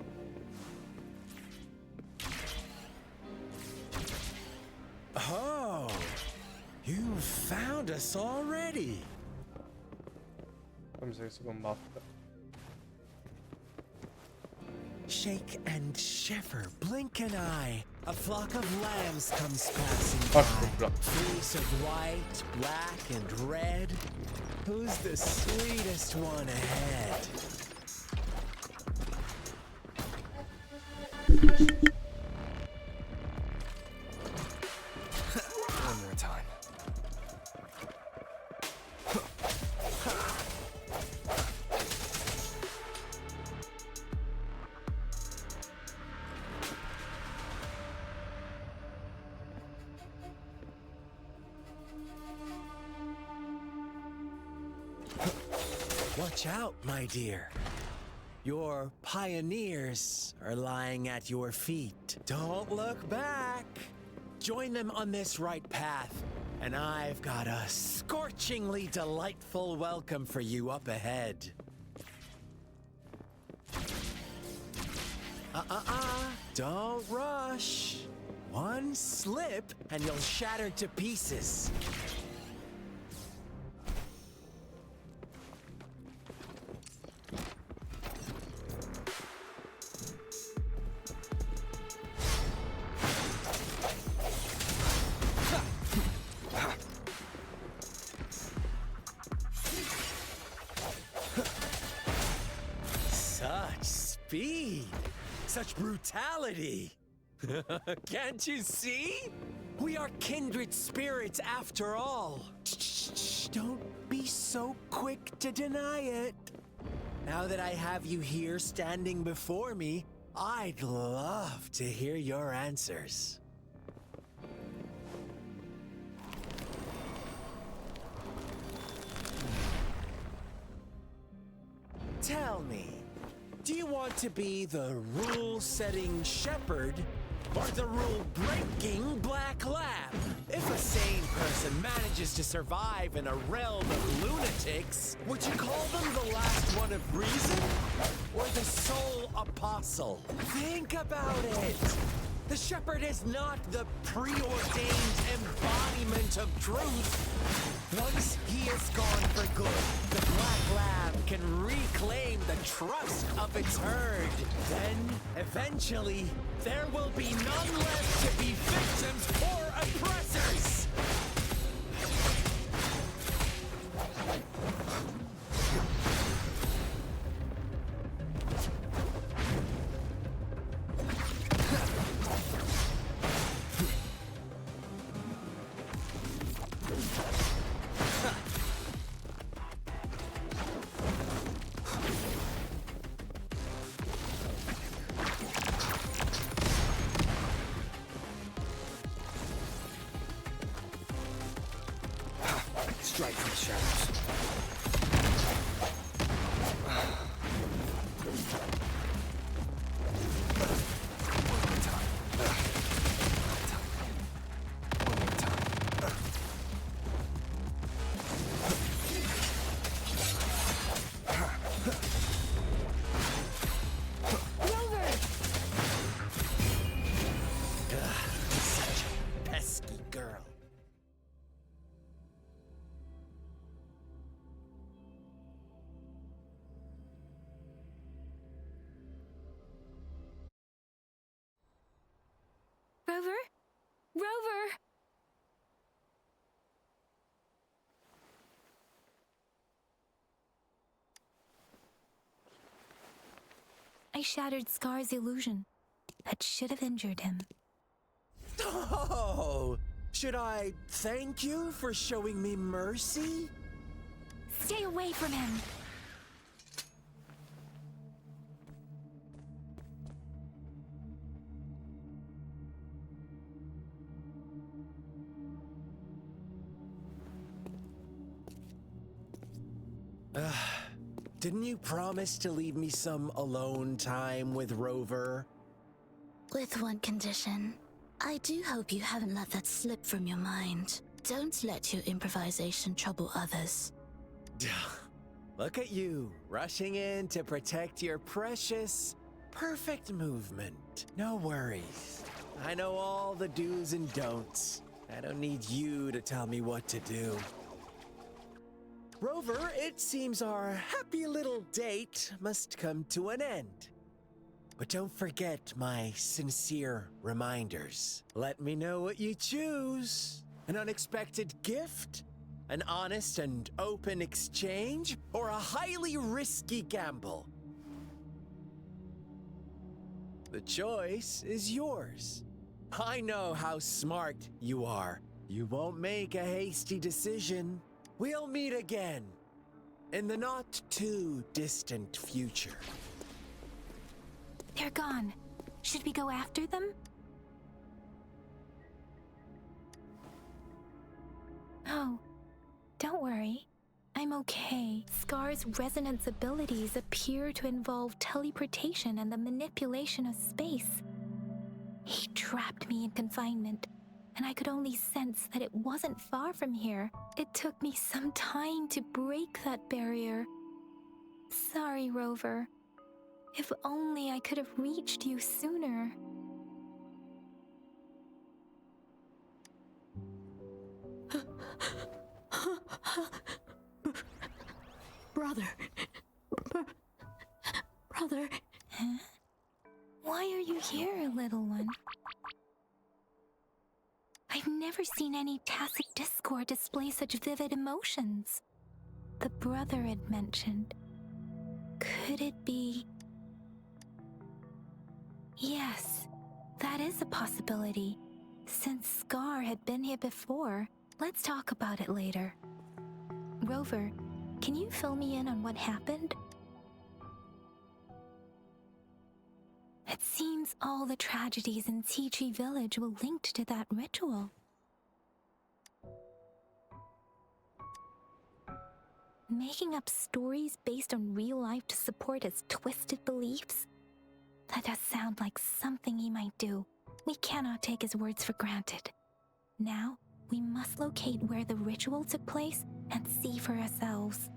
Oh, you found us already. Come si combatte? Shake and shiver, blink an eye. A flock of lambs comes passing by. Fleece of white, black, and red. Who's the sweetest one ahead? One more time. Watch out, my dear. Your pioneers are lying at your feet. Don't look back. Join them on this right path, and I've got a scorchingly delightful welcome for you up ahead. Don't rush. One slip, and you'll shatter to pieces. Such speed! Such brutality! Can't you see? We are kindred spirits after all. Shh, don't be so quick to deny it. Now that I have you here standing before me, I'd love to hear your answers. Tell me, do you want to be the rule-setting shepherd or the rule-breaking black lab? If a sane person manages to survive in a realm of lunatics, would you call them the last one of reason or the sole apostle? Think about it. The shepherd is not the preordained embodiment of truth. Once he is gone for good, the black lab can reclaim the trust of its herd. Then, eventually, there will be none left to be victims or oppressors. Strike from the shadows. Such a pesky girl. Rover? Rover! I shattered Scar's illusion. That should have injured him. Oh, should I thank you for showing me mercy? Stay away from him! Didn't you promise to leave me some alone time with Rover? With one condition. I do hope you haven't let that slip from your mind. Don't let your improvisation trouble others. Look at you, rushing in to protect your precious, perfect movement. No worries. I know all the do's and don'ts. I don't need you to tell me what to do. Rover, it seems our happy little date must come to an end. But don't forget my sincere reminders. Let me know what you choose. An unexpected gift? An honest and open exchange? Or a highly risky gamble? The choice is yours. I know how smart you are. You won't make a hasty decision. We'll meet again in the not too distant future. They're gone. Should we go after them? Oh, don't worry. I'm okay. Scar's resonance abilities appear to involve teleportation and the manipulation of space. He trapped me in confinement, and I could only sense that it wasn't far from here. It took me some time to break that barrier. Sorry, Rover. If only I could have reached you sooner. Brother. Brother. Huh? Why are you here, little one? I've never seen any tacit discord display such vivid emotions. The brother had mentioned. Could it be... Yes, that is a possibility. Since Scar had been here before, let's talk about it later. Rover, can you fill me in on what happened? It seems all the tragedies in Tea Tree Village were linked to that ritual. Making up stories based on real life to support his twisted beliefs? That does sound like something he might do. We cannot take his words for granted. Now, we must locate where the ritual took place and see for ourselves.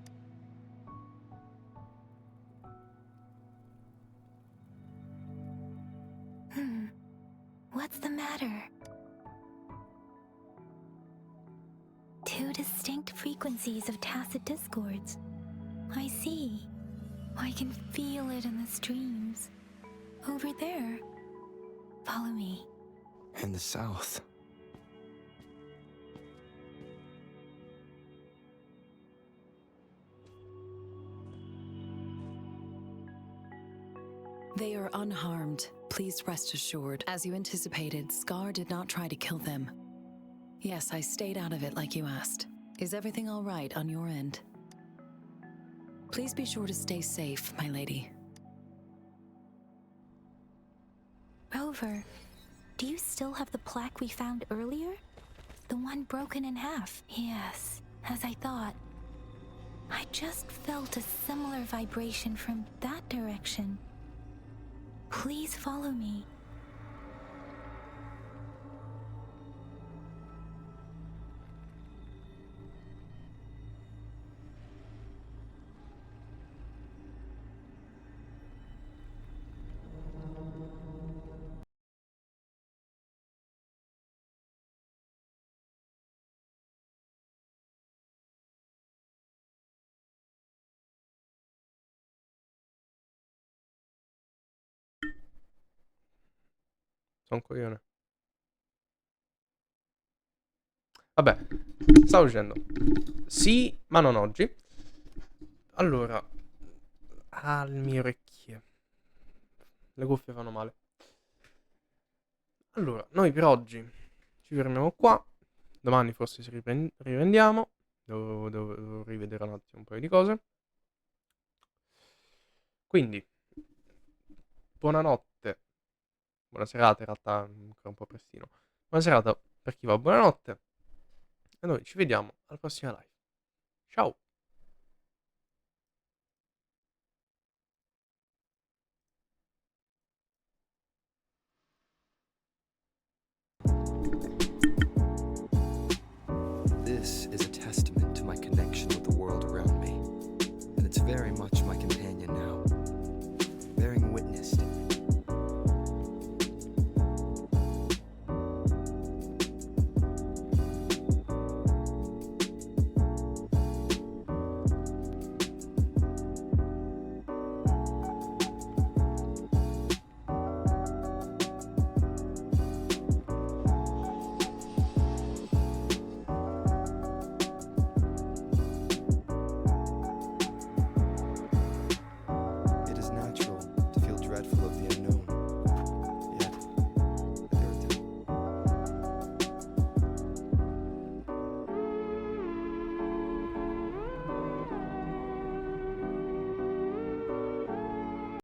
What's the matter? Two distinct frequencies of tacit discords. I see. I can feel it in the streams. Over there. Follow me. In the south. They are unharmed. Please rest assured. As you anticipated, Scar did not try to kill them. Yes, I stayed out of it like you asked. Is everything all right on your end? Please be sure to stay safe, my lady. Rover, do you still have the plaque we found earlier? The one broken in half? Yes, as I thought. I just felt a similar vibration from that direction. Please follow me. Sono un coglione. Vabbè, stavo dicendo. Sì, ma non oggi. Allora, le mie orecchie. Le cuffie fanno male. Allora, noi per oggi ci fermiamo qua. Domani forse ci riprendiamo. Devo rivedere un attimo un paio di cose. Quindi, buonanotte. Buona serata, in realtà ancora un po' prestino. Buona serata per chi va, buonanotte. E noi ci vediamo alla prossima live. Ciao!